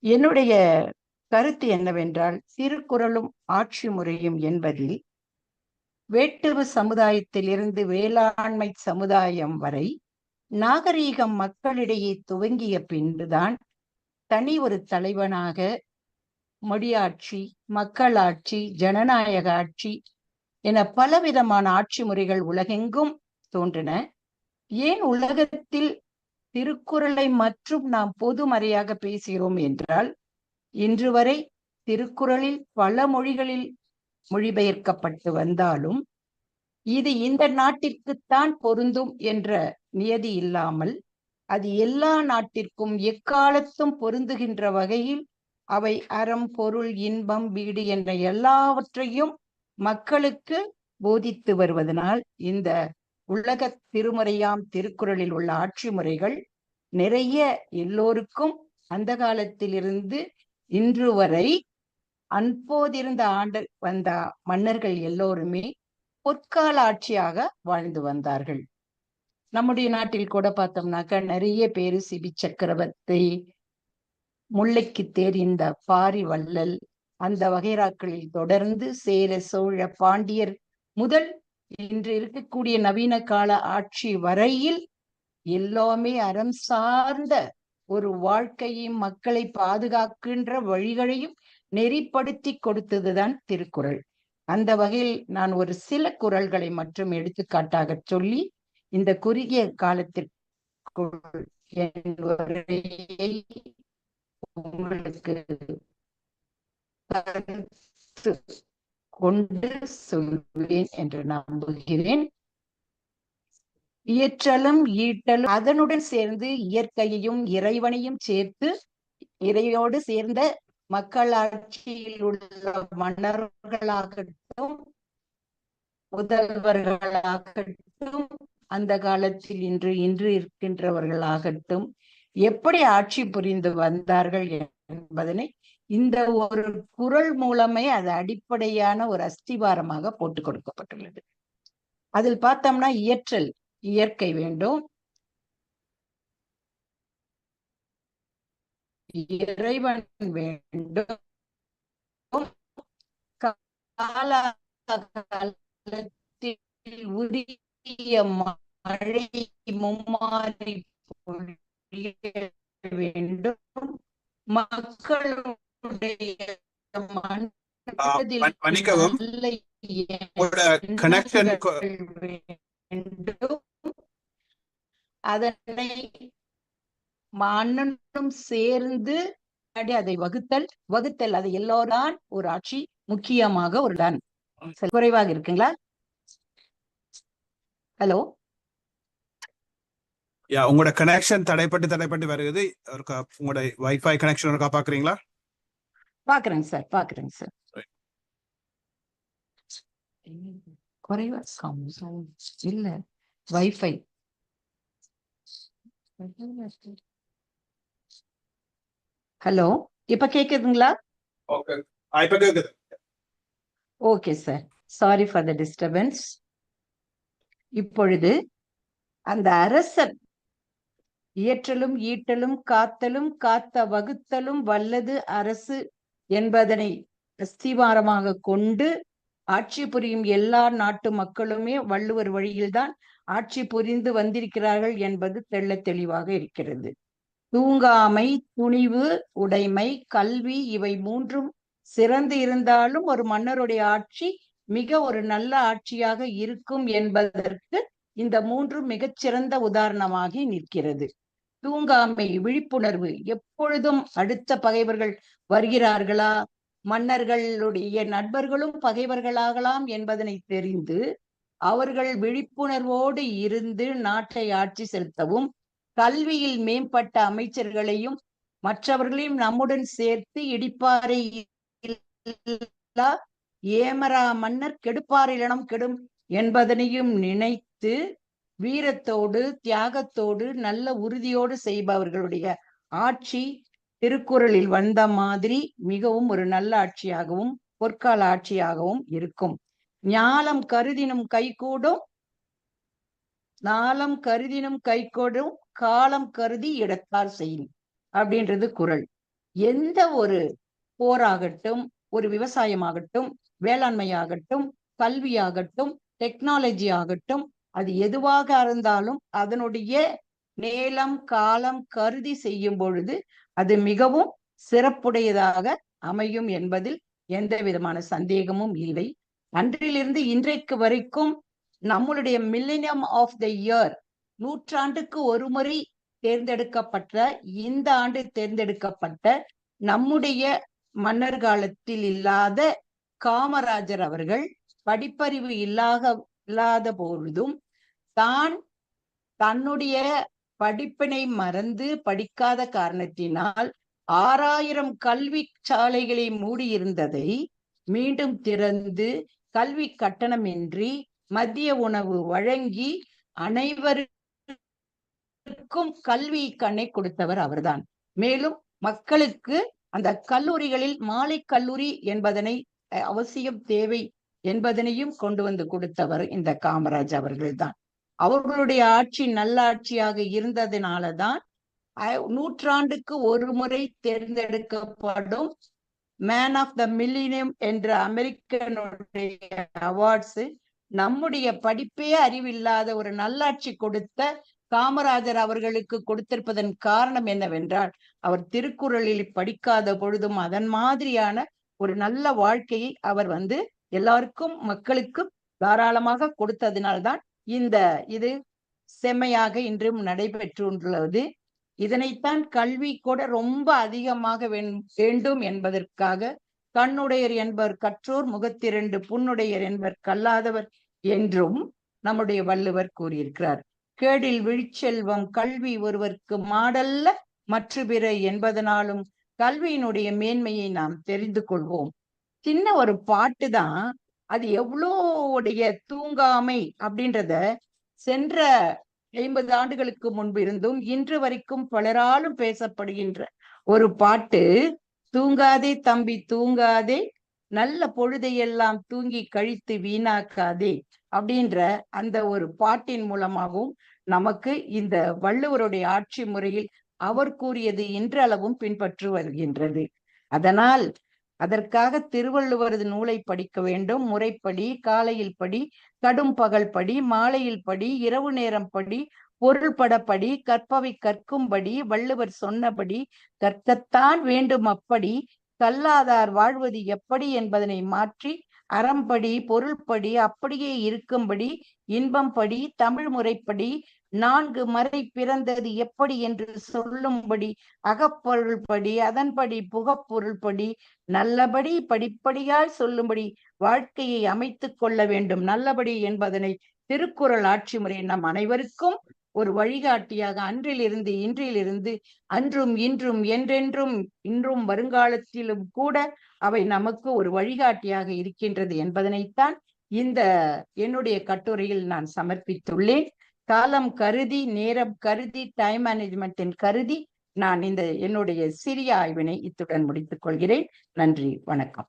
என்னுடைய கருத்து என்னவென்றால், திருக்குறளும் ஆட்சி முறையும் என்பதில் வேட்டுவ சமுதாயத்திலிருந்து வேளாண்மை சமுதாயம் வரை நாகரீகம் மக்களிடையே துவங்கிய பின்புதான் தனி ஒரு தலைவனாக முடியாட்சி, மக்களாட்சி, ஜனநாயக ஆட்சி என பலவிதமான ஆட்சி முறைகள் உலகெங்கும் தோன்றின. ஏன் உலகத்தில் திருக்குறளை மற்றும் நாம் பொதுமறையாக பேசுகிறோம் என்றால், இன்று வரை திருக்குறளில் பல மொழிகளில் மொழிபெயர்க்கப்பட்டு வந்தாலும் இது இந்த நாட்டிற்குத்தான் பொருந்தும் என்ற நியதி இல்லாமல் அது எல்லா நாட்டிற்கும் எக்காலத்தும் பொருந்துகின்ற வகையில் அவை அறம், பொருள், இன்பம், வீடு என்ற எல்லாவற்றையும் மக்களுக்கு போதித்து வருவதனால் இந்த உலக திருமுறையாம் திருக்குறளில் உள்ள ஆட்சி முறைகள் நிறைய எல்லோருக்கும் அந்த காலத்திலிருந்து இன்று வரை அன்போதிருந்த ஆண்டு வந்த மன்னர்கள் எல்லோருமே பொற்கால ஆட்சியாக வாழ்ந்து வந்தார்கள். நம்முடைய நாட்டில் கூட பார்த்தோம்னாக்க நிறைய பேரு சிபி சக்கரவர்த்தி, முல்லைக்கு தெரிந்த பாரி வள்ளல், அந்த வகைராக்களில் தொடர்ந்து சேர, சோழ, பாண்டியர் முதல் இன்று இருக்கக்கூடிய நவீன கால ஆட்சி வரையில் எல்லாமே அறம் சார்ந்த ஒரு வாழ்க்கையும் மக்களை பாதுகாக்கின்ற வழிகளையும் நெறிப்படுத்தி கொடுத்ததுதான் திருக்குறள். அந்த வகையில் நான் ஒரு சில குறள்களை மட்டும் எடுத்துக்காட்டாக சொல்லி இந்த குறுகிய காலத்திற்குள் என் உரையை உங்களுக்கு கொண்டு சொல்வேன் என்று நம்புகிறேன். இயற்றலும் ஈட்டலும் அதனுடன் சேர்ந்து இயற்கையையும் இறைவனையும் சேர்த்து இறையோடு சேர்ந்த மக்களாட்சியில் உள்ள மன்னர்களாகட்டும், முதல்வர்களாகட்டும், அந்த காலத்தில் இன்று இருக்கின்றவர்களாகட்டும் எப்படி ஆட்சி புரிந்து வந்தார்கள் என்பதனை இந்த ஒரு குறள் மூலமே அது அடிப்படையான ஒரு அஸ்திவாரமாக போட்டு கொடுக்கப்பட்டுள்ளது. அதில் பார்த்தோம்னா இயற்றல், இயற்கை வேண்டும், இறைவன் வேண்டும், காலத்தில் உரிய மழை மும்மாறி வேண்டும், மக்களுடைய வேண்டும், அதனை மன்னனும் சேர்ந்து அதை வகுத்தல் அதை எல்லோரும் ஒரு ஆட்சி முக்கியமாக ஒரு டன் குறைவாக இருக்குங்களா? ஹலோ, உங்களோட கனெக்ஷன் தடைப்பட்டு வருது. உங்களோட வைஃபை கனெக்ஷன் இருக்கா பாக்குறீங்களா? பாக்குறேங்க சார், பாக்குறேங்க சார். குறைவா இல்ல வைஃபை. ஹலோ, இப்ப கேக்குதுங்களா? Okay sir, sorry for the disturbance. இப்பொழுது அந்த அரசர் இயற்றலும் ஈட்டலும் காத்தலும் காத்த வகுத்தலும் வல்லது அரசு என்பதனை அஸ்திவாரமாக கொண்டு ஆட்சி புரியும் எல்லா நாட்டு மக்களுமே வள்ளுவர் வழியில்தான் ஆட்சி புரிந்து வந்திருக்கிறார்கள் என்பது தெள்ளத் தெளிவாக இருக்கிறது. தூங்காமை, துணிவு, உடைமை, கல்வி இவை மூன்றும் சிறந்து இருந்தாலும் ஒரு மன்னருடைய ஆட்சி மிக ஒரு நல்ல ஆட்சியாக இருக்கும் என்பதற்கு இந்த மூன்றும் மிகச்சிறந்த உதாரணமாகி நிற்கிறது. தூங்காமை, விழிப்புணர்வு, எப்பொழுதும் அடுத்த பகைவர்கள் வருகிறார்களா, மன்னர்களுடைய நண்பர்களும் பகைவர்களாகலாம் என்பதனை தெரிந்து அவர்கள் விழிப்புணர்வோடு இருந்து நாட்டை ஆட்சி செலுத்தவும், கல்வியில் மேம்பட்ட அமைச்சர்களையும் மற்றவர்களையும் நம்முடன் சேர்த்து இடிப்பாரை ஏமரா மன்னர் கெடுப்பாரிலனம் கெடும் என்பதனையும் நினைத்து வீரத்தோடு தியாகத்தோடு நல்ல உறுதியோடு செய்பவர்களுடைய ஆட்சி திருக்குறளில் வந்த மாதிரி மிகவும் ஒரு நல்ல ஆட்சியாகவும் பொற்கால ஆட்சியாகவும் இருக்கும். ஞாலம் கருதினும் கைகூடும், நாளம் கருதினும் கைகூடும், காலம் கருதி இடத்தார் செய்யும் அப்படின்றது குறள். எந்த ஒரு போராகட்டும், ஒரு விவசாயமாகட்டும், வேளாண்மையாகட்டும், கல்வியாகட்டும், டெக்னாலஜி ஆகட்டும், அது எதுவாக இருந்தாலும் அதனுடைய நேரம் காலம் கருதி செய்யும் பொழுது அது மிகவும் சிறப்புடையதாக அமையும் என்பதில் எந்த விதமான சந்தேகமும் இல்லை. அன்றிலிருந்து இன்றைக்கு வரைக்கும் நம்மளுடைய மில்லினியம் ஆஃப் த இயர், நூற்றாண்டுக்கு ஒரு முறை தேர்ந்தெடுக்கப்பட்ட, இந்த ஆண்டு தேர்ந்தெடுக்கப்பட்ட நம்முடைய மன்னர் காலத்தில் இல்லாத காமராஜர் அவர்கள் படிப்பறிவு இல்லாத பொழுதும் தான் தன்னுடைய படிப்பினை மறந்து படிக்காத காரணத்தினால் 6000 கல்வி சாலைகளை மூடியிருந்ததை மீண்டும் திறந்து கல்வி கட்டணமின்றி மதிய உணவு வழங்கி அனைவருக்கும் கல்வி கண்ணை கொடுத்தவர் அவர்தான். மேலும் மக்களுக்கு அந்த கல்லூரிகளில் மாலை கல்லூரி என்பதனை அவசியம் தேவை என்பதனையும் கொண்டு வந்து கொடுத்தவர் இந்த காமராஜ் அவர்கள்தான். அவர்களுடைய ஆட்சி நல்லாட்சியாக இருந்ததினாலதான் நூற்றாண்டுக்கு ஒரு முறை தேர்ந்தெடுக்கப்படும் மேன் ஆஃப் த மில்லினியம் என்ற அமெரிக்கனுடைய அவார்ட்ஸ் நம்முடைய படிப்பே அறிவில்லாத ஒரு நல்லாட்சி கொடுத்த காமராஜர் அவர்களுக்கு கொடுத்திருப்பதன் காரணம் என்னவென்றால், அவர் திருக்குறளில் படிக்காத பொழுதும் அதன் மாதிரியான ஒரு நல்ல வாழ்க்கையை அவர் எல்லாருக்கும் மக்களுக்கும் தாராளமாக கொடுத்ததினால்தான் இந்த இது செம்மையாக இன்றும் நடைபெற்றுள்ளது. இதனைத்தான் கல்வி கூட ரொம்ப அதிகமாக வேண்டும் என்பதற்காக கண்ணுடையர் என்பவர் கற்றோர் முகத்திரண்டு புண்ணுடையர் என்பவர் கல்லாதவர் என்றும் நம்முடைய வள்ளுவர் கூறியிருக்கிறார். கேடில் விழிச்செல்வம் கல்வி ஒருவருக்கு மாடல்ல மற்ற பிற என்பதனாலும் கல்வியினுடைய மேன்மையை நாம் தெரிந்து கொள்வோம். சின்ன ஒரு பாட்டு தான், அது எவ்வளோடைய தூங்காமை அப்படின்றத சென்ற 50 ஆண்டுகளுக்கு முன்பு இருந்தும் இன்று வரைக்கும் பலராலும் பேசப்படுகின்ற ஒரு பாட்டு. தூங்காதே தம்பி தூங்காதே, நல்ல பொழுதையெல்லாம் தூங்கி கழித்து வீணாக்காதே அப்படின்ற அந்த ஒரு பாட்டின் மூலமாகவும் நமக்கு இந்த வள்ளுவருடைய ஆட்சி முறையில் அவர் கூறியது இன்றளவும் பின்பற்று வருகின்றது. அதனால் அதற்காக திருவள்ளுவரது நூலை படிக்க வேண்டும். முறைப்படி காலையில் படி, கடும் பகல் படி, மாலையில் படி, இரவு நேரம் படி, பொருள்பட படி, கற்பவை கற்கும்படி வள்ளுவர் சொன்னபடி கற்கத்தான் வேண்டும். அப்படி கல்லாதார் வாழ்வது எப்படி என்பதனை மாற்றி அறம்படி பொருள்படி அப்படியே இருக்கும்படி இன்பம் படி, தமிழ் முறைப்படி, 4 மறை பிறந்தது எப்படி என்று சொல்லும்படி அகப்பொருள் படி, அதன்படி புகப்பொருள் படி, நல்லபடி படிப்படியாய் சொல்லும்படி வாழ்க்கையை அமைத்துக் கொள்ள வேண்டும். நல்லபடி என்பதனை திருக்குறள் ஆட்சி முறை நம் அனைவருக்கும் ஒரு வழிகாட்டியாக அன்றிலிருந்து இன்றிலிருந்து அன்றும் இன்றும் என்றென்றும் இன்றும் வருங்காலத்திலும் கூட அவை நமக்கு ஒரு வழிகாட்டியாக இருக்கின்றது என்பதனைத்தான் இந்த என்னுடைய கட்டுரையில் நான் சமர்ப்பித்துள்ளேன். காலம் கருதி, நேரம் கருதி, டைம் மேனேஜ்மெண்டின் கருதி நான் இந்த என்னுடைய சிறிய ஆய்வினை இத்துடன் முடித்துக் கொள்கிறேன். நன்றி, வணக்கம்.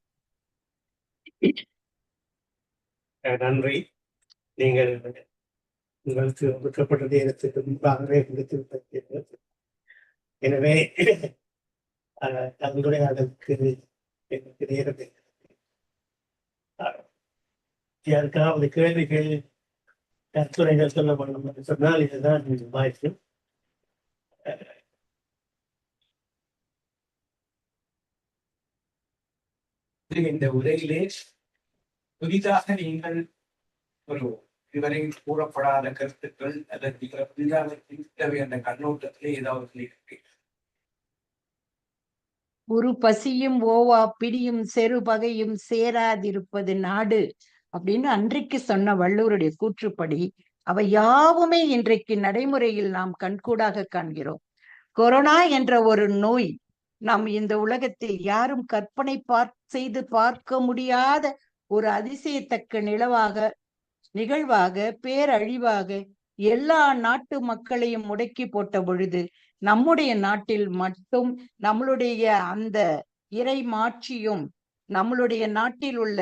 நன்றி. நீங்கள் உங்களுக்கு ஒதுக்கப்பட்ட நேரத்துக்கு முன்பாகவே முடித்து விட்டீர்கள். எனவே கலந்துரையாடலுக்கு எனக்கு நேரம் யாருக்காவது கேள்விகள் கட்டுரைகள் சொல்ல வேண்டும் என்று சொன்னால் இதுதான் வாய்ப்பு. இந்த உரையிலே புதிதாக நீங்கள் ஒரு இதுவரை கூறப்படாத கருத்துக்கள் அதற்கு புதிதாக தேவை என்ற கண்ணோட்டத்திலே ஏதாவது சொல்லியிருக்கீங்க? ஒரு பசியும் ஓவா பிடியும் செரு பகையும் சேராதிருப்பது நாடு அப்படின்னு அன்றைக்கு சொன்ன வள்ளுவருடைய கூற்றுப்படி அவை யாவுமே இன்றைக்கு நடைமுறையில் நாம் கண்கூடாக காண்கிறோம். கொரோனா என்ற ஒரு நோய் நாம் இந்த உலகத்தில் யாரும் கற்பனை செய்து பார்க்க முடியாத ஒரு அதிசயத்தக்க நிகழ்வாக பேரழிவாக எல்லா நாட்டு மக்களையும் முடக்கி போட்ட பொழுது நம்முடைய நாட்டில் மட்டும் நம்மளுடைய அந்த இறை மாட்சியும் நம்மளுடைய நாட்டில் உள்ள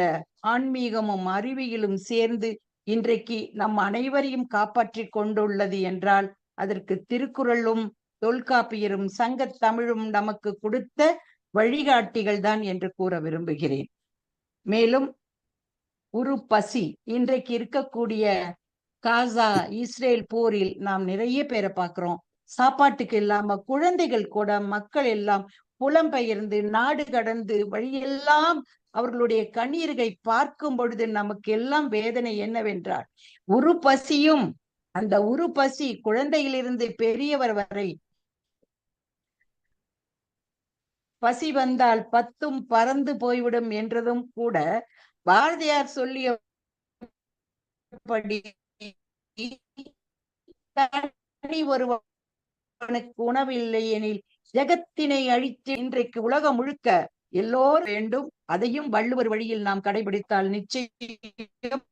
ஆன்மீகமும் அறிவியலும் சேர்ந்து இன்றைக்கு நம் அனைவரையும் காப்பாற்றி கொண்டுள்ளது என்றால் அதற்கு திருக்குறளும் தொல்காப்பியரும் சங்கத் தமிழும் நமக்கு கொடுத்த வழிகாட்டிகள் தான் என்று கூற விரும்புகிறேன். மேலும் ஒரு பசி, இன்றைக்கு இருக்கக்கூடிய காசா இஸ்ரேல் போரில் நாம் நிறைய பேரை பார்க்கிறோம். சாப்பாட்டுக்கு இல்லாம குழந்தைகள் கூட, மக்கள் எல்லாம் புலம்பெயர்ந்து நாடு கடந்து வழியெல்லாம் அவர்களுடைய கண்ணீரை பார்க்கும் பொழுது நமக்கு எல்லாம் வேதனை என்னவென்றால், ஒரு பசியும், அந்த ஒரு பசி குழந்தையிலிருந்து பெரியவர் வரை பசி வந்தால் பத்தும் பறந்து போய்விடும் என்றதும் கூட பாரதியார் சொல்லியபடி ஒருவனுக்கு உணவில்லை எனில் ஜெகத்தினை அழித்து, இன்றைக்கு உலகம் முழுக்க எல்லோரும் வேண்டும். அதையும் வள்ளுவர் வழியில் நாம் கடைபிடித்தால் நிச்சயம்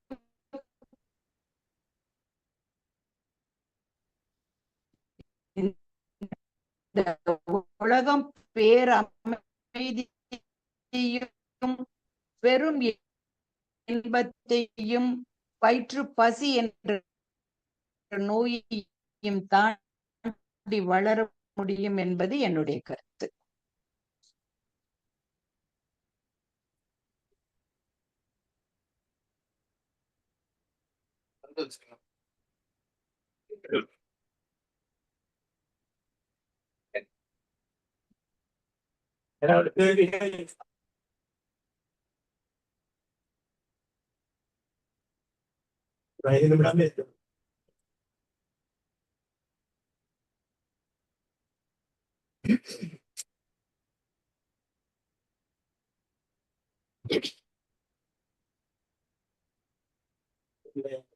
உலகம் பேரமைதியையும் பெரும் இன்பத்தையும் வயிற்று பசி என்ற நோயையும் தாண்டி வளர முடியும் என்பது என்னுடைய கருத்து.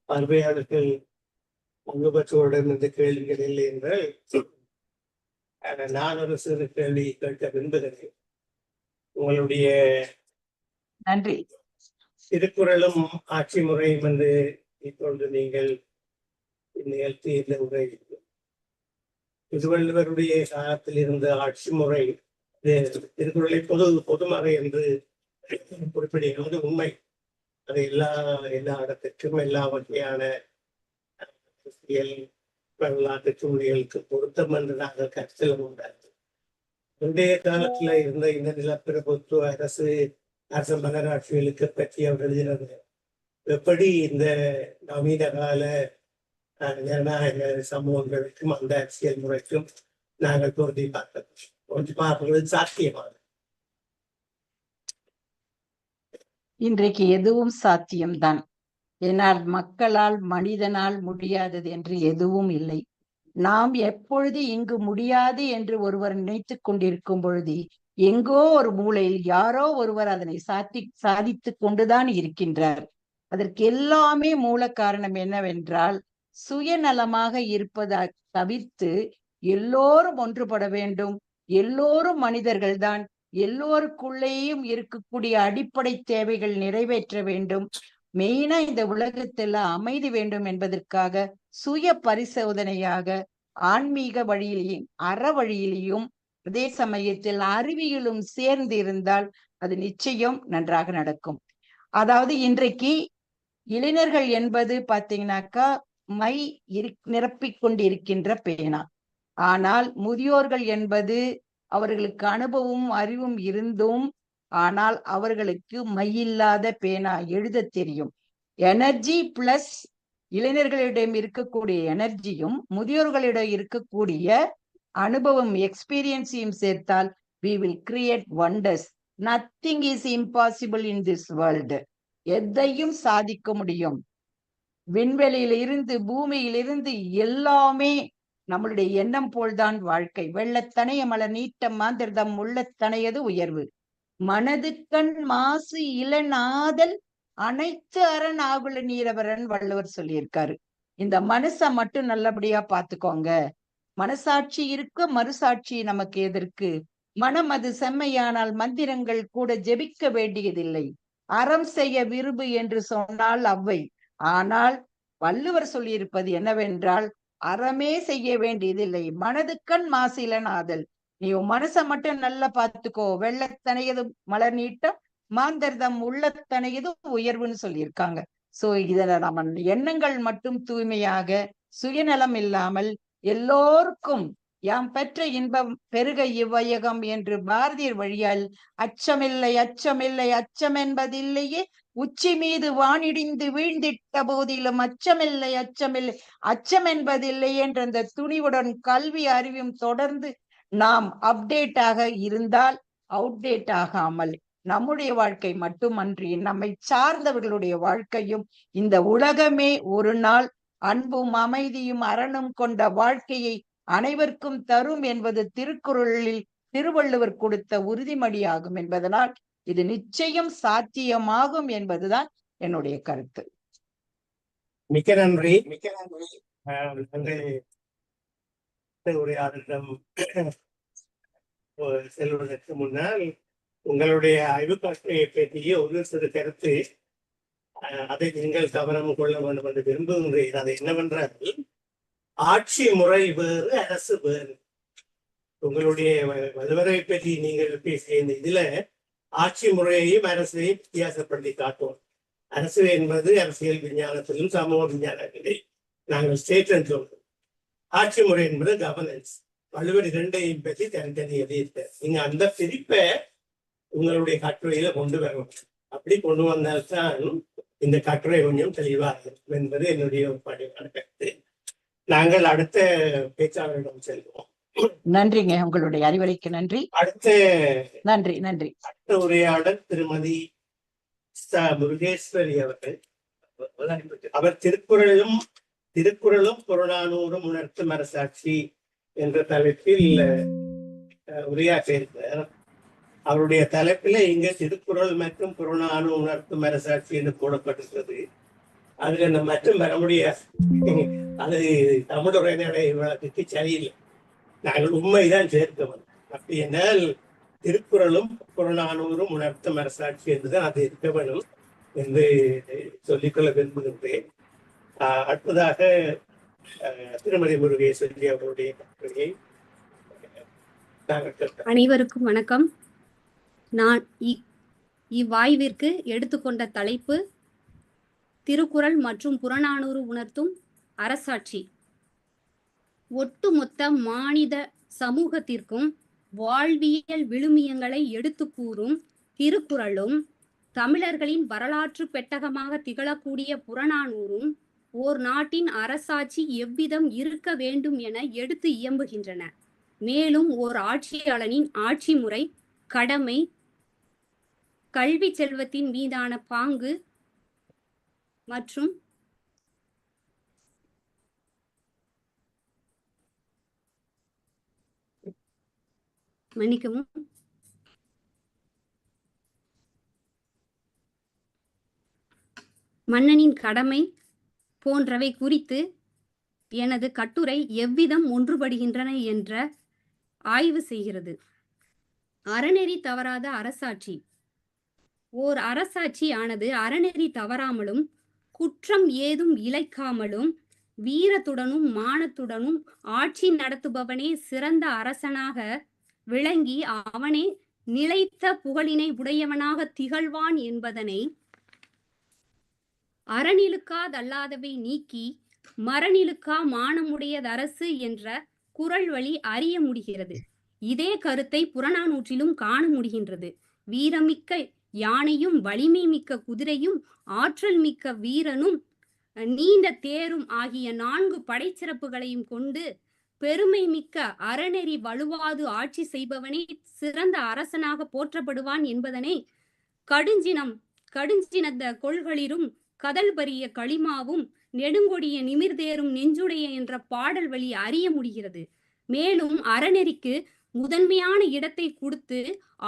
பார்வையாளர்கள் பங்கு பெற்றோருடன் இந்த கேள்விகள் இல்லை என்றால் நான் ஒரு சிறு கேள்வி கேட்க விரும்புகிறேன். உங்களுடைய நன்றி. திருக்குறளும் ஆட்சி முறையும் என்று இப்பொழுது நீங்கள் நிகழ்த்திய உரை, திருவள்ளுவருடைய காலத்தில் இருந்த ஆட்சி முறை திருக்குறளை பொதுமறை என்று குறிப்பிடுகிறது உண்மை. அது எல்லா இடத்திற்கும் எல்லா வகையான வரலாற்று சூழ்நிலைகளுக்கு பொருத்தம் என்று நாங்கள் கருத்தில் கொண்டார்கள். முந்தைய காலத்துல இருந்த இந்த நிலப்பிரபுத்துவ அரச மகராட்சிகளுக்கு பற்றி அவர் எழுதினது எப்படி இந்த நவீன கால ஜனநாயக சமூகங்களுக்கும் அந்த அரசியல் முறைக்கும் நாங்கள் தோன்றி பார்ப்பது சாத்தியமாக. இன்றைக்கு எதுவும் சாத்தியம்தான். ஏனால் மக்களால் மனிதனால் முடியாதது என்று எதுவும் இல்லை. நாம் எப்பொழுது இங்கு முடியாது என்று ஒருவர் நினைத்து கொண்டிருக்கும் பொழுது எங்கோ ஒரு மூலையில் யாரோ ஒருவர் அதனை சாதித்து கொண்டுதான் இருக்கின்றார். அதற்கு எல்லாமே மூல காரணம் என்னவென்றால், சுயநலமாக இருப்பதை தவிர்த்து எல்லோரும் ஒன்றுபட வேண்டும். எல்லோரும் மனிதர்கள் தான். எல்லோருக்குள்ளேயும் இருக்கக்கூடிய அடிப்படை தேவைகள் நிறைவேற்ற வேண்டும். மெயினா இந்த உலகத்துல அமைதி வேண்டும் என்பதற்காக சுய பரிசோதனையாக ஆன்மீக வழியிலையும் அற வழியிலையும் அதே சமயத்தில் அறிவியலும் சேர்ந்து இருந்தால் அது நிச்சயம் நன்றாக நடக்கும். அதாவது இன்றைக்கு இளைஞர்கள் என்பது பாத்தீங்கன்னாக்கா நிரப்பிக் கொண்டிருக்கின்ற பேனா. ஆனால் முதியோர்கள் என்பது அவர்களுக்கு அனுபவமும் அறிவும் இருந்தும் ஆனால் அவர்களுக்கு மையில்லாத பேனா எழுத தெரியும். எனர்ஜி பிளஸ் இளைஞர்களிடம் இருக்கக்கூடிய எனர்ஜியும் முதியோர்களிடம் இருக்கக்கூடிய அனுபவம் எக்ஸ்பீரியன்ஸையும் சேர்த்தால் we will create wonders. Nothing is impossible in this world. எதையும் சாதிக்க முடியும். விண்வெளியிலிருந்து பூமியிலிருந்து எல்லாமே நம்மளுடைய எண்ணம் போல்தான் வாழ்க்கை. வெள்ளத்தனைய மலர் நீட்டம் மாந்திரதம் உள்ளத்தனையது உயர்வு. மனதுக்கண் மாசு இளநாதல் அனைத்து அரண் ஆகுல நீரவரன் வள்ளுவர் சொல்லியிருக்காரு. இந்த மனசை மட்டும் நல்லபடியா பாத்துக்கோங்க. மனசாட்சி இருக்க மறுசாட்சி நமக்கு எதற்கு? மனம் அது செம்மையானால் மந்திரங்கள் கூட ஜெபிக்க வேண்டியதில்லை. அறம் செய்ய விரும்பு என்று சொன்னால் அவ்வை. ஆனால் வள்ளுவர் சொல்லியிருப்பது என்னவென்றால், அறமே செய்ய வேண்டியதில்லை. மனதுக்கண் மாசு இளநாதல். நீ உன் மனசை மட்டும் நல்லா பார்த்துக்கோ. வெள்ளத்தனையது மலர் நீட்டம் மாந்தர்தம் உள்ளத்தனையது உயர்வுன்னு சொல்லியிருக்காங்க. சோ இதுல நம்ம எண்ணங்கள் மட்டும் தூய்மையாக சுயநலம் இல்லாமல் எல்லோருக்கும் யாம் பெற்ற இன்பம் பெருக இவ்வையகம் என்று பாரதியர் வழியால் அச்சமில்லை அச்சமில்லை அச்சம் என்பதில்லையே உச்சி மீது வானிடிந்து வீழ்ந்திட்ட போதிலும் அச்சமில்லை அச்சமில்லை அச்சம் என்பதில்லை என்ற அந்த துணிவுடன் கல்வி அறிவும் தொடர்ந்து நாம் அப்டேட் ஆக இருந்தால் அவுட்டேட் ஆகாமல் நம்முடைய வாழ்க்கை மட்டுமன்றி நம்மை சார்ந்தவர்களுடைய வாழ்க்கையும் இந்த உலகமே ஒரு நாள் அன்பும் அமைதியும் அறனும் கொண்ட வாழ்க்கையை அனைவருக்கும் தரும் என்பது திருக்குறளில் திருவள்ளுவர் கொடுத்த உறுதிமொழியாகும் என்பதனால் இது நிச்சயம் சாத்தியமாகும் என்பதுதான் என்னுடைய கருத்து. மிக்க நன்றி, மிக்க நன்றி. உரையாடலிடம் செல்வதற்கு முன்னால் உங்களுடைய ஆய்வு கட்டுரையை பற்றிய ஒரு சிறு கருத்து, அதை நீங்கள் கவனம் கொள்ள வேண்டும் என்று விரும்புகின்றேன். அது என்னவென்றால், ஆட்சி முறை வேறு, அரசு வேறு. உங்களுடைய வலுவரை பற்றி நீங்கள் பேசிய இந்த இதுல ஆட்சி முறையையும் அரசையும் வித்தியாசப்படுத்தி காட்டுவோம். அரசு என்பது அரசியல் விஞ்ஞானத்திலும் சமூக விஞ்ஞானத்திலே நாங்கள் ஸ்டேட் என்று சொல்றோம். ஆட்சி முறை என்பது கவர்னன்ஸ். வலுவர் இரண்டையும் பற்றி தனித்தனி எழுதியிருக்க. நீங்க அந்த பிரிப்பை உங்களுடைய கட்டுரையில கொண்டு வரணும். அப்படி கொண்டு வந்தால்தான் இந்த கட்டுரை கொஞ்சம் தெளிவாக என்பது என்னுடைய ஒரு படிவான கருத்து. நாங்கள் அடுத்த பேச்சாளரிடம் செல்வோம். நன்றிங்க, உங்களுடைய அறிவுரைக்கு நன்றி. அடுத்த நன்றி நன்றி. அடுத்த உரையாடல் திருமதி முருகேஸ்வரி அவர்கள். அவர் திருக்குறளும் புறநானூறும் உணர்த்தும் அரசாட்சி என்ற தலைப்பில் உரையாற்றியிருக்கிறார். அவருடைய தலைப்பில இங்க திருக்குறள் மற்றும் புறநானூறு உணர்த்தும் அரசாட்சி என்று போடப்பட்டிருக்கிறது. அதுல நம்ம மற்றும் வர முடியாது. அது தமிழ் உரைநடை வழக்குக்கு சரியில்லை. நாங்கள் உண்மைதான் சேர்க்கணும். அப்படி என்றால் திருக்குறளும் புறநானூறும் உணர்த்தும் அரசாட்சி என்றுதான் அது இருக்க வேணும் என்று சொல்லிக்கொள்ள விரும்புகின்றேன். அடுத்ததாக திருமதி முருகேஸ்வரி அவருடைய கட்டுரையை அனைவருக்கும் வணக்கம். நான் இவ்வாய்விற்கு எடுத்துக்கொண்ட தலைப்பு திருக்குறள் மற்றும் புறநானூறு உணர்த்தும் அரசாட்சி. ஒட்டுமொத்த மானிட சமூகத்திற்கும் வாழ்வியல் விழுமியங்களை எடுத்து கூறும் திருக்குறளும் தமிழர்களின் வரலாற்று பெட்டகமாக திகழக்கூடிய புறநானூறும் ஓர் நாட்டின் அரசாட்சி எவ்விதம் இருக்க வேண்டும் என எடுத்து இயம்புகின்றன. மேலும் ஓர் ஆட்சியாளனின் ஆட்சி முறை, கடமை, கல்வி செல்வத்தின் மீதான பாங்கு மற்றும் மன்னனின் கடமை போன்றவை குறித்து எனது கட்டுரை எவ்விதம் ஒன்றுபடுகின்றன என்ற ஆய்வு செய்கிறது. அறநெறி தவறாத அரசாட்சி. ஓர் அரசாட்சி ஆனது அறநெறி தவறாமலும் குற்றம் ஏதும் இழைக்காமலும் வீரத்துடனும் மானத்துடனும் ஆட்சி நடத்துபவனே சிறந்த அரசனாக விளங்கி அவனே நிலைத்த புகழினை உடையவனாக திகழ்வான் என்பதனை அறநிலுக்காதல்லாதவை நீக்கி மரநிலுக்கா மானமுடையதரசு என்ற குறள் வழி அறிய முடிகிறது. இதே கருத்தை புறநானூற்றிலும் காண முடிகின்றது. வீரமிக்க யானையும் வலிமை மிக்க குதிரையும் ஆற்றல் மிக்க வீரனும் நீண்ட தேரும் ஆகிய 4 படைச்சிறப்புகளையும் கொண்டு பெருமை மிக்க அறநெறி வலுவாது ஆட்சி செய்பவனே சிறந்த அரசனாக போற்றப்படுவான் என்பதனை கடுஞ்சினந்த கொள்களிலும் கதல் பரிய களிமாவும் நெடுங்கொடிய நிமிர்தேரும் நெஞ்சுடைய என்ற பாடல் வழி அறிய முடிகிறது. மேலும் அறநெறிக்கு முதன்மையான இடத்தை கொடுத்து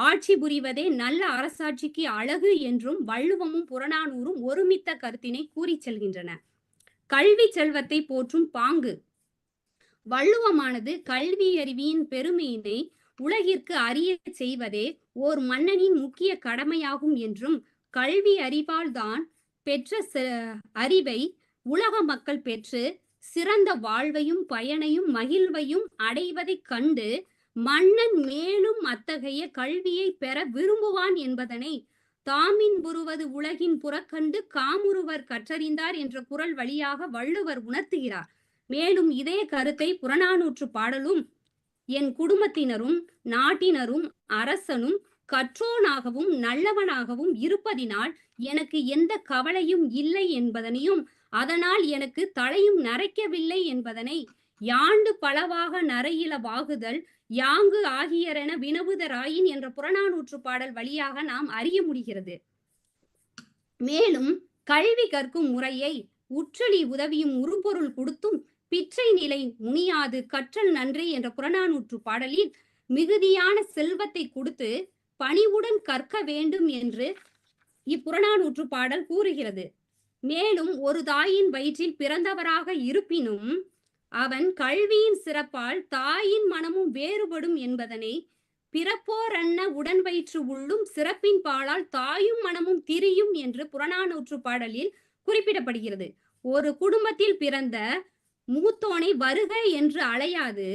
ஆட்சி புரிவதே நல்ல அரசாட்சிக்கு அழகு என்றும் வள்ளுவமும் புறநானூறும் ஒருமித்த கருத்தினை கூறி செல்கின்றன. கல்வி செல்வத்தை போற்றும் பாங்கு. வள்ளுவமானது கல்வி அறிவியின் பெருமையினை உலகிற்கு அறிய செய்வதே ஓர் மன்னனின் முக்கிய கடமையாகும் என்றும், கல்வி அறிவால் தான் பெற்ற அறிவை உலக மக்கள் பெற்று சிறந்த வாழ்வையும் பயனையும் மகிழ்வையும் அடைவதைக் கண்டு மன்னன் மேலும் அத்தகைய கல்வியை பெற விரும்புவான் என்பதனை தாமின் புருவது உலகின் புறக்கண்டு காமுருவர் கற்றறிந்தார் என்ற குறள் வழியாக வள்ளுவர் உணர்த்துகிறார். மேலும் இதே கருத்தை புறநானூற்று பாடலும் என் குடும்பத்தினரும் நாட்டினரும் அரசனும் கற்றோனாகவும் நல்லவனாகவும் இருப்பதினால் எனக்கு எந்த கவலையும் இல்லை என்பதனையும் அதனால் எனக்கு தலையும் நரைக்கவில்லை என்பதனை யாண்டு பலவாக நரையில வாகுதல் யாங்கு ஆகியரென வினவுதராயின் என்ற புறநானூற்று பாடல் வழியாக நாம் அறிய முடிகிறது. மேலும் கல்வி கற்கும் முறையை உற்றலி உதவியும் உருப்பொருள் கொடுத்தும் பிச்சை நிலை முனியாது கற்றல் நன்றி என்ற புறநானூற்று பாடலில் மிகுதியான செல்வத்தை கொடுத்து பணிவுடன் கற்க வேண்டும் என்று இப்புறநானூற்று பாடல் கூறுகிறது. மேலும் ஒரு தாயின் வயிற்றில் பிறந்தவராக இருப்பினும் அவன் கல்வியின் சிறப்பால் தாயின் மனமும் வேறுபடும் என்பதனை பிறப்போரன்ன உடன் வயிற்று உள்ளும் சிறப்பின் பாலால் தாயும் மனமும் திரியும் என்று புறநானூற்று பாடலில் குறிப்பிடப்படுகிறது. ஒரு குடும்பத்தில் பிறந்த மூத்தோனை வருக என்று அழையாது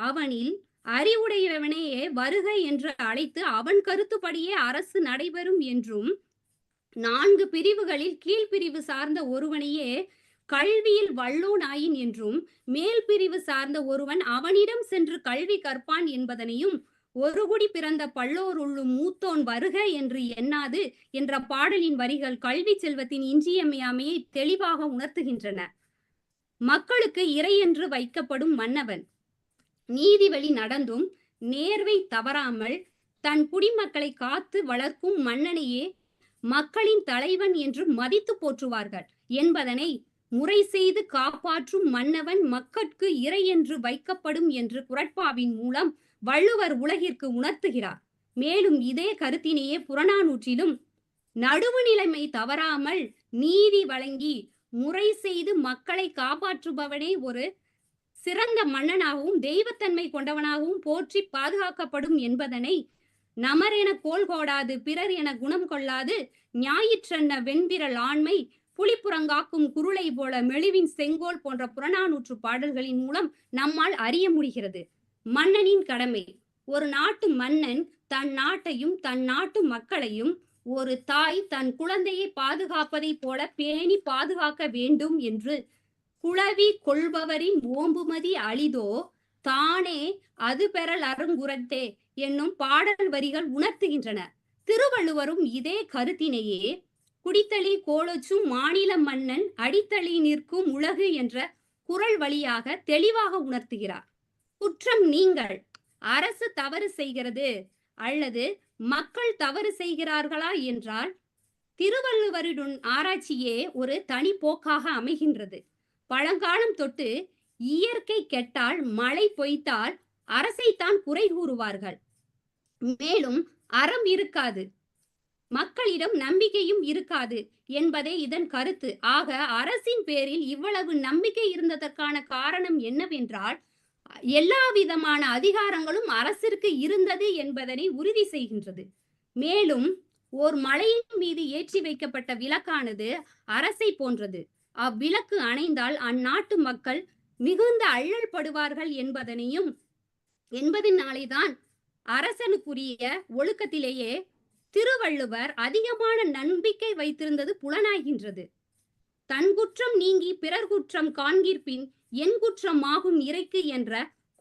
அவனில் அறிவுடையவனையே வருக என்று அழைத்து அவன் கருத்துப்படியே அரசு நடைபெறும் என்றும் 4 பிரிவுகளில் கீழ்பிரிவு சார்ந்த ஒருவனையே கல்வியில் வல்லோனாயின் என்றும் மேல் பிரிவு சார்ந்த ஒருவன் அவனிடம் சென்று கல்வி கற்பான் என்பதனையும் ஒருகுடி பிறந்த பல்லோருள்ளும் மூத்தோன் வருக என்று எண்ணாது என்ற பாடலின் வரிகள் கல்வி செல்வத்தின் இன்றியமையாமையை தெளிவாக உணர்த்துகின்றன. மக்களுக்கு இறை என்று வைக்கப்படும் மன்னவன் நீதி வழி நடந்தும் நேர்வை தவறாமல் தன் குடிமக்களை காத்து வளர்க்கும் மன்னனையே மக்களின் தலைவன் என்று மதித்து போற்றுவார்கள் என்பதனை முறை செய்து காப்பாற்றும் மன்னவன் மக்கட்கு இறை என்று வைக்கப்படும் என்று குறட்பாவின் மூலம் வள்ளுவர் உலகிற்கு உணர்த்துகிறார். மேலும் இதே கருத்தினையே புறநானூற்றிலும் நடுவு நிலைமை தவறாமல் நீதி வழங்கி முறை செய்து மக்களை காப்பாற்றுபவனே ஒரு சிறந்த மன்னனாகவும் தெய்வத்தன்மை கொண்டவனாகவும் போற்றி பாதுகாக்கப்படும் என்பதனை நமர் என கோல் கோடாது பிறர் என குணம் கொள்ளாது ஞாயிற்றன்ன வெண்பிரல் ஆண்மை புலிப்புறங்காக்கும் குருளை போல மெழுவின் செங்கோல் போன்ற புறநானூற்று பாடல்களின் மூலம் நம்மால் அறிய முடிகிறது. மன்னனின் கடமை. ஒரு நாட்டு மன்னன் தன் நாட்டையும் தன் நாட்டு மக்களையும் ஒரு தாய் தன் குழந்தையை பாதுகாப்பதை போல பேணி பாதுகாக்க வேண்டும் என்று குளவி கொள்பவரின் ஓம்புமதி அளிதோ தானே அது பெறல் அருங்குரத்தே என்னும் பாடல் வரிகள் உணர்த்துகின்றன. திருவள்ளுவரும் இதே கருத்தினையே குடித்தளி கோலொச்சும் மாநில மன்னன் அடித்தளி நிற்கும் உலகு என்ற குறள் வழியாக தெளிவாக உணர்த்துகிறார். குற்றம் நீங்கள் அரசு தவறு செய்கிறது அல்லது மக்கள் தவறு செய்கிறார்களா என்றால் திருவள்ளுவரின் ஆராய்ச்சியே ஒரு தனி போக்காக அமைகின்றது. பழங்காலம் தொட்டு இயற்கை கெட்டால் மழை பொய்த்தால் அரசைத்தான் குறை கூறுவார்கள். மேலும் அறம் இருக்காது, மக்களிடம் நம்பிக்கையும் இருக்காது என்பதே இதன் கருத்து. ஆக அரசின் பேரில் இவ்வளவு நம்பிக்கை இருந்ததற்கான காரணம் என்னவென்றால் எல்லா விதமான அதிகாரங்களும் அரசிற்கு இருந்தது என்பதனை உறுதி செய்கின்றது. மேலும் ஓர் மலையின் மீது ஏற்றி வைக்கப்பட்ட விளக்கானது அரசை போன்றது. அவ்விளக்கு அணைந்தால் அந்நாட்டு மக்கள் மிகுந்த அல்லல் படுவார்கள் என்பதனாலேதான் அரசனுக்குரிய ஒழுக்கத்திலேயே திருவள்ளுவர் அதிகமான நம்பிக்கை வைத்திருந்தது புலனாகின்றது. தன் குற்றம் நீங்கி பிறர் குற்றம் காண்கிற்பின் என் குற்றம் ஆகும் இறைக்கு என்ற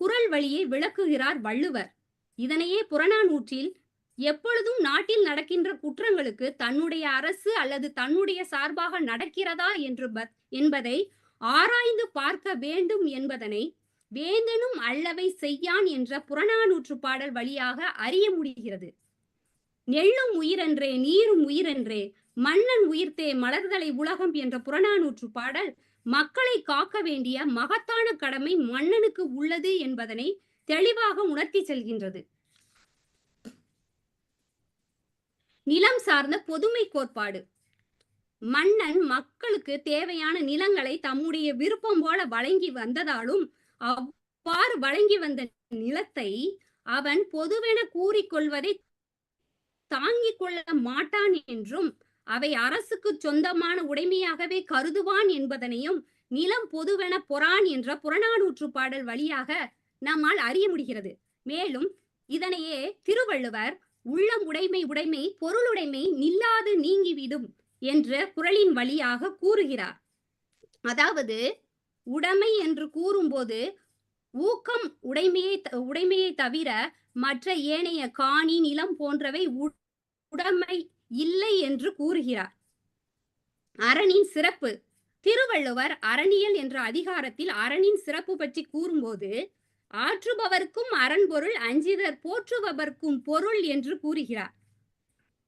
குறள் வழியை விளக்குகிறார் வள்ளுவர். இதனையே புறநானூற்றில் எப்பொழுதும் நாட்டில் நடக்கின்ற குற்றங்களுக்கு தன்னுடைய அரசு அல்லது தன்னுடைய சார்பாக நடக்கிறதா என்பதை ஆராய்ந்து பார்க்க வேண்டும் என்பதனை வேந்தனும் அல்லவை செய்யான் என்ற புறநானூற்று பாடல் வழியாக அறிய முடிகிறது. நெல்லும் உயிரென்றே நீரும் உயிரென்றே மன்னன் உயிர்த்தே மலர்தலை உலகம் என்ற புறநானூற்று பாடல் மக்களை காக்க வேண்டிய மகத்தான கடமை மன்னனுக்கு உள்ளது என்பதனை தெளிவாக உணர்த்தி செல்கின்றது. நிலம் சார்ந்த பொதுமை கோட்பாடு. மன்னன் மக்களுக்கு தேவையான நிலங்களை தம்முடைய விருப்பம் போல வழங்கி வந்ததாலும் அவ்வாறு வழங்கி வந்த நிலத்தை அவன் பொதுவென கூறிக்கொள்வதை தாங்கிக் கொள்ள மாட்டான் என்றும் அவை அரசுக்கு சொந்தமான உடைமையாகவே கருதுவான் என்பதனையும் நிலம் பொதுவென பொறான் என்ற புறநானூற்று பாடல் வழியாக நம்மால் அறிய முடிகிறது. மேலும் இதனையே திருவள்ளுவர் உள்ளம் உடைமை பொருளுடைமை நில்லாது நீங்கிவிடும் என்ற குறளின் வழியாக கூறுகிறார். அதாவது உடைமை என்று கூறும்போது ஊக்கம் உடைமையை தவிர மற்ற ஏனைய காணி, நிலம் போன்றவை உடைமை இல்லை என்று கூறுகிறார். அறனின் சிறப்பு. திருவள்ளுவர் அறனியல் என்ற அதிகாரத்தில் அறனின் சிறப்பு பற்றி கூறும்போது, ஆற்றுபவர்க்கும் அரண் பொருள், அஞ்சிதர் போற்றுபவர்க்கும் பொருள் என்று கூறுகிறார்.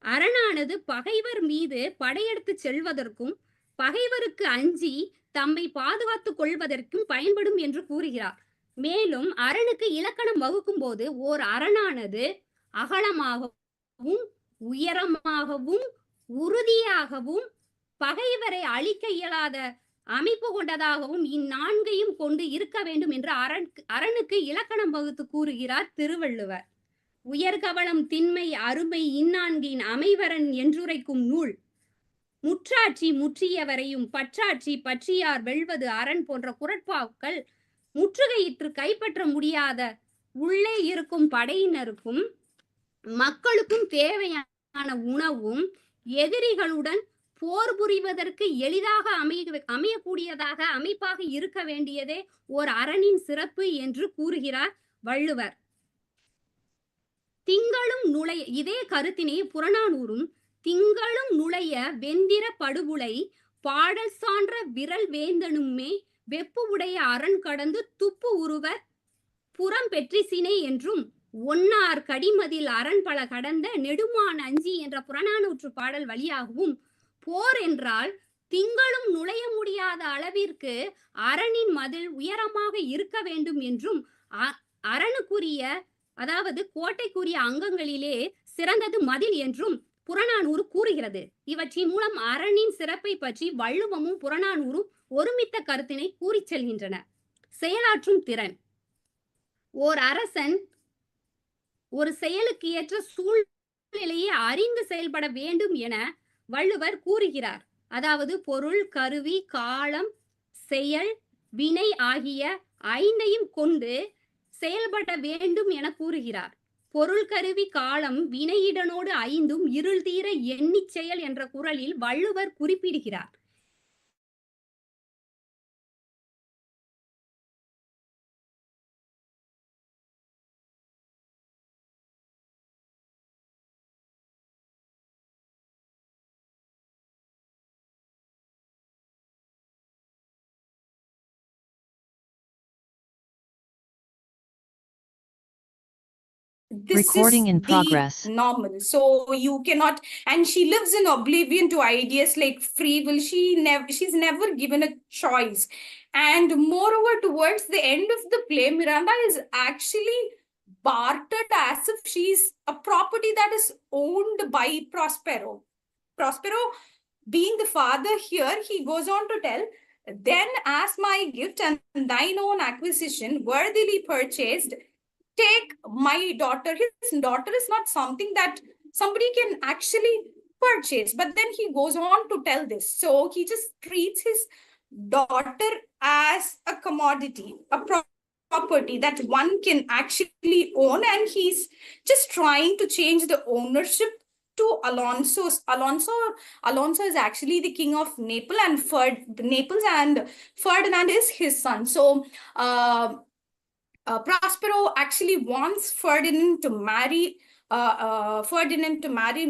அரணானது பகைவர் மீது படையெடுத்து செல்வதற்கும் பகைவருக்கு அஞ்சி தம்மை பாதுகாத்துக் கொள்வதற்கும் பயன்படும் என்று கூறுகிறார். மேலும் அரணுக்கு இலக்கணம் வகுக்கும் போது ஓர் அரணானது அகலமாகவும் உயரமாகவும் உறுதியாகவும் பகைவரை அழிக்க இயலாத அமைப்பு கொண்டதாகவும் இந்நான்கையும் கொண்டு இருக்க வேண்டும் என்று அரணுக்கு இலக்கணம் வகுத்து கூறுகிறார் திருவள்ளுவர். உயர்கவளம் திண்மை அருமை இந்நான்கின் அமைவரன் என்றுரைக்கும் நூல். முற்றாட்சி முற்றியவரையும் பற்றாட்சி பற்றியார் வெல்வது அரண் போன்ற குறட்பாக்கள் முற்றுகையிட்டு கைப்பற்ற முடியாத உள்ளே இருக்கும் படையினருக்கும் மக்களுக்கும் தேவையான உணவும் எதிரிகளுடன் போர் புரிவதற்கு எளிதாக அமையக்கூடியதாக அமைப்பாக இருக்க வேண்டியதே ஓர் அரணின் சிறப்பு என்று கூறுகிறார் வள்ளுவர். திங்களும் நுழைய இதே கருத்தினை புறநானூறும் திங்களும் நுழைய வெந்திர படுபுலை பாடல் சான்ற விரல் வேந்தனுமே வெப்பு உடைய அரண் கடந்து துப்பு உருவர் புறம் பெற்றிசினை என்றும் ஒன்னார் கடிமதில் அரண் பல கடந்த நெடுமான் அஞ்சி என்ற புறநானூற்று பாடல் வழியாகவும் போர் என்றால் திங்களும் நுழைய முடியாத அளவிற்கு அரணின் மதில் உயரமாக இருக்க வேண்டும் என்றும் அரணுக்குரிய அதாவது கோட்டைக்குரிய அங்கங்களிலே சிறந்தது மதில் என்றும் புறநானூறு கூறுகிறது. இவற்றின் மூலம் அரணின் சிறப்பை பற்றி வள்ளுவமும் புறநானூறும் ஒருமித்த கருத்தினை கூறி செல்கின்றன. செயலாற்றும் திறன். ஓர் அரசன் ஒரு செயலுக்கு ஏற்ற சூழ்நிலையை அறிந்து செயல்பட வேண்டும் என வள்ளுவர் கூறுகிறார். அதாவது பொருள், கருவி, காலம், செயல், வினை ஆகிய ஐந்தையும் கொண்டு செயல்பட வேண்டும் என கூறுகிறார். பொருள், கருவி, காலம், வினையிடனோடு ஐந்தும் இருள் தீர எண்ணி செயல் என்ற குறளில் வள்ளுவர் குறிப்பிடுகிறார். This Recording is in the progress. normal, so you cannot, and she lives in oblivion to ideas like free will. She's never given a choice, and moreover, towards the end of the play, Miranda is actually bartered as if she's a property that is owned by Prospero. Prospero, being the father here, he goes on to tell, then as my gift and thine own acquisition worthily purchased, take my daughter. His daughter is not something that somebody can actually purchase, but then he goes on to tell this. So he just treats his daughter as a commodity, a property that one can actually own, and he's just trying to change the ownership to Alonso. Alonso is actually the king of Naples, and Ferdinand is his son. So Prospero actually wants Ferdinand to marry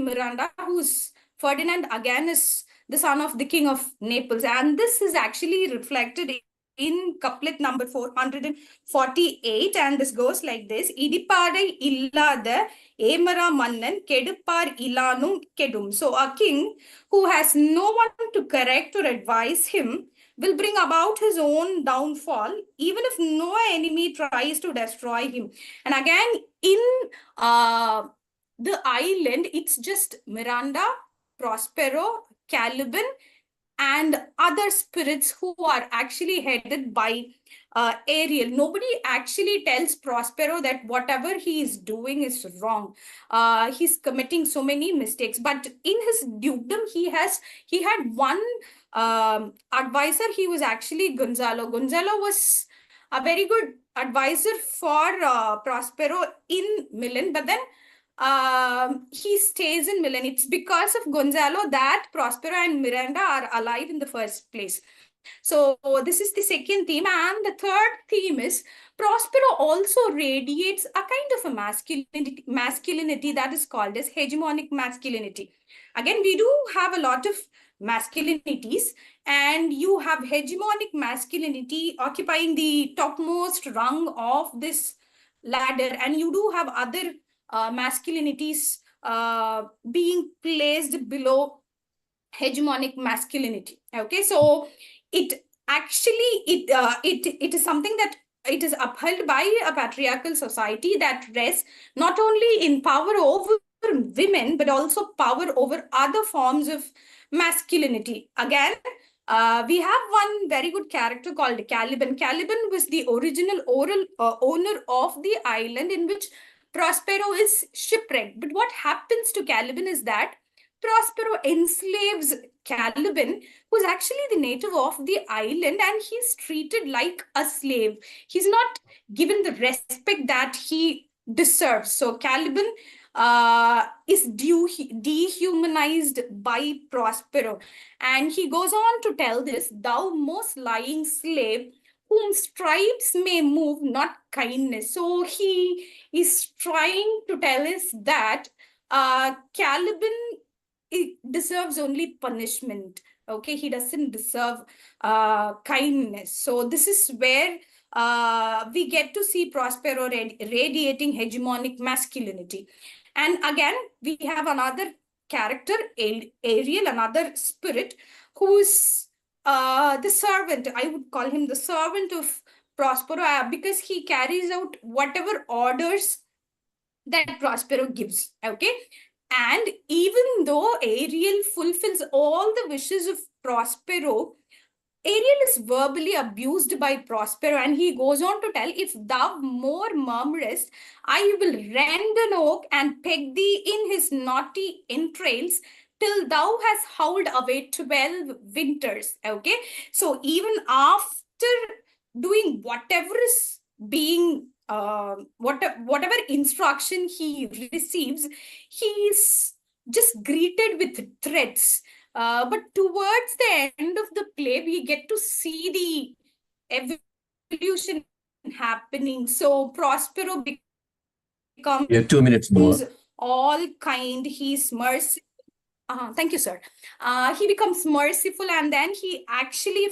Miranda, who's Ferdinand again is the son of the king of Naples, and this is actually reflected in couplet number 448, and this goes like this: Idipare illada Emara mannan kedupar ilanum kedum. So a king who has no one to correct or advise him will bring about his own downfall, even if no enemy tries to destroy him. And again, in the island, it's just Miranda, Prospero, Caliban, and other spirits who are actually headed by Ariel. Nobody actually tells Prospero that whatever he is doing is wrong. He's committing so many mistakes, but in his dukedom, he had one advisor. He was actually Gonzalo. Gonzalo was a very good advisor for Prospero in Milan, but then he stays in Milan. It's because of Gonzalo that Prospero and Miranda are alive in the first place. So this is the second theme. And the third theme is Prospero also radiates a kind of a masculinity that is called as hegemonic masculinity. Again, we do have a lot of masculinities, and you have hegemonic masculinity occupying the topmost rung of this ladder, and you do have other masculinities being placed below hegemonic masculinity. Okay, so it actually it is something that it is upheld by a patriarchal society that rests not only in power over women but also power over other forms of masculinity. Again, we have one very good character called Caliban. Caliban was the original owner of the island in which Prospero is shipwrecked. But what happens to Caliban is that Prospero enslaves Caliban, who's actually the native of the island, and he's treated like a slave. He's not given the respect that he deserves. So Caliban is dehumanized by Prospero. And he goes on to tell this, "Thou most lying slave, whom stripes may move, not kindness." So he is trying to tell us that Caliban, it deserves only punishment. Okay, he doesn't deserve kindness. So this is where we get to see Prospero radiating hegemonic masculinity. And again, we have another character, Ariel, another spirit, who's the servant. I would call him the servant of Prospero because he carries out whatever orders that Prospero gives. Okay, and even though Ariel fulfills all the wishes of Prospero, Ariel is verbally abused by Prospero, and he goes on to tell, "If thou more murmurest, I will rend an oak and peg thee in his naughty entrails till thou hast howled away 12 winters." Okay, so even after doing whatever is being whatever instruction he receives, he's just greeted with threats. But towards the end of the play, we get to see the evolution happening. So Prospero becomes 2 minutes more. all kind. He's merciful. Thank you, sir. He becomes merciful, and then he actually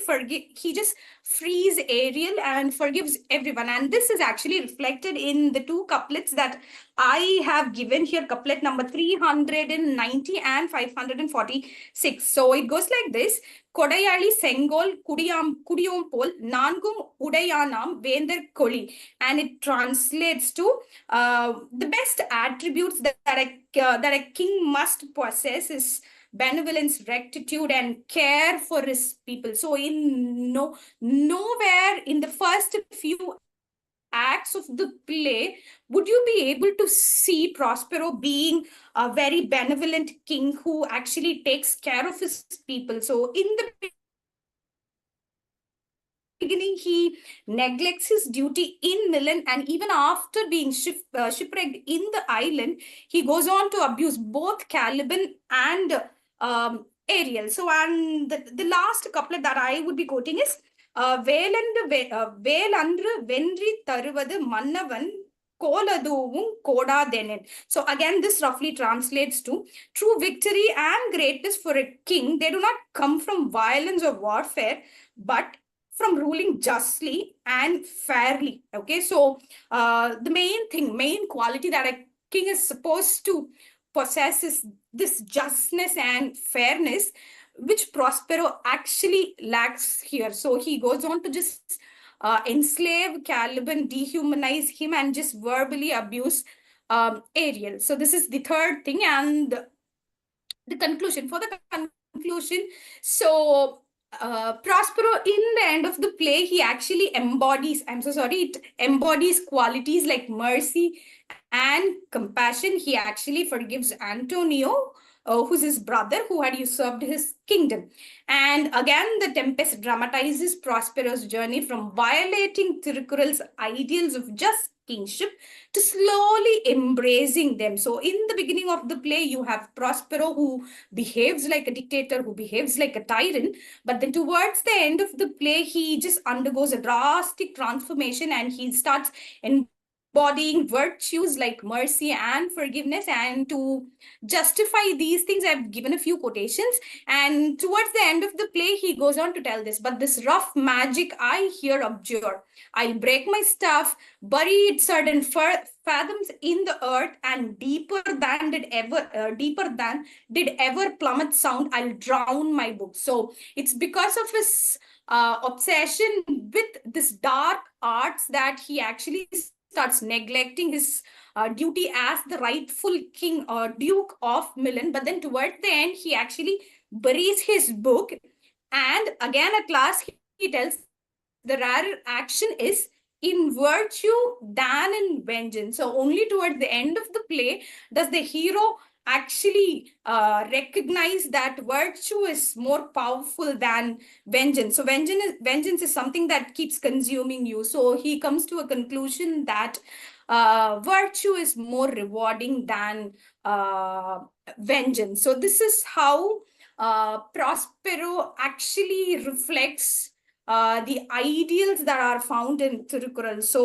he just frees Ariel and forgives everyone. And this is actually reflected in the two couplets that I have given here, couplet number 390 and 546. So it goes like this: "Kodayali Sengol Kudiyom Pol Nangum Udayanam Vender Koli." And it translates to the best attributes that a king must possess is benevolence, rectitude, and care for his people. So in nowhere in the first few acts of the play would you be able to see Prospero being a very benevolent king who actually takes care of his people. So in the beginning, he neglects his duty in Milan, and even after being shipwrecked in the island, he goes on to abuse both Caliban and Ariel. So, and the last couplet that I would be quoting is வேலன்று வென்றி தருவது மன்னவன் கோலதுவும் கோடாதெனன். So again, this roughly translates to true victory and greatness for a king. They do not come from violence or warfare, but from ruling justly and fairly. Okay, so the main quality that a king is supposed to possess is this justness and fairness, which Prospero actually lacks here. So he goes on to just enslave Caliban, dehumanize him, and just verbally abuse Ariel. So this is the third thing. And the conclusion. For the conclusion, so Prospero, in the end of the play, he actually embodies, it embodies qualities like mercy and compassion. He actually forgives Antonio, who's his brother, who had usurped his kingdom. And again, the Tempest dramatizes Prospero's journey from violating Tirukural's ideals of kingship to slowly embracing them. So in the beginning of the play, you have Prospero who behaves like a dictator, who behaves like a tyrant. But then towards the end of the play, he just undergoes a drastic transformation and he starts embodying virtues like mercy and forgiveness. And to justify these things, I've given a few quotations. And towards the end of the play, he goes on to tell this: but this rough magic I here abjure. I'll break my staff, bury it certain fathoms in the earth, and deeper than did ever plummet sound, I'll drown my book. So it's because of his obsession with this dark arts that he actually starts neglecting his duty as the rightful king or duke of Milan. But then towards the end, he actually buries his book, and again at last he tells the rarer action is in virtue than in vengeance. So only towards the end of the play does the hero actually recognize that virtue is more powerful than vengeance. So vengeance is something that keeps consuming you. So he comes to a conclusion that virtue is more rewarding than vengeance. So this is how Prospero actually reflects the ideals that are found in Tirukural. So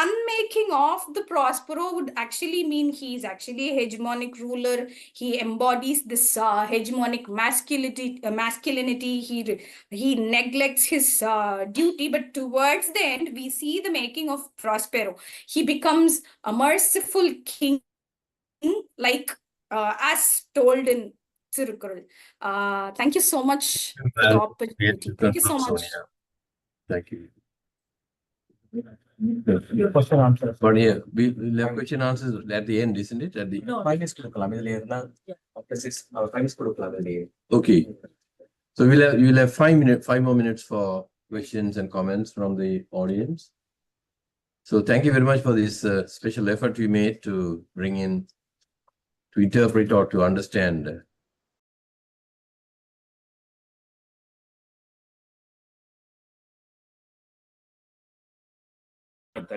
unmaking of the Prospero would actually mean he is actually a hegemonic ruler. He embodies this hegemonic masculinity. He neglects his duty. But towards the end, we see the making of Prospero. He becomes a merciful king, like as told in Tirukural. Thank you so much for the opportunity. Thank you so much. Thank you. Your question answers. But here, we'll have question answers at the end, isn't it? At the Minus கொடுக்கலாம் இதுல இருந்தா after 6 minus கொடுக்கலாம் அதுலயே. Okay. So you'll have 5 more minutes for questions and comments from the audience. So thank you very much for this special effort we made to bring in, to interpret or to understand.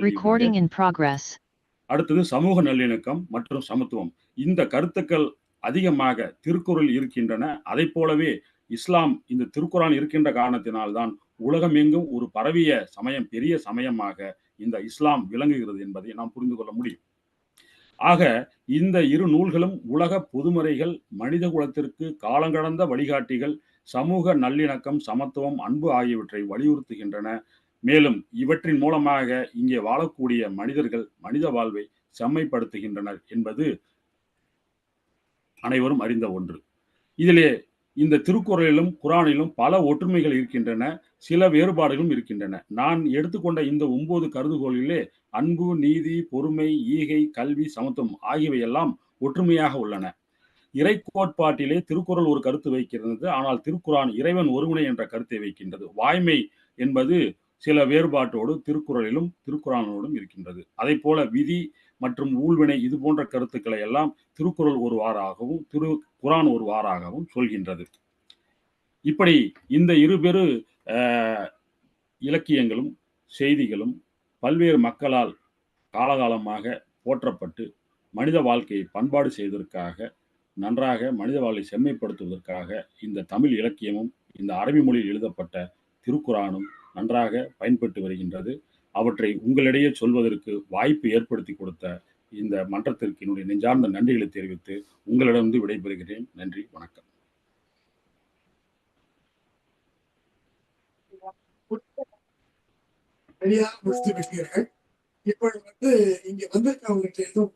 Recording in progress. அடுத்தது சமூக நல்லிணக்கம் மற்றும் சமத்துவம். இந்த கருத்துக்கள் அதிகமாக திருக்குறள் இருக்கின்றன. அதை போலவே இஸ்லாம் இந்த திருக்குரான் இருக்கின்ற காரணத்தினால்தான் உலகமெங்கும் ஒரு பரவிய சமயம், பெரிய சமயமாக இந்த இஸ்லாம் விளங்குகிறது என்பதை நாம் புரிந்து கொள்ள முடியும். ஆக இந்த இரு நூல்களும் உலக பொதுமறைகள், மனித குலத்திற்கு காலங்கடந்த வழிகாட்டிகள், சமூக நல்லிணக்கம், சமத்துவம், அன்பு ஆகியவற்றை வலியுறுத்துகின்றன. மேலும் இவற்றின் மூலமாக இங்கே வாழக்கூடிய மனிதர்கள் மனித வாழ்வை செம்மைப்படுத்துகின்றனர் என்பது அனைவரும் அறிந்த ஒன்று. இதிலே இந்த திருக்குறளிலும் குரானிலும் பல ஒற்றுமைகள் இருக்கின்றன, சில வேறுபாடுகளும் இருக்கின்றன. நான் எடுத்துக்கொண்ட இந்த 9 கருதுகோளிலே அன்பு, நீதி, பொறுமை, ஈகை, கல்வி, சமத்துவம் ஆகியவையெல்லாம் ஒற்றுமையாக உள்ளன. இறை கோட்பாட்டிலே திருக்குறள் ஒரு கருத்து வைக்கிறது, ஆனால் திருக்குரான் இறைவன் ஒருவனே என்ற கருத்தை வைக்கின்றது. வாய்மை என்பது சில வேறுபாட்டோடு திருக்குறளிலும் திருக்குரானோடும் இருக்கின்றது. அதை போல விதி மற்றும் ஊழ்வினை இது போன்ற கருத்துக்களை எல்லாம் திருக்குறள் ஒருவாறாகவும் குரான் ஒருவாறாகவும் சொல்கின்றது. இப்படி இந்த இருபெரு இலக்கியங்களும் செய்திகளும் பல்வேறு மக்களால் காலகாலமாக போற்றப்பட்டு மனித வாழ்க்கையை பண்பாடு செய்வதற்காக, நன்றாக மனித வாழ்வை செம்மைப்படுத்துவதற்காக இந்த தமிழ் இலக்கியமும் இந்த அரபி மொழியில் எழுதப்பட்ட திருக்குரானும் நன்றாக பயன்பட்டு வருகின்றது. அவற்றை உங்களிடையே சொல்வதற்கு வாய்ப்பு ஏற்படுத்தி கொடுத்த இந்த மன்றத்திற்கு என்னுடைய நெஞ்சார்ந்த நன்றிகளை தெரிவித்து உங்களிடமிருந்து விடைபெறுகிறேன். நன்றி, வணக்கம். இப்பொழுது இங்க வந்திருக்கவங்களுக்கு எதுவும்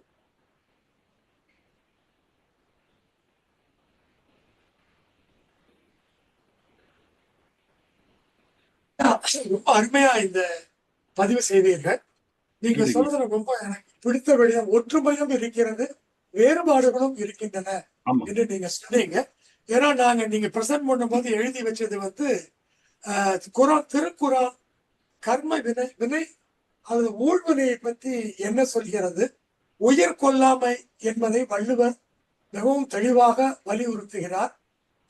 ரொம்ப அருமையா இந்த பதிவு செய்தீர்கள். நீங்க சொல்றது ரொம்ப எனக்கு பிடித்தபடியா ஒற்றுமையும் இருக்கிறது, வேறுபாடுகளும் இருக்கின்றன என்று நீங்க சொன்னீங்க. ஏன்னா நீங்க பிரசன்ட் பண்ணும்போது எழுதி வச்சது திருக்குறான் கர்ம வினை அது ஊழ்வினையை பற்றி என்ன சொல்கிறது, உயிர் கொல்லாமை என்பதை வள்ளுவர் மிகவும் தெளிவாக வலியுறுத்துகிறார்.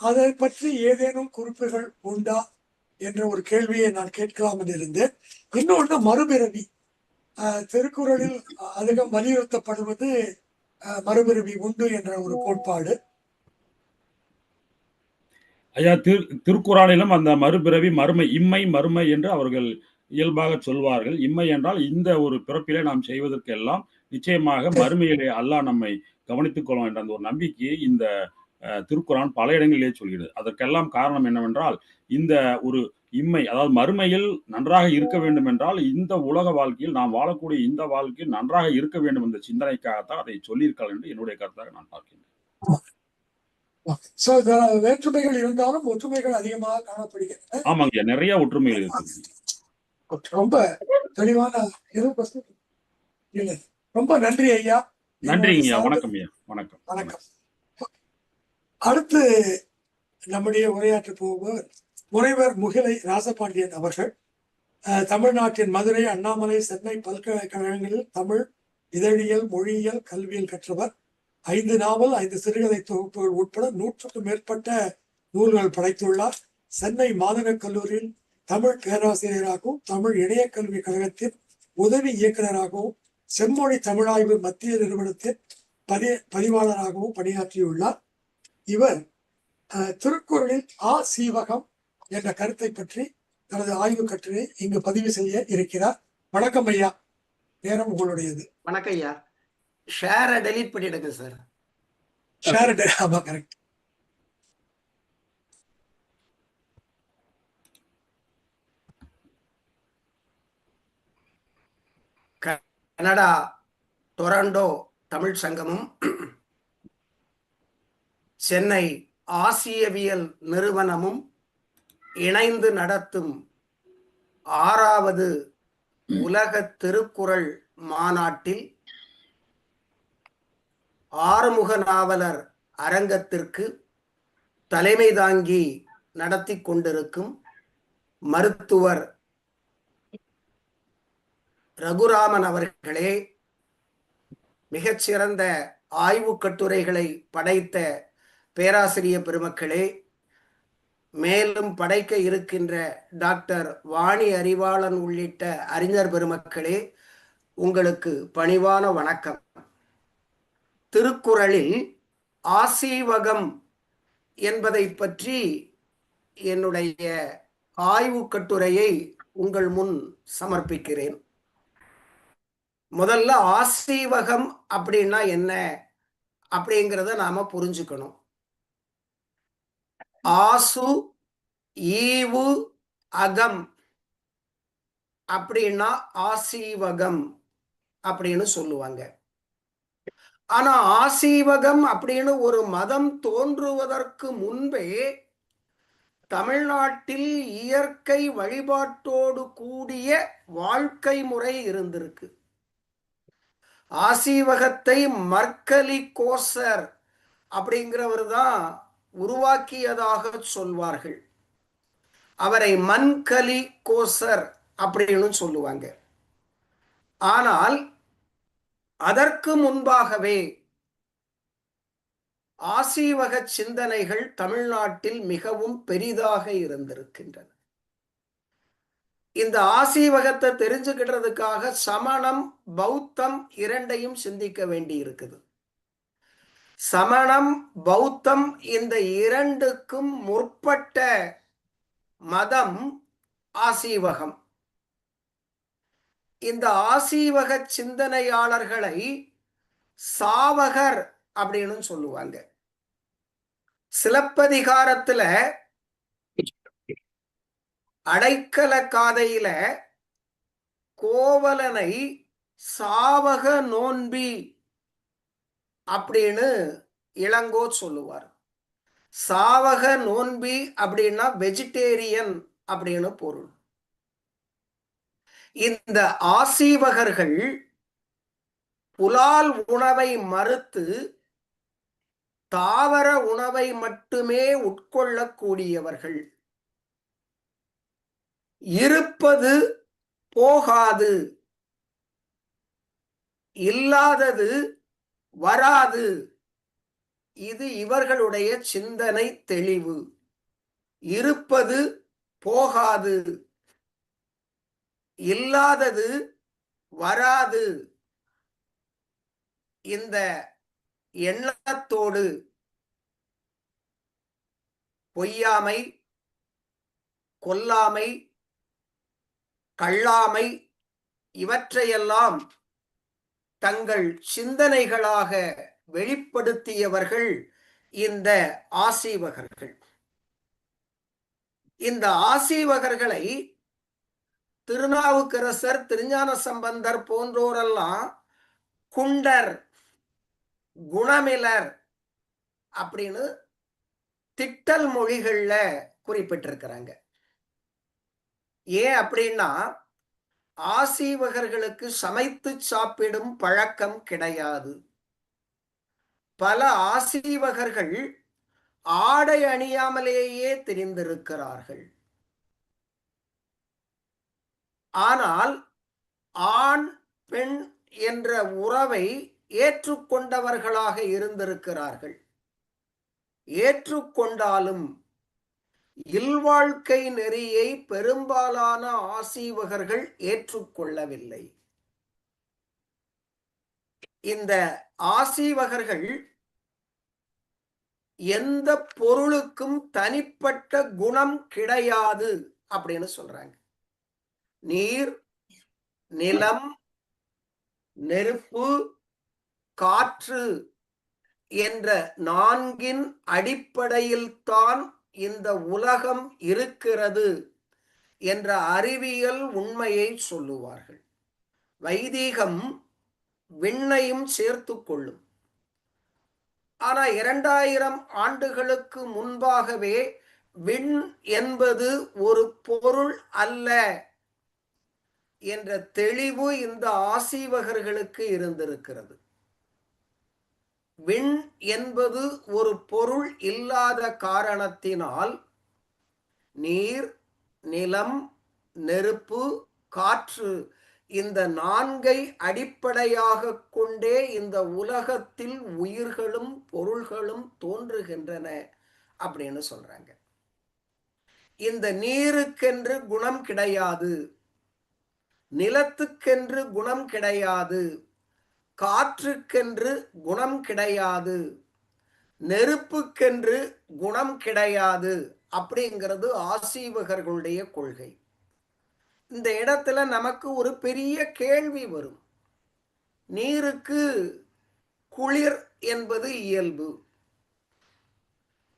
அதை பற்றி ஏதேனும் குறிப்புகள் உண்டா என்ற ஒரு கேள்வியை நான் கேட்கலாம் என்று இருந்தேன். இன்னொன்று மறுபிறவி. திருக்குறளில் அதிகம் வலியுறுத்தப்படுவது மறுபிறவி உண்டு என்ற ஒரு கோட்பாடு. ஐயா, திருக்குறானிலும் அந்த மறுபிறவி, மறுமை, இம்மை மறுமை என்று அவர்கள் இயல்பாக சொல்வார்கள். இம்மை என்றால் இந்த ஒரு பிறப்பிலே நாம் செய்வதற்கெல்லாம் நிச்சயமாக மறுமையிலே அல்லாஹ் நம்மை கவனித்துக் கொள்ளும் என்ற அந்த ஒரு நம்பிக்கையை இந்த திருக்குறான் பல இடங்களிலே சொல்கிறது. அதற்கெல்லாம் காரணம் என்னவென்றால், இந்த ஒரு இம்மை, அதாவது மறுமையில் நன்றாக இருக்க வேண்டும் என்றால் இந்த உலக வாழ்க்கையில் நாம் வாழக்கூடிய இந்த வாழ்க்கையில் நன்றாக இருக்க வேண்டும் என்ற சிந்தனைக்காகத்தான் அதை சொல்லியிருக்காள் என்று என்னுடைய கருத்தாக நான் பார்க்கிறேன். வேற்றுமைகள் இருந்தாலும் ஒற்றுமைகள் அதிகமாக காணப்படுகின்றன. ஆமாங்க, நிறைய ஒற்றுமைகள் இருக்கு. ரொம்ப தெளிவான ரொம்ப நன்றி ஐயா. நன்றிங்க ஐயா. வணக்கம் ஐயா. வணக்கம். வணக்கம். அடுத்து நம்முடைய உரையாற்ற போவர் முனைவர் முகிலை ராசபாண்டியன் அவர்கள். தமிழ்நாட்டின் மதுரை, அண்ணாமலை, சென்னை பல்கலைக்கழகங்களில் தமிழ், இதழியல், மொழியியல், கல்வியில் கற்றவர். 5 நாவல், 5 சிறுகதை தொகுப்புகள் உட்பட 100க்கும் மேற்பட்ட நூல்கள் படைத்துள்ளார். சென்னை மாநிலக் கல்லூரியில் தமிழ் பேராசிரியராகவும், தமிழ் இணைய கல்வி கழகத்தின் உதவி இயக்குநராகவும், செம்மொழி தமிழாய்வு மத்திய நிறுவனத்தின் பதிவாளராகவும் பணியாற்றியுள்ளார். இவர் திருக்குறளில் சீவகம் என்ற கருத்தை பற்றி தனது ஆய்வு கட்டுரை இங்கு பதிவு செய்ய இருக்கிறார். வணக்கம் ஐயா, நேரம் உங்களுடையது. வணக்கம் ஐயா. ஷேரை டெலீட் பண்ணிடுங்க சார். ஷேர், ஆமா கரெக்ட். கனடா டொரண்டோ தமிழ் சங்கமும் சென்னை ஆசியவியல் நிறுவனமும் இணைந்து நடத்தும் 6வது உலக திருக்குறள் மாநாட்டில் ஆறுமுக நாவலர் அரங்கத்திற்கு தலைமை தாங்கி நடத்தி கொண்டிருக்கும் மருத்துவர் ரகுராமன் அவர்களே, மிகச்சிறந்த ஆய்வு கட்டுரைகளை படைத்த பேராசிரியர் பெருமக்களே, மேலும் படைக்க இருக்கின்ற டாக்டர் வாணி அறிவாளன் உள்ளிட்ட அறிஞர் பெருமக்களே, உங்களுக்கு பணிவான வணக்கம். திருக்குறளில் ஆசீவகம் என்பதை பற்றி என்னுடைய ஆய்வு கட்டுரையை உங்கள் முன் சமர்ப்பிக்கிறேன். முதல்ல ஆசீவகம் அப்படின்னா என்ன அப்படிங்கிறத நாம புரிஞ்சுக்கணும். ஆசு ஈவு அகம் அப்படின்னா ஆசீவகம் அப்படின்னு சொல்லுவாங்க. ஆனா ஆசீவகம் அப்படின்னு ஒரு மதம் தோன்றுவதற்கு முன்பே தமிழ்நாட்டில் இயற்கை வழிபாட்டோடு கூடிய வாழ்க்கை முறை இருந்திருக்கு. ஆசீவகத்தை மர்கலி கோசர் அப்படிங்கிறவர் தான் உருவாக்கியதாக சொல்வார்கள். அவரை மன்கலி கோசர் அப்படின்னு சொல்லுவாங்க. ஆனால் அதற்கு முன்பாகவே ஆசீவக சிந்தனைகள் தமிழ்நாட்டில் மிகவும் பெரிதாக இருந்திருக்கின்றன. இந்த ஆசீவகத்தை தெரிஞ்சுக்கிட்டதுக்காக சமணம் பௌத்தம் இரண்டையும் சிந்திக்க வேண்டி இருக்குது. சமணம் பௌத்தம் இந்த இரண்டுக்கும் முற்பட்ட மதம் ஆசீவகம். இந்த ஆசீவக சிந்தனையாளர்களை சாவகர் அப்படின்னு சொல்லுவாங்க. சிலப்பதிகாரத்துல அடைக்கல காதையில கோவலனை சாவக நோன்பி அப்படின்னு இளங்கோ சொல்லுவார். சாவக நோன்பி அப்படின்னா வெஜிடேரியன் அப்படின்னு பொருள். இந்த ஆசீவகர்கள் புலால் உணவை மறுத்து தாவர உணவை மட்டுமே உட்கொள்ளக்கூடியவர்கள். இருப்பது போகாது, இல்லாதது வராது, இது இவர்களுடைய சிந்தனை தெளிவு. இருப்பது போகாது, இல்லாதது வராது இந்த எண்ணத்தோடு பொய்யாமை, கொல்லாமை, கள்ளாமை இவற்றையெல்லாம் தங்கள் சிந்தனைகளாக வெளிப்படுத்தியவர்கள் இந்த ஆசீவகர்கள். இந்த ஆசீவகர்களை திருநாவுக்கரசர், திருஞான சம்பந்தர் போன்றோரெல்லாம் குண்டர், குணமிலர் அப்படின்னு திட்டல் மொழிகள்ல குறிப்பிட்டிருக்கிறாங்க. ஏன் அப்படின்னா, ஆசீவகர்களுக்கு சமைத்து சாப்பிடும் பழக்கம் கிடையாது. பல ஆசீவகர்கள் ஆடை அணியாமலேயே தெரிந்திருக்கிறார்கள். ஆனால் ஆண் பெண் என்ற உறவை ஏற்றுக்கொண்டவர்களாக இருந்திருக்கிறார்கள். ஏற்றுக்கொண்டாலும் இல்வாழ்க்கை நெறியை பெரும்பாலான ஆசீவகர்கள் ஏற்றுக்கொள்ளவில்லை. இந்த ஆசீவகர்கள் எந்த பொருளுக்கும் தனிப்பட்ட குணம் கிடையாது அப்படின்னு சொல்றாங்க. நீர், நிலம், நெருப்பு, காற்று என்ற நான்கின் அடிப்படையில் தான் இந்த உலகம் இருக்கிறது என்ற அறிவியல் உண்மையை சொல்லுவார்கள். வைதீகம் விண்ணையும் சேர்த்து கொள்ளும். ஆனா 2000 ஆண்டுகளுக்கு முன்பாகவே விண் என்பது ஒரு பொருள் அல்ல என்ற தெளிவு இந்த ஆசீவகர்களுக்கு இருந்திருக்கிறது. விண் என்பது ஒரு பொருள் இல்லாத காரணத்தினால் நீர், நிலம், நெருப்பு, காற்று இந்த நான்கை அடிப்படையாக கொண்டே இந்த உலகத்தில் உயிர்களும் பொருள்களும் தோன்றுகின்றன அப்படின்னு சொல்றாங்க. இந்த நீருக்கென்று குணம் கிடையாது, நிலத்துக்கென்று குணம் கிடையாது, காற்றுக்கென்று குணம் கிடையாது, நெருப்புக்கென்று குணம் கிடையாது அப்படிங்கிறது ஆசீவகர்களுடைய கொள்கை. இந்த இடத்துல நமக்கு ஒரு பெரிய கேள்வி வரும். நீருக்கு குளிர் என்பது இயல்பு.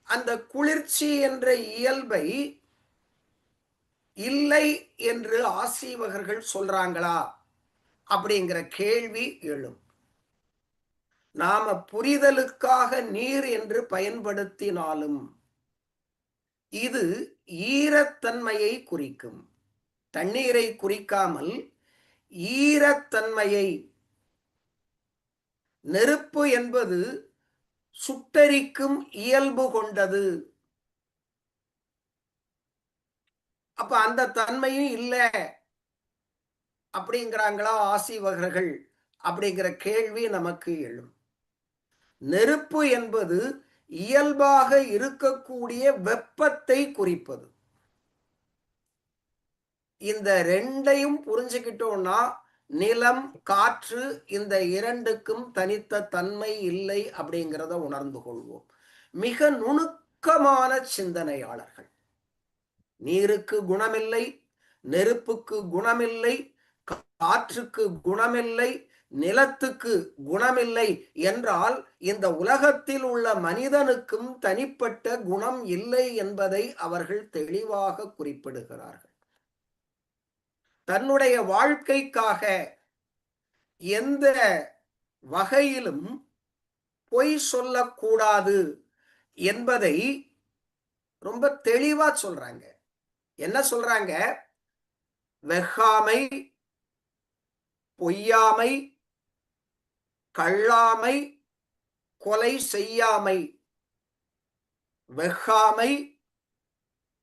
அந்த குளிர்ச்சி என்ற இயல்பை இல்லை என்று ஆசீவகர்கள் சொல்றாங்களா அப்படிங்கிற கேள்வி எழும். நாம புரிதலுக்காக நீர் என்று பயன்படுத்தினாலும் இது ஈரத்தன்மையை குறிக்கும். தண்ணீரை குறிக்காமல் ஈரத்தன்மையை. நெருப்பு என்பது சுட்டரிக்கும் இயல்பு கொண்டது. அப்ப அந்த தன்மையும் இல்லை அப்படிங்கிறாங்களா ஆசீவகர்கள் அப்படிங்கிற கேள்வி நமக்கு எழும். நெருப்பு என்பது இயல்பாக இருக்கக்கூடிய வெப்பத்தை குறிப்பது. இந்த ரெண்டையும் புரிஞ்சுக்கிட்டோம்னா நிலம், காற்று இந்த இரண்டுக்கும் தனித்த தன்மை இல்லை அப்படிங்கிறத உணர்ந்து கொள்வோம். மிக நுணுக்கமான சிந்தனையாளர்கள். நீருக்கு குணமில்லை, நெருப்புக்கு குணமில்லை, காற்றுக்கு குணமில்லை, நிலத்துக்கு குணமில்லை என்றால் இந்த உலகத்தில் உள்ள மனிதனுக்கும் தனிப்பட்ட குணம் இல்லை என்பதை அவர்கள் தெளிவாக குறிப்பிடுகிறார்கள். தன்னுடைய வாழ்க்கைக்காக எந்த வகையிலும் பொய் சொல்லக்கூடாது என்பதை ரொம்ப தெளிவா சொல்றாங்க. என்ன சொல்றாங்க? வெகாமை, பொய்யாமை, கள்ளாமை, கொலை செய்யாமை. வெகாமை,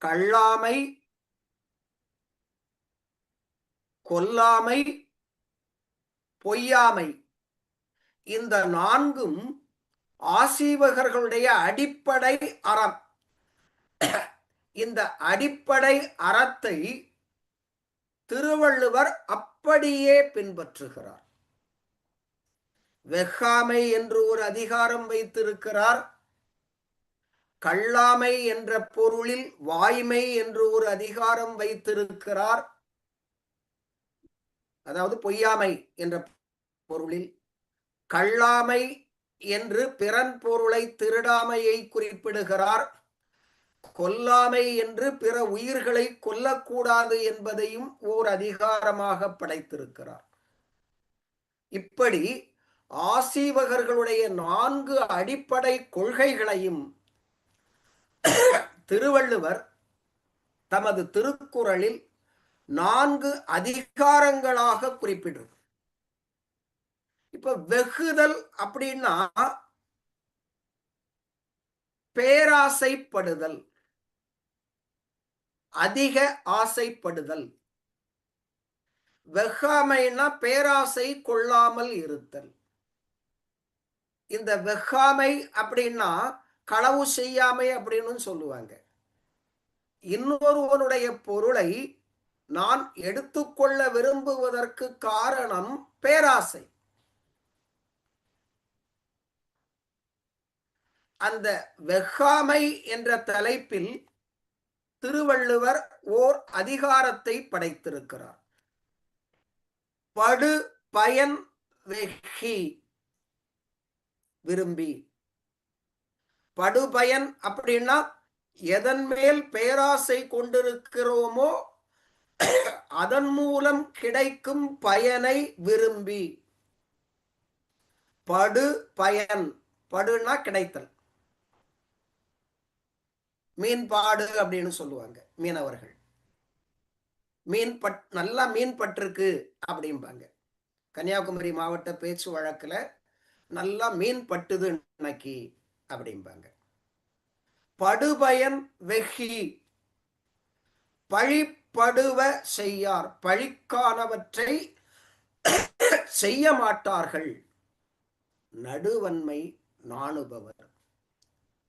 கள்ளாமை, கொல்லாமை, பொய்யாமை இந்த நான்கும் ஆசீவகர்களுடைய அடிப்படை அறம். இந்த அடிப்படை அறத்தை திருவள்ளுவர் அப்படியே பின்பற்றுகிறார். வெகாமை என்று ஒரு அதிகாரம் வைத்திருக்கிறார். கள்ளாமை என்ற பொருளில் வாய்மை என்று ஒரு அதிகாரம் வைத்திருக்கிறார். அதாவது பொய்யாமை என்ற பொருளில், கள்ளாமை என்று பிறன் பொருளை திருடாமையை குறிப்பிடுகிறார். கொல்லாமை என்று பிற உயிர்களை கொல்லக்கூடாது என்பதையும் ஓர் அதிகாரமாக படைத்திருக்கிறார். இப்படி ஆசீவகர்களுடைய 4 அடிப்படை கொள்கைகளையும் திருவள்ளுவர் தமது திருக்குறளில் 4 அதிகாரங்களாக குறிப்பிடுறார். இப்ப வெகுதல் அப்படின்னா பேராசைப்படுதல், அதிக ஆசைப்படுதல். வெகாமைனா பேராசை கொள்ளாமல் இருத்தல். இந்த வெகாமை அப்படின்னா களவு செய்யாமை அப்படின்னு சொல்லுவாங்க. இன்னொருவனுடைய பொருளை நான் எடுத்துக்கொள்ள விரும்புவதற்கு காரணம் பேராசை. அந்த வெகாமை என்ற தலைப்பில் திருவள்ளுவர் ஓர் அதிகாரத்தை படைத்திருக்கிறார். படு பயன் வெகி, விரும்பி. படுபயன் அப்படின்னா எதன் மேல் பேராசை கொண்டிருக்கிறோமோ அதன் மூலம் கிடைக்கும் பயனை விரும்பி. படு பயன், படுனா கிடைத்தல். மீன்பாடு அப்படின்னு சொல்லுவாங்க மீனவர்கள். நல்லா மீன் பட்டிருக்கு அப்படிம்பாங்க. கன்னியாகுமரி மாவட்ட பேச்சு வழக்குல நல்லா மீன் பட்டுது இன்னைக்கு அப்படிம்பாங்க. படுபயன் வெகி, பழிப்படுவ செய்யார், பழிக்கானவற்றை செய்ய மாட்டார்கள். நடுவன்மை நாணுபவர்,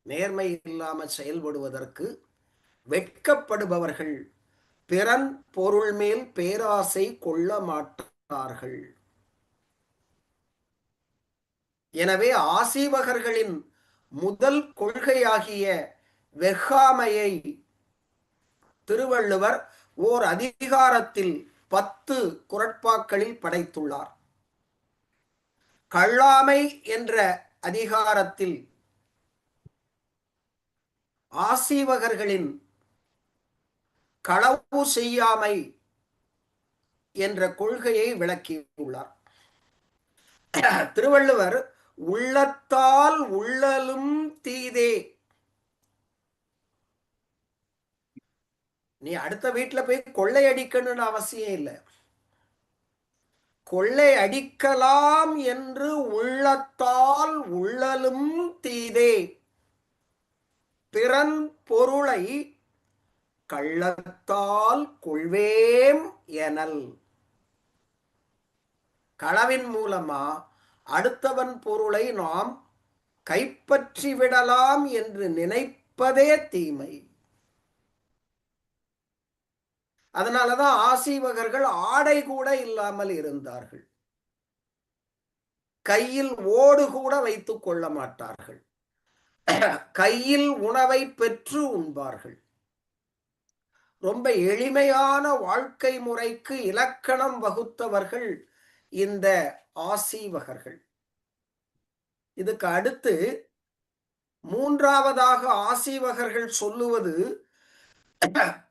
நேர்மை இல்லாமல் செயல்படுவதற்கு வெட்கப்படுபவர்கள், பிறன் பொருள் மேல் பேராசை கொள்ள மாட்டார்கள். எனவே ஆசீவகர்களின் முதல் கொள்கையாகிய வெகாமையை திருவள்ளுவர் ஓர் அதிகாரத்தில் 10 குறட்பாக்களில் படைத்துள்ளார். கள்ளாமை என்ற அதிகாரத்தில் ஆசீவகர்களின் களவு செய்யாமை என்ற கொள்கையை விளக்கியுள்ளார். திருவள்ளுவர் உள்ளத்தால் உள்ளலும் தீதே. நீ அடுத்த வீட்டுல போய் கொள்ளை அடிக்கணும்னு அவசியம் இல்லை. கொள்ளை அடிக்கலாம் என்று உள்ளத்தால் உள்ளலும் தீதே. பிறன் பொருளை கள்ளத்தால் கொள்வேம் எனல். களவின் மூலமா அடுத்தவன் பொருளை நாம் கைப்பற்றி விடலாம் என்று நினைப்பதே தீமை. அதனாலதான் ஆசீவகர்கள் ஆடை கூட இல்லாமல் இருந்தார்கள். கையில் ஓடு கூட வைத்துக் கொள்ள மாட்டார்கள். கையில் உணவை பெற்று உண்பார்கள். ரொம்ப எளிமையான வாழ்க்கை முறைக்கு இலக்கணம் வகுத்தவர்கள் இந்த ஆசீவகர்கள். இதுக்கு அடுத்து 3ஆவதாக ஆசீவகர்கள் சொல்லுவது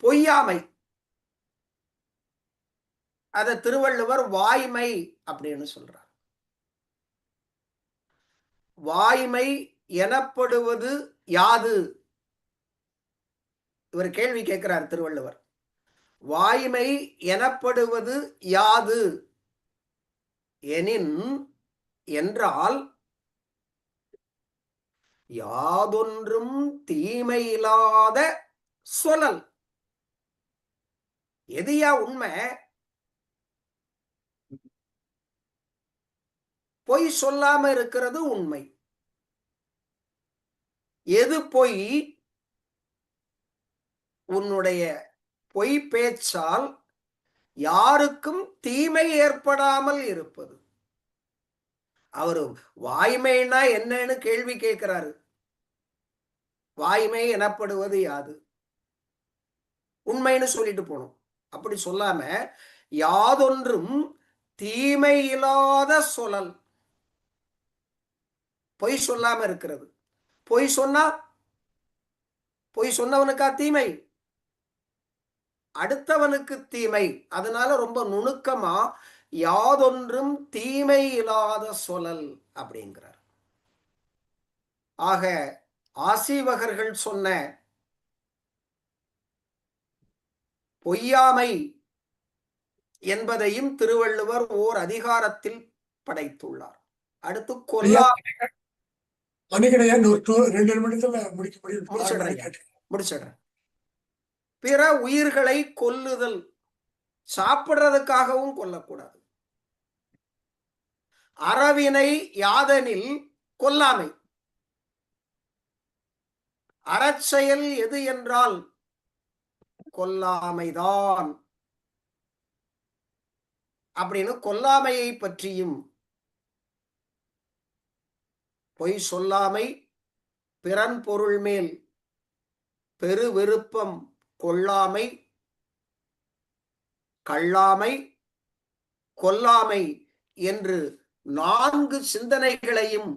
பொய்யாமை. அத திருவள்ளுவர் வாய்மை அப்படின்னு சொல்றார். வாய்மை எனப்படுவது யாது? இவர் கேள்வி கேட்கிறார் திருவள்ளுவர். வாய்மை எனப்படுவது யாது எனின் என்றால் யாதொன்றும் தீமையில்லாத சொல்லல். எதியா உண்மை? பொய் சொல்லாம இருக்கிறது உண்மை. எது பொய்? உன்னுடைய பொய் பேச்சால் யாருக்கும் தீமை ஏற்படாமல் இருப்பது. அவரு வாய்மைன்னா என்னன்னு கேள்வி கேட்கிறாரு. வாய்மை எனப்படுவது யாது? உண்மைன்னு சொல்லிட்டு போனோம். அப்படி சொல்லாம யாதொன்றும் தீமை இல்லாத சொல்லல். பொய் சொல்லாம இருக்கிறது. பொய் சொன்னா பொய் சொன்னவனுக்கா தீமை? அடுத்தவனுக்கு தீமை. அதனால ரொம்ப நுணுக்கமா யாதொன்றும் தீமை இல்லாத சொல்லல் அப்படிங்கிறார். ஆக ஆசீவகர்கள் சொன்ன பொய்யாமை என்பதையும் திருவள்ளுவர் ஓர் அதிகாரத்தில் படைத்துள்ளார். அடுத்து முடிச்சிடுறேன். பிற உயிர்களை கொல்லுதல். சாப்பிடுறதுக்காகவும் கொல்லக்கூடாது. அறவினை யாதெனில் கொல்லாமை. அறச்செயல் எது என்றால் கொல்லாமைதான் அப்படின்னு கொல்லாமையை பற்றியும், பொய் சொல்லாமை, பிறன் பொருள் மேல் பெரு விருப்பம் கொள்ளாமை, கள்ளாமை, கொல்லாமை என்று 4 சிந்தனைகளையும்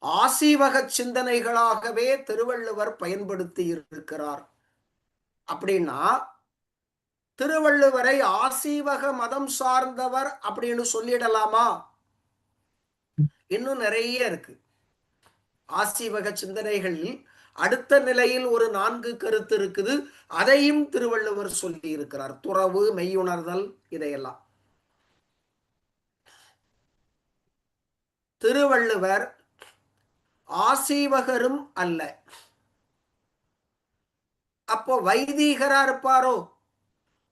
ஆசீவக சிந்தனைகளாகவே திருவள்ளுவர் பயன்படுத்தி இருக்கிறார். அப்படின்னா திருவள்ளுவரை ஆசீவக மதம் சார்ந்தவர் அப்படின்னு சொல்லிடலாமா? இன்னும் நிறைய இருக்கு. ஆசீவக சிந்தனைகளில் அடுத்த நிலையில் ஒரு 4 கருத்து இருக்குது. அதையும் திருவள்ளுவர் சொல்லி இருக்கிறார். துறவு, மெய்யுணர்தல், இதையெல்லாம். திருவள்ளுவர் ஆசீவகரும் அல்ல. அப்போ வைதீகரா இருப்பாரோ?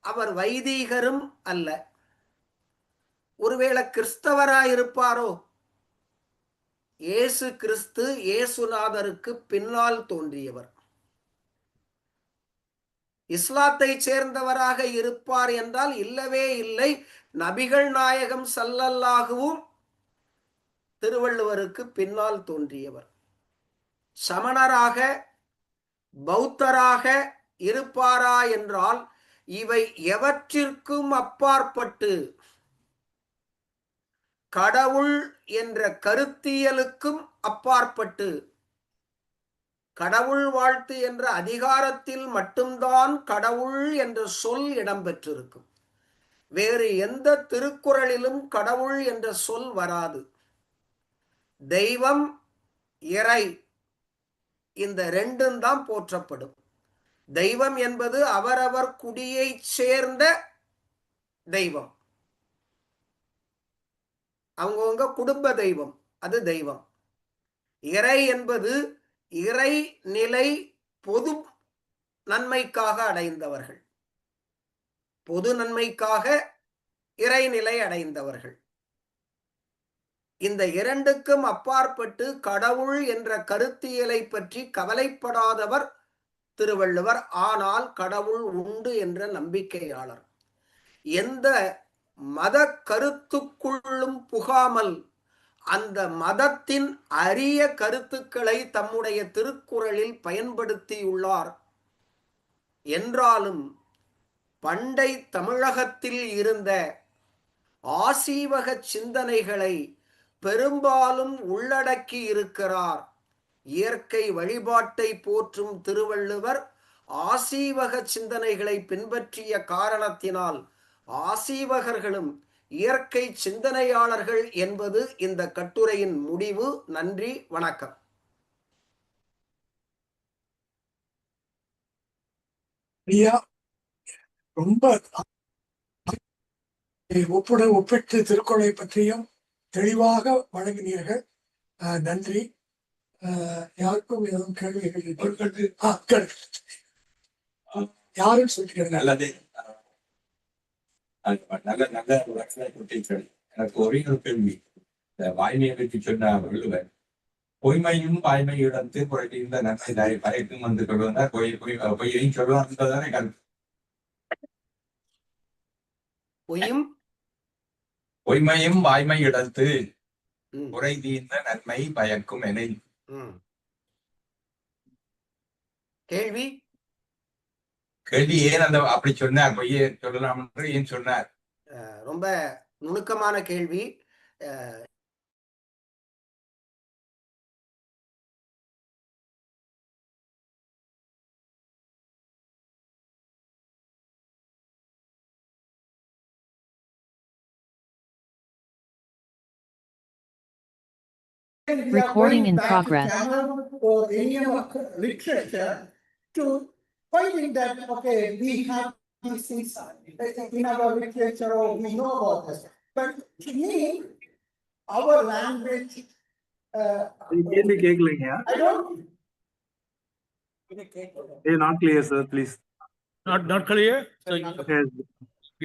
அவர் வைதீகரும் அல்ல. ஒருவேளை கிறிஸ்தவராயிருப்பாரோ? இயேசு கிறிஸ்து இயேசுநாதருக்கு பின்னால் தோன்றியவர். இஸ்லாத்தை சேர்ந்தவராக இருப்பார் என்றால் இல்லவே இல்லை. நபிகள் நாயகம் ஸல்லல்லாஹுவும் திருவள்ளுவருக்கு பின்னால் தோன்றியவர். சமணராக பௌத்தராக இருப்பாரா என்றால் இவை எவற்றிற்கும் அப்பாற்பட்டு கடவுள் என்ற கருத்தியலுக்கும் அப்பாற்பட்டு கடவுள் வாழ்த்து என்ற அதிகாரத்தில் மட்டும்தான் கடவுள் என்ற சொல் இடம்பெற்றிருக்கும். வேறு எந்த திருக்குறளிலும் கடவுள் என்ற சொல் வராது. தெய்வம், இறை, இந்த 2ம் தான் போற்றப்படும். தெய்வம் என்பது அவரவர் குடியை சேர்ந்த தெய்வம். அவங்கவுங்க குடும்ப தெய்வம், அது தெய்வம். இறை என்பது இறை நிலை பொது நன்மைக்காக அடைந்தவர்கள், பொது நன்மைக்காக இறைநிலை அடைந்தவர்கள். இந்த 2க்கும் அப்பாற்பட்டு கடவுள் என்ற கருத்தியலை பற்றி கவலைப்படாதவர் திருவள்ளுவர். ஆனால் கடவுள் உண்டு என்ற நம்பிக்கையாளர். எந்த மத கருத்துக்குள்ளும் புகாமல் அந்த மதத்தின் அரிய கருத்துக்களை தம்முடைய திருக்குறளில் பயன்படுத்தியுள்ளார். என்றாலும் பண்டை தமிழகத்தில் இருந்த ஆசீவக சிந்தனைகளை பெரும்பாலும் உள்ளடக்கி இருக்கிறார். இயற்கை வழிபாட்டை போற்றும் திருவள்ளுவர் ஆசீவக சிந்தனைகளை பின்பற்றிய காரணத்தினால் ஆசீவகர்களும் இயற்கை சிந்தனையாளர்கள் என்பது இந்த கட்டுரையின் முடிவு. நன்றி, வணக்கம். ரொம்ப ஒப்பிட்டு திருக்குறளை பற்றியும் தெளிவாக வழங்கினீர்கள். நன்றி. யாருக்கும் எதுவும் கேள்விகள் யாரும் சொல்லிக்கிறேன். நல்லது. நல்ல நல்ல விளக்கங்களை கொடுத்தீர்கள். எனக்கு ஒரே ஒரு கேள்வி. இந்த வாய்மையை பற்றி சொன்ன வள்ளுவர் பொய்மையும் வாய்மையுடன் திருக்குறள் இந்த நன்மை பயக்கும் வந்து சொல்லுவதா பொய்யையும் சொல்லுவாங்க கருத்து. பொய்மையும் வாய்மை இடத்து உரை தீர்ந்த நன்மை பயக்கும் என. கேள்வி ஏன் அந்த அப்படி சொன்னார், பொய்யே சொல்லலாம் என்று ஏன் சொன்னார்? ரொம்ப நுணுக்கமான கேள்வி. Recording in progress. Or any literature to finding that okay, we have these things in our literature or we know about this. But to me, our language. கேள்வி கேட்கலைங்க. I don't. Not clear, sir. Please. Not clear. So Okay.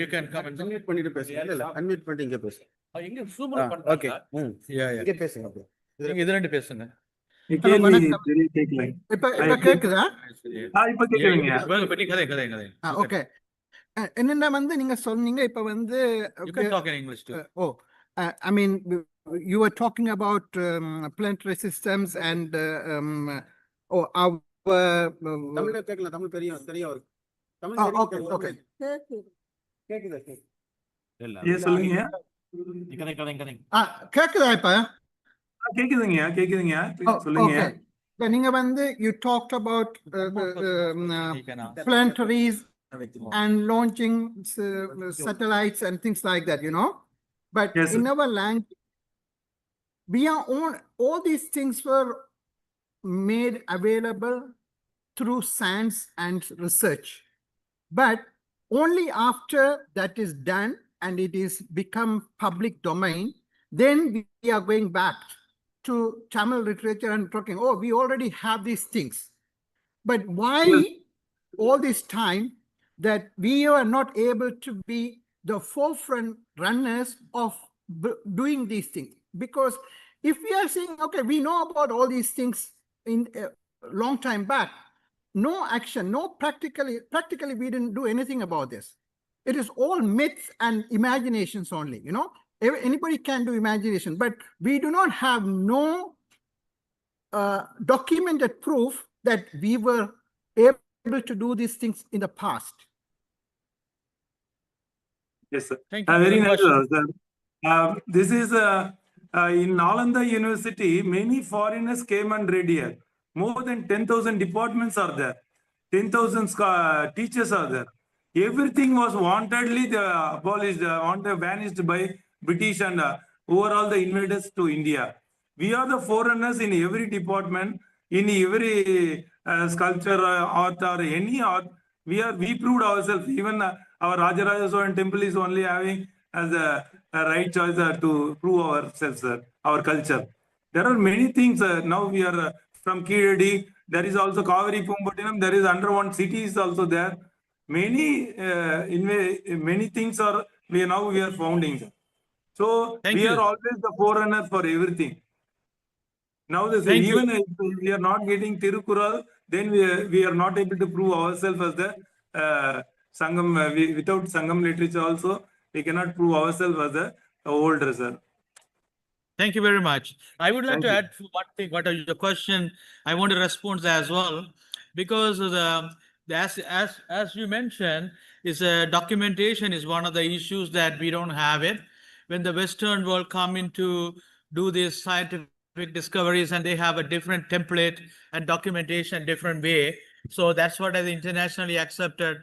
you can come and unmute பண்ணிட்டு பேசுங்க. இல்ல unmute பண்ணிட்டு இங்க பேசுங்க. இங்க zoom பண்றாங்க. Okay. இங்க பேசுங்க அப்படியே. நீங்க இது ரெண்டு பேசுங்க. கேள்வி கேட்கல. இப்ப கேக்குதா? இப்ப கேக்குறீங்க. கதை. ஓகே. என்னன்னா வந்து நீங்க சொன்னீங்க இப்ப வந்து You can talk in English too. I mean you were talking about planetary systems and our தமிழ்ல கேட்கல, தமிழ் தெரியும் அவருக்கு. தமிழ் ஓகே ஓகே கேக்குதா? ஏன் சொல்லுங்க. கதை. கேக்குதா இப்ப? கேக்குதுங்க. சொல்லுங்க. நீங்க வந்து you talked about planetaries and launching satellites and things like that, you know. But yes, in our language, we are all these things were made available through science and research. But only after that is done and it is become public domain, then we are going back to Tamil literature and talking, oh, we already have these things. But why all this time that we are not able to be the forefront runners of doing these things? Because if we are saying, okay, we know about all these things in a long time back, no action, no practically we didn't do anything about this. It is all myths and imaginations only, you know. Anybody can do imagination, but we do not have no documented proof that we were able to do these things in the past. Yes, sir. Thank you. Very nice, sir. This is in Nalanda University. Many foreigners came and read here. More than 10,000 departments are there. 10,000 teachers are there. Everything was wantedly abolished, vanished by British and overall the invaders to India. We are the foreigners in every department, in every sculpture, art or any art. We proved ourselves. Even our Rajaraja Sohan temple is only having as a right choice to prove ourselves, our culture. There are many things. Now we are from Kiradi. There is also Kaveri Pumbuttinam. There is under one city is also there. Many things are now we are founding. So we are always the forerunner for everything. Now even if we are not getting Tirukural, then we are not able to prove ourselves as the Sangam. Without Sangam literature also, we cannot prove ourselves as the older, sir. Thank you very much. I would like to add one thing. What are your question? I want to respond as well, because as you mentioned, is documentation is one of the issues that we don't have it. When the Western world come in to do these scientific discoveries and they have a different template and documentation different way, so that's what the internationally accepted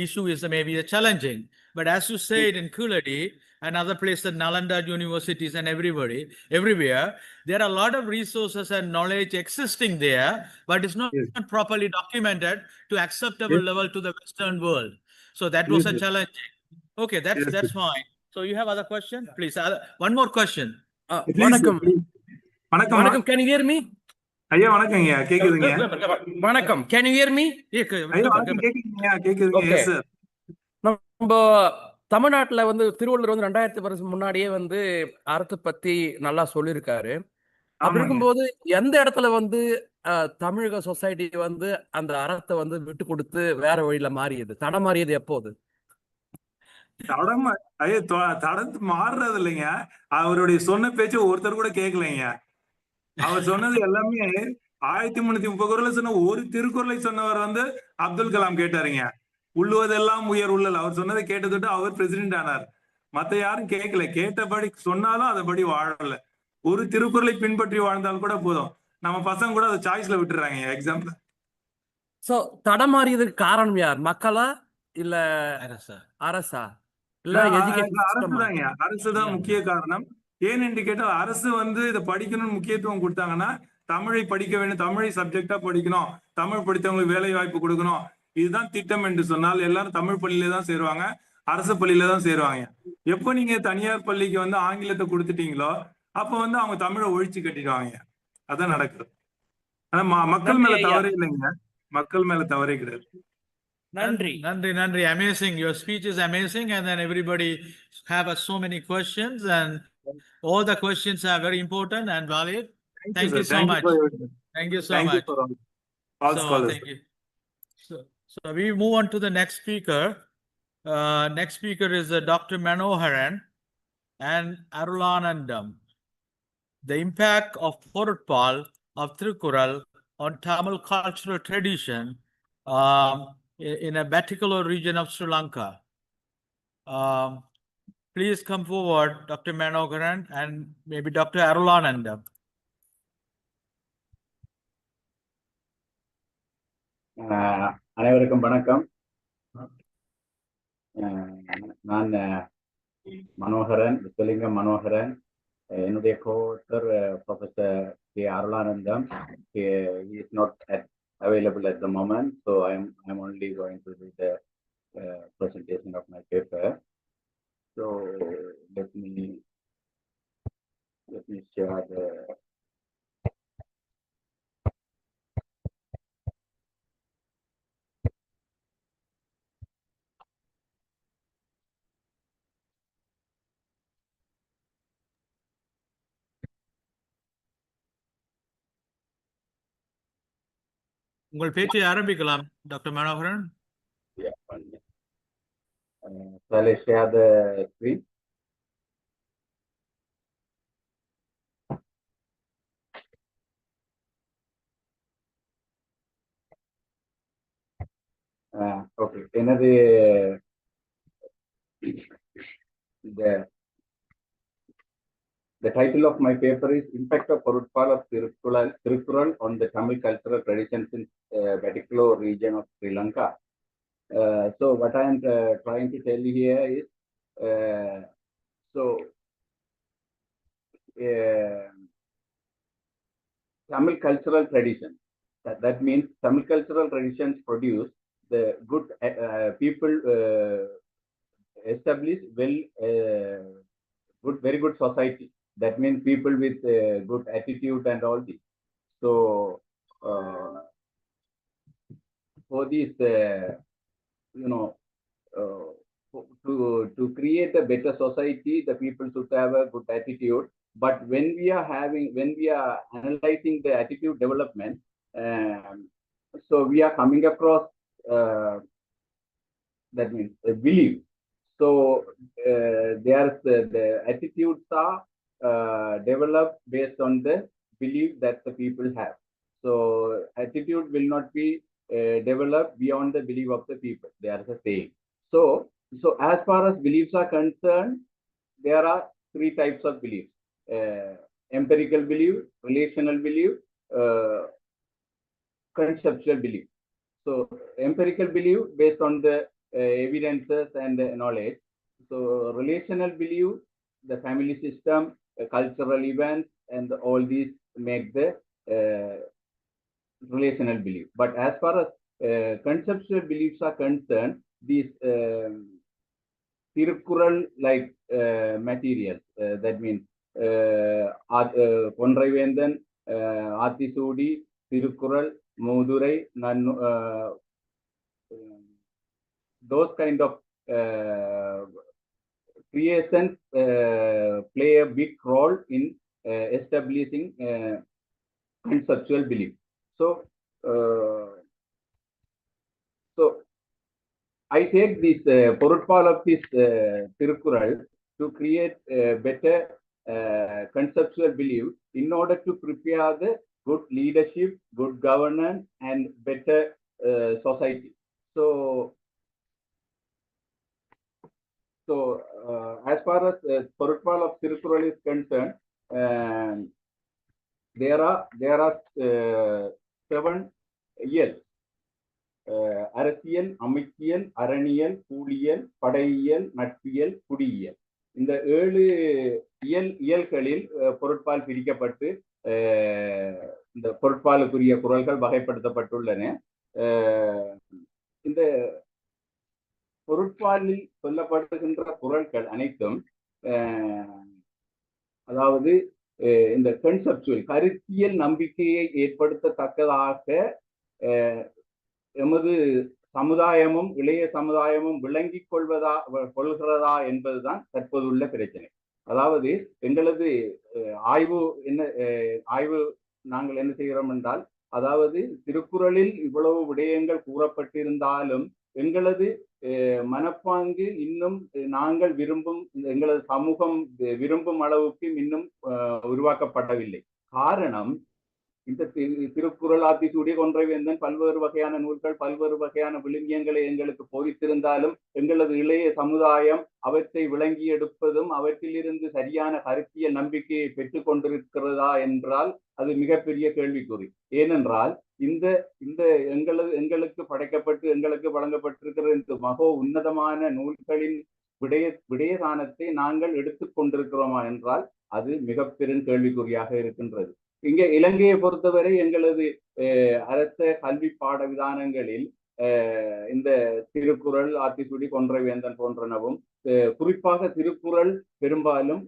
issue is maybe challenging. But as you said in Kuladi and other places, Nalanda universities and everywhere, there are a lot of resources and knowledge existing there, but it's not properly documented to acceptable level to the Western world. So that was a challenge. Okay, that's fine. So you have other question? Please, one more question. வணக்கம். Can you hear me? ஐயா வணக்கங்க, கேக்குதுங்க. வணக்கம். Can you hear me? கேக்குதுங்க. Yes sir. நம்ம தமிழ்நாட்டுல வந்து திருவள்ளுவர் வந்து 2000 வருஷம் முன்னாடியே வந்து அறத்தை பத்தி நல்லா சொல்லியிருக்காரு. அப்படி இருக்கும்போது எந்த இடத்துல வந்து தமிழக சொசைட்டி வந்து அந்த அறத்தை வந்து விட்டு கொடுத்து வேற வழியில மாறியது, தடமாறியது எப்போது? தடம் ஐயோ தடத்து மாறுறது இல்லைங்க. அவருடைய சொன்ன பேச்சு ஒருத்தர் கூட கேட்கலைங்க. அவர் சொன்னது எல்லாமே 1330 குறளை சொன்ன ஒரு திருக்குறளை சொன்னவர் வந்து அப்துல் கலாம் கேட்டாருங்க. உள்ளுவதெல்லாம் உயர் உள்ளல். அவர் சொன்னதை கேட்டதுட்டு அவர் பிரசிடென்ட் ஆனார். மத்த யாரும் கேட்கல. கேட்டபடி சொன்னாலும் அதபடி வாழல. ஒரு திருக்குறளை பின்பற்றி வாழ்ந்தால் கூட போதும். நம்ம பசங்க கூட அதை சாய்ஸ்ல விட்டுறாங்க எக்ஸாம்ல. சோ தடமாறியதுக்கு காரணம் யார்? மக்களா இல்ல அரசா இல்ல எஜுகேஷன் அரசு சிஸ்டமா? தாங்க. அரசு தான் முக்கிய காரணம். ஏன் என்று கேட்டால் அரசு வந்து இதை படிக்கணும்னு முக்கியத்துவம் கொடுத்தாங்கன்னா தமிழை படிக்க வேண்டும், தமிழை சப்ஜெக்டா படிக்கணும், தமிழ் படித்தவங்களுக்கு வேலை வாய்ப்பு கொடுக்கணும், இதுதான் திட்டம் என்று சொன்னால் எல்லாரும் தமிழ் பள்ளியில தான் சேருவாங்க, அரசு பள்ளியில தான் சேருவாங்க. எப்போ நீங்க தனியார் பள்ளிக்கு வந்து ஆங்கிலத்தை கொடுத்துட்டீங்களோ அப்ப வந்து அவங்க தமிழை ஒழிச்சு கட்டிடுவாங்க. அதான் நடக்குது. ஆனா மக்கள் மேல தவறே இல்லைங்க. மக்கள் மேல தவறே கிடையாது. நன்றி. Nandri, amazing. Your speech is amazing, and then everybody have so many questions, and all the questions are very important and valid. Thank you so much. Thank you so much. Thank you. So we move on to the next speaker. Next speaker is Dr. Manoharan and Arulanandam. The impact of Porutpal of Tirukural on Tamil cultural tradition in a particular region of Sri Lanka. Please come forward, Dr. Manoharan and maybe Dr. Arulanandam. அனைவருக்கும் வணக்கம். நான் மனோகரன், விஸ்வலிங்கம் மனோகரன். என்னுடைய கோத்தர் professor K Arulanandam. He is not available at the moment, so I'm only going to do the presentation of my paper. So let me share the உங்கள் பேச்சை ஆரம்பிக்கலாம் doctor Manoharan. Shall I share the screen? Okay. Another the title of my paper is Impact of Porutpal of Tirukural on the Tamil cultural traditions in particular region of Sri Lanka. So what I am trying to tell you here is, Tamil cultural traditions. That means Tamil cultural traditions produce the good people establish very good society. That means people with good attitude and all this. So for this, to create a better society, the people should have a good attitude. But when we are analyzing the attitude development, so we are coming across that means a belief. So there's the attitudes are developed based on the belief that the people have. So attitude will not be developed beyond the belief of the people. There is a saying. So as far as beliefs are concerned, there are three types of beliefs: empirical belief, relational belief, conceptual belief. So empirical belief based on the evidences and the knowledge. So relational belief, the family system, cultural events, and all these make the relational belief. But as far as conceptual beliefs are concerned, these Tirukural like materials, that means Konraivendan, Atisudi, Tirukural, Mudurai, those kind of creations play a big role in establishing conceptual belief. So I take this Porutpal of this Tirukkural to create better conceptual belief in order to prepare the good leadership, good governance, and better society. So as far as Porutpal of Tirukkural is concerned, there are 7 years. அரசியல், அமைச்சியல், அரணியல், கூலியல், படையியல், நட்பியல், குடியியல். இந்த 7 இயல்களில் பொருட்பால் பிரிக்கப்பட்டு இந்த பொருட்பாலுக்குரிய குறள்கள் வகைப்படுத்தப்பட்டுள்ளன. இந்த பொருட்பாலில் சொல்லப்படுகின்ற குறள்கள் அனைத்தும் அதாவது இந்த கன்செப்சுவல் கருத்தியல் நம்பிக்கையை ஏற்படுத்தத்தக்கதாக எமது சமுதாயமும் இளைய சமுதாயமும் விளங்கிக் கொள்கிறதா என்பதுதான் தற்போதுள்ள பிரச்சனை. அதாவது எங்களது ஆய்வு நாங்கள் என்ன செய்கிறோம் என்றால், அதாவது திருக்குறளில் இவ்வளவு விடயங்கள் கூறப்பட்டிருந்தாலும் எங்களது மனப்பாங்கு இன்னும் நாங்கள் விரும்பும், எங்களது சமூகம் விரும்பும் அளவுக்கு இன்னும் உருவாக்கப்படவில்லை. காரணம், இந்த திருக்குறள், ஆத்திசூடி, கொன்றைவேந்தன் பல்வேறு வகையான நூல்கள், பல்வேறு வகையான விழுமியங்களை எங்களுக்கு போதித்திருந்தாலும் எங்களது இளைய சமுதாயம் அவற்றை விளங்கி எடுப்பதும் அவற்றிலிருந்து சரியான கருத்தியல் நம்பிக்கையை பெற்றுக் கொண்டிருக்கிறதா என்றால் அது மிகப்பெரிய கேள்விக்குறி. ஏனென்றால் இந்த எங்களுக்கு படைக்கப்பட்டு எங்களுக்கு வழங்கப்பட்டிருக்கிற இந்த மகோ உன்னதமான நூல்களின் விடயதானத்தை நாங்கள் எடுத்துக் கொண்டிருக்கிறோமா என்றால் அது மிக பெரும் கேள்விக்குறியாக இருக்கின்றது. இங்கே இலங்கையை பொறுத்தவரை எங்களது அரச கல்வி பாட விதானங்களில் இந்த திருக்குறள், ஆத்திசூடி, கொன்றைவேந்தன் போன்றனவும், குறிப்பாக திருக்குறள் பெரும்பாலும்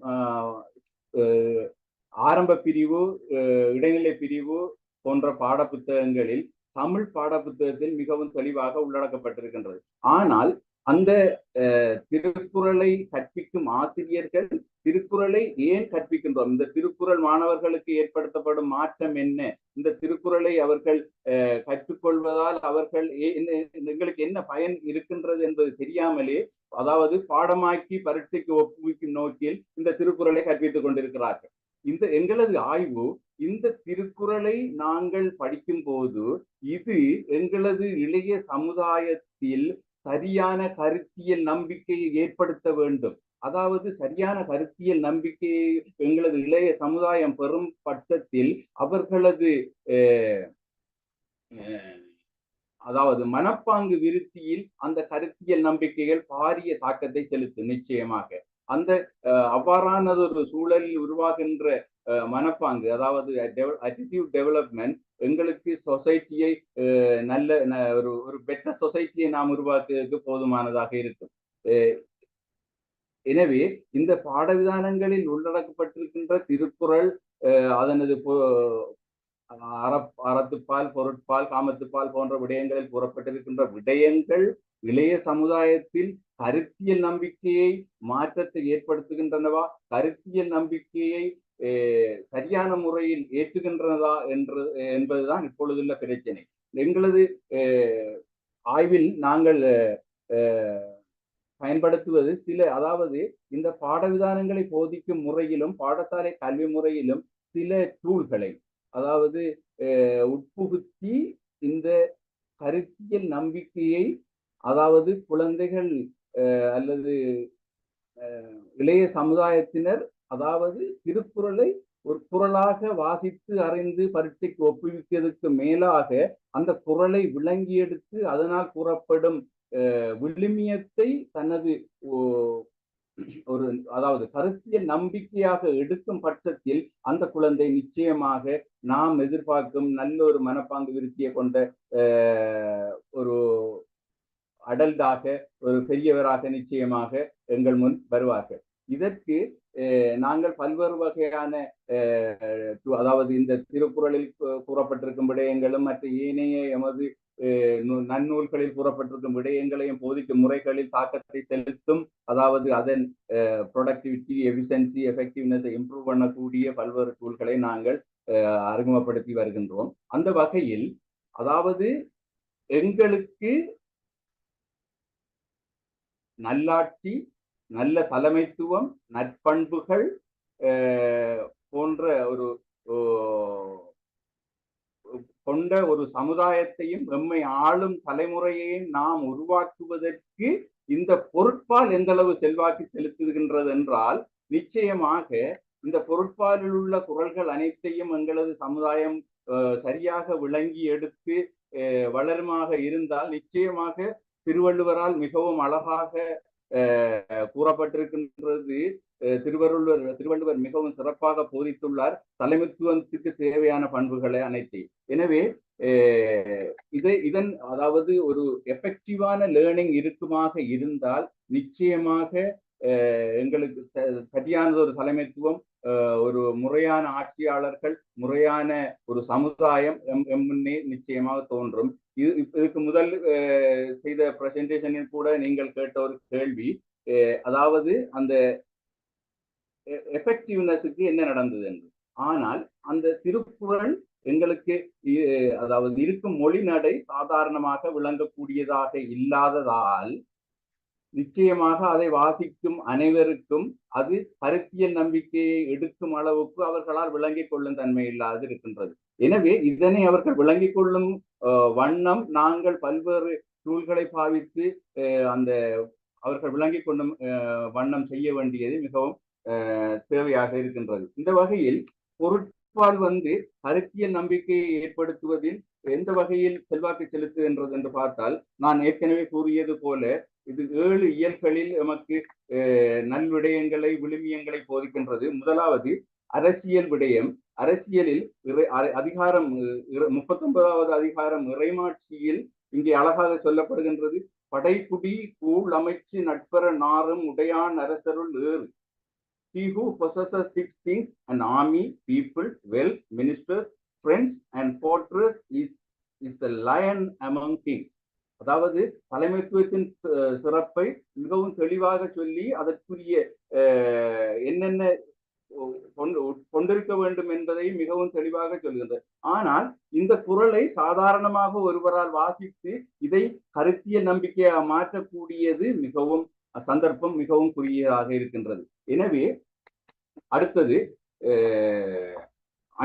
ஆரம்ப பிரிவு, இடைநிலை பிரிவு போன்ற பாட புத்தகங்களில் தமிழ் பாட புத்தகத்தில் மிகவும் தெளிவாக உள்ளடக்கப்பட்டிருக்கின்றது. ஆனால் அந்த திருக்குறளை கற்பிக்கும் ஆசிரியர்கள் திருக்குறளை ஏன் கற்பிக்கின்றோம், இந்த திருக்குறள் மாணவர்களுக்கு ஏற்படுத்தப்படும் மாற்றம் என்ன, இந்த திருக்குறளை அவர்கள் கற்றுக்கொள்வதால் அவர்கள் எங்களுக்கு என்ன பயன் இருக்கின்றது என்பது தெரியாமலே, அதாவது பாடமாக்கி பரீட்சைக்கு ஒப்புவிக்கும் நோக்கில் இந்த திருக்குறளை கற்பித்துக் கொண்டிருக்கிறார்கள். இந்த எங்களது ஆய்வு இந்த திருக்குறளை நாங்கள் படிக்கும் போது இது எங்களது இளைய சமுதாயத்தில் சரியான கருத்தியல் நம்பிக்கையை ஏற்படுத்த வேண்டும். அதாவது சரியான கருத்தியல் நம்பிக்கையை எங்களது இளைய சமுதாயம் பெறும் பட்சத்தில் அவர்களது அதாவது மனப்பாங்கு விருத்தியில் அந்த கருத்தியல் நம்பிக்கைகள் பாரிய தாக்கத்தை செலுத்தும். நிச்சயமாக அந்த அவ்வாறானதொரு சூழலில் உருவாகின்ற மனப்பாங்கு, அதாவது அட்டிடியூட் டெவலப்மெண்ட் எங்களுக்கு சொசைட்டியை நல்ல ஒரு பெட்டர் சொசைட்டியை நாம் உருவாக்குவதற்கு போதுமானதாக இருக்கும். எனவே இந்த பாடவிதானங்களில் உள்ளடக்கப்பட்டிருக்கின்ற திருக்குறள், அதனது அறத்துப்பால், பொருட்பால், காமத்துப்பால் போன்ற விடயங்களில் கூறப்பட்டிருக்கின்ற விடயங்கள் இளைய சமுதாயத்தில் கருத்தியல் நம்பிக்கையை மாற்றத்தை ஏற்படுத்துகின்றனவா, கருத்தியல் நம்பிக்கையை சரியான முறையில் ஏற்றுகின்றனதா என்பதுதான் இப்பொழுதுள்ள பிரச்சனை. எங்களது ஆய்வில் நாங்கள் பயன்படுத்துவது அதாவது இந்த பாடவிதானங்களை போதிக்கும் முறையிலும் பாடசாலை கல்வி முறையிலும் சில டூல்களை, அதாவது உட்புகுத்தி இந்த கருத்தியல் நம்பிக்கையை, அதாவது குழந்தைகள் அல்லது இளைய சமுதாயத்தினர், அதாவது திருக்குறளை ஒரு குறளாக வாசித்து அறிந்து பரீட்சைக்கு ஒப்புவிப்பதற்கு மேலாக அந்த குறளை விளங்கி எடுத்து அதனால் கூறப்படும் விழுமியத்தை தனது ஒரு, அதாவது கருத்தியல் நம்பிக்கையாக எடுக்கும் பட்சத்தில் அந்த குழந்தை நிச்சயமாக நாம் எதிர்பார்க்கும் நல்ல ஒரு மனப்பாங்கு விருத்தியை கொண்ட ஒரு அடல்டாக, ஒரு பெரியவராக நிச்சயமாக எங்கள் முன் வருவார்கள். இதற்கு நாங்கள் பல்வேறு வகையான, அதாவது இந்த திருக்குறளில் கூறப்பட்டிருக்கும் விடயங்களும் மற்ற ஏனைய எமது நன்னூல்களில் கூறப்பட்டிருக்கும் விடயங்களையும் போதிக்கும் முறைகளில் தாக்கத்தை செலுத்தும், அதாவது அதன் ப்ரொடக்டிவிட்டி, எஃபிஷியன்சி, எஃபெக்டிவ்னஸை இம்ப்ரூவ் பண்ணக்கூடிய பல்வேறு டூல்களை நாங்கள் அறிமுகப்படுத்தி வருகின்றோம். அந்த வகையில், அதாவது எங்களுக்கு நல்லாட்சி, நல்ல தலைமைத்துவம், நற்பண்புகள் போன்ற ஒரு கொண்ட ஒரு சமுதாயத்தையும் எம்மை ஆளும் தலைமுறையையும் நாம் உருவாக்குவதற்கு இந்த பொருட்பால் எந்த அளவு செல்வாக்கு செலுத்துகின்றது என்றால், நிச்சயமாக இந்த பொருட்பாலில் உள்ள குரல்கள் அனைத்தையும் எங்களது சமுதாயம் சரியாக விளங்கி எடுத்து வளருமாக இருந்தால், நிச்சயமாக திருவள்ளுவரால் மிகவும் அழகாக கூறப்பட்டிருக்கின்றது. திருவள்ளுவர் மிகவும் சிறப்பாக போதித்துள்ளார் தலைமைத்துவத்துக்கு தேவையான பண்புகளை அனைத்தையும். எனவே இதன் அதாவது ஒரு எஃபெக்டிவான லேர்னிங் இருக்குமாக இருந்தால் நிச்சயமாக எங்களுக்கு சரியானது ஒரு தலைமைத்துவம், ஒரு முறையான ஆட்சியாளர்கள், முறையான ஒரு சமுதாயம் முன்னே நிச்சயமாக தோன்றும். இதுக்கு முதல் செய்த பிரசன்டேஷனில் கூட நீங்கள் கேட்ட ஒரு கேள்வி, அதாவது அந்த எஃபெக்டிவ்னஸுக்கு என்ன நடந்தது என்று. ஆனால் அந்த திருக்குறள் எங்களுக்கு அதாவது இருக்கும் மொழி நடை சாதாரணமாக விளங்கக்கூடியதாக இல்லாததால் நிச்சயமாக அதை வாசிக்கும் அனைவருக்கும் அது கருத்தியல் நம்பிக்கையை எடுக்கும் அளவுக்கு அவர்களால் விளங்கிக் கொள்ளும் தன்மை இல்லாது இருக்கின்றது. எனவே இதனை அவர்கள் விளங்கிக் கொள்ளும் வண்ணம் நாங்கள் பல்வேறு டூல்களை பாவித்து அந்த அவர்கள் விளங்கிக் கொள்ளும் வண்ணம் செய்ய வேண்டியது மிகவும் தேவையாக இருக்கின்றது. இந்த வகையில் பொருட்பால் கருத்தியல் நம்பிக்கையை ஏற்படுத்துவதில் எந்த வகையில் செல்வாக்கு செலுத்துகின்றது என்று பார்த்தால், நான் ஏற்கனவே கூறியது போல இது 7 இயல்களில் நமக்கு நல்விடயங்களை, விழுமியங்களை போதிக்கின்றது. முதலாவது அரசியல் விடயம். அரசியலில் அதிகாரம் 39வது அதிகாரம் இறைமாட்சியில் இங்கே அழகாக சொல்லப்படுகின்றது. படைக்குடி கூழ் அமைச்சு நட்பெற நாரும் உடையான் அரசருள் ஏறு. He who possesses 6 things, an army, people, wealth, ministers, friends and fortress is the lion among kings. அதாவது தலைமைத்துவத்தின் சிறப்பை மிகவும் தெளிவாக சொல்லி அதற்குரிய என்னென்ன கொண்டிருக்க வேண்டும் என்பதை மிகவும் தெளிவாக சொல்கிறது. ஆனால் இந்த குறளை சாதாரணமாக ஒருவரால் வாசித்து இதை கருத்தியல் நம்பிக்கையாக மாற்றக்கூடியது மிகவும் சந்தர்ப்பம் மிகவும் குறுகியதாக இருக்கின்றது. எனவே அடுத்தது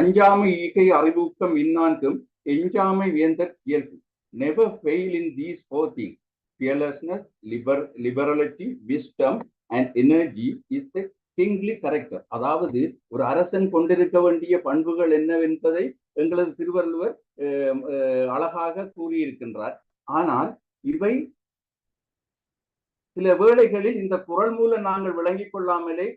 அஞ்சாமை ஈகை அறிவூக்கம் இன்னான்கும் எஞ்சாமை வேந்தர் இயல்பு. Never fail in these 4 things. Fearlessness, liberality, wisdom and energy is the kingly character. அதாவது ஒரு அரசன் கொண்டிருக்க வேண்டிய பண்புகள் என்னவென்பதை எங்களது திருவள்ளுவர் அழகாக கூறியிருக்கின்றார். ஆனால் இவை சில வேளைகளில் இந்த குறள் மூலம் நாங்கள் விளங்கிக் கொள்ளாமலே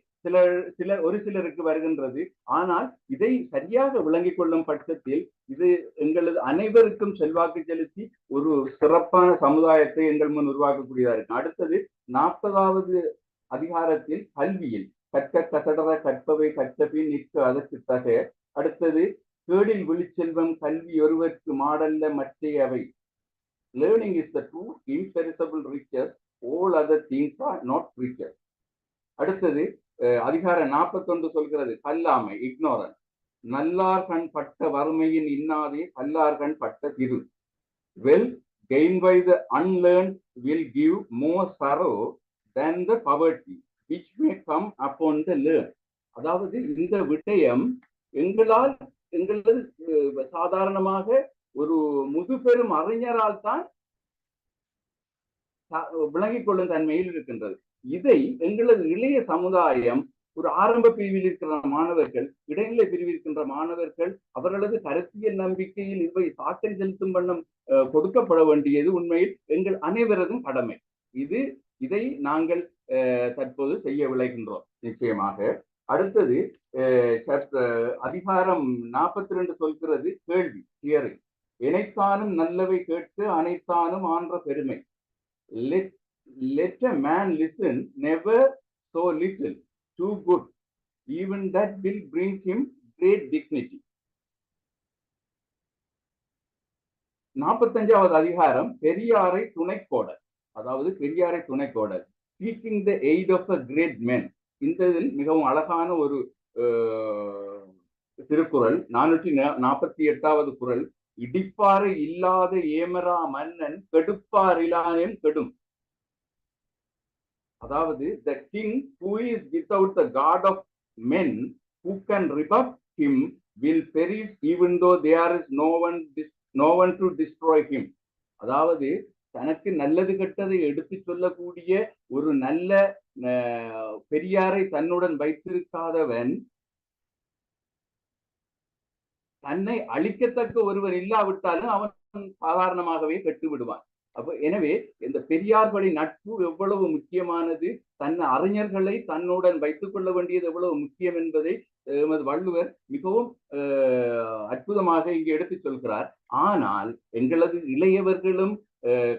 ஒரு சிலருக்கு வருகின்றது. ஆனால் இதை சரியாக விளங்கிக் கொள்ளும் பட்சத்தில் இது எங்களது அனைவருக்கும் செல்வாக்கு செலுத்தி ஒரு சிறப்பான சமுதாயத்தை எங்கள் முன் உருவாக்கக்கூடியதா இருக்கும். அடுத்தது 40வது அதிகாரத்தில் கல்வியில் கற்க கசடர கற்பவை கற்றபின் நிற்க அதற்கு தக. அடுத்தது கேடில் விழிச்செல்வம் கல்வி ஒருவருக்கு மாடல்ல மற்றையவை. Learning is the true imperishable riches, all other things are not riches. அடுத்தது அதிகாரம் 41 சொல்கிறது கல்லாமை, இக்னோரன்ஸ். நல்லார் கண் பட்ட வறுமையின் இன்னாதே கல்லார் கண் பட்ட திரு. Wealth gained by the unlearned will give more sorrow than the poverty which may come upon the learned. அதாவது இந்த விடயம் எங்களது சாதாரணமாக ஒரு முதுபெரும் அறிஞரால் தான் விளங்கிக் கொள்ளும் தன்மையில் இருக்கின்றது. இதை எங்களது இளைய சமுதாயம், ஒரு ஆரம்ப பிரிவில் இருக்கிற மாணவர்கள், இடைநிலை பிரிவில் இருக்கின்ற மாணவர்கள், அவர்களது கருத்தியல் நம்பிக்கையில் இவை தாக்கல் செலுத்தும் வண்ணம் கொடுக்கப்பட வேண்டியது உண்மையில் எங்கள் அனைவரதும் கடமை. இதை நாங்கள் தற்போது செய்ய விளைகின்றோம் நிச்சயமாக. அடுத்தது அதிகாரம் 42 சொல்கிறது கேள்வி, தியரி. எனைத்தானும் நல்லவை கேட்டு அனைத்தானும் ஆன்ற பெருமை. Let a man listen never so little, too good, even that will bring him great dignity. 45வது அதிகாரம் பெரியாரை துணைக்கோடல். அதாவது பெரியாரை துணைக்கோடல். Seeking the aid of a great man. இந்த இதில் மிகவும் அழகான ஒரு திருக்குறள் 448வது குறள். இடிப்பாறு இல்லாத ஏமரா மன்னன் கெடுப்பார் இலானேம் கெடும். அதாவது the king who is without the god of men who can rebuff him will perish even though there is no one to destroy him. அதாவது தனக்கு நல்லது கெட்டதை எடுத்து சொல்லக்கூடிய ஒரு நல்ல பெரியாரை தன்னுடன் வைத்திருக்காதவன் தன்னை அழிக்கத்தக்க ஒருவர் இல்லாவிட்டாலும் அவன் சாதாரணமாகவே கெட்டு விடுவான். அப்ப எனவே இந்த பெரியார்களின் நட்பு எவ்வளவு முக்கியமானது, தன் அறிஞர்களை தன்னுடன் வைத்துக் கொள்ள வேண்டியது எவ்வளவு முக்கியம் என்பதை எமது வள்ளுவர் மிகவும் அற்புதமாக இங்கே எடுத்து சொல்கிறார். ஆனால் எங்களது இளையவர்களும்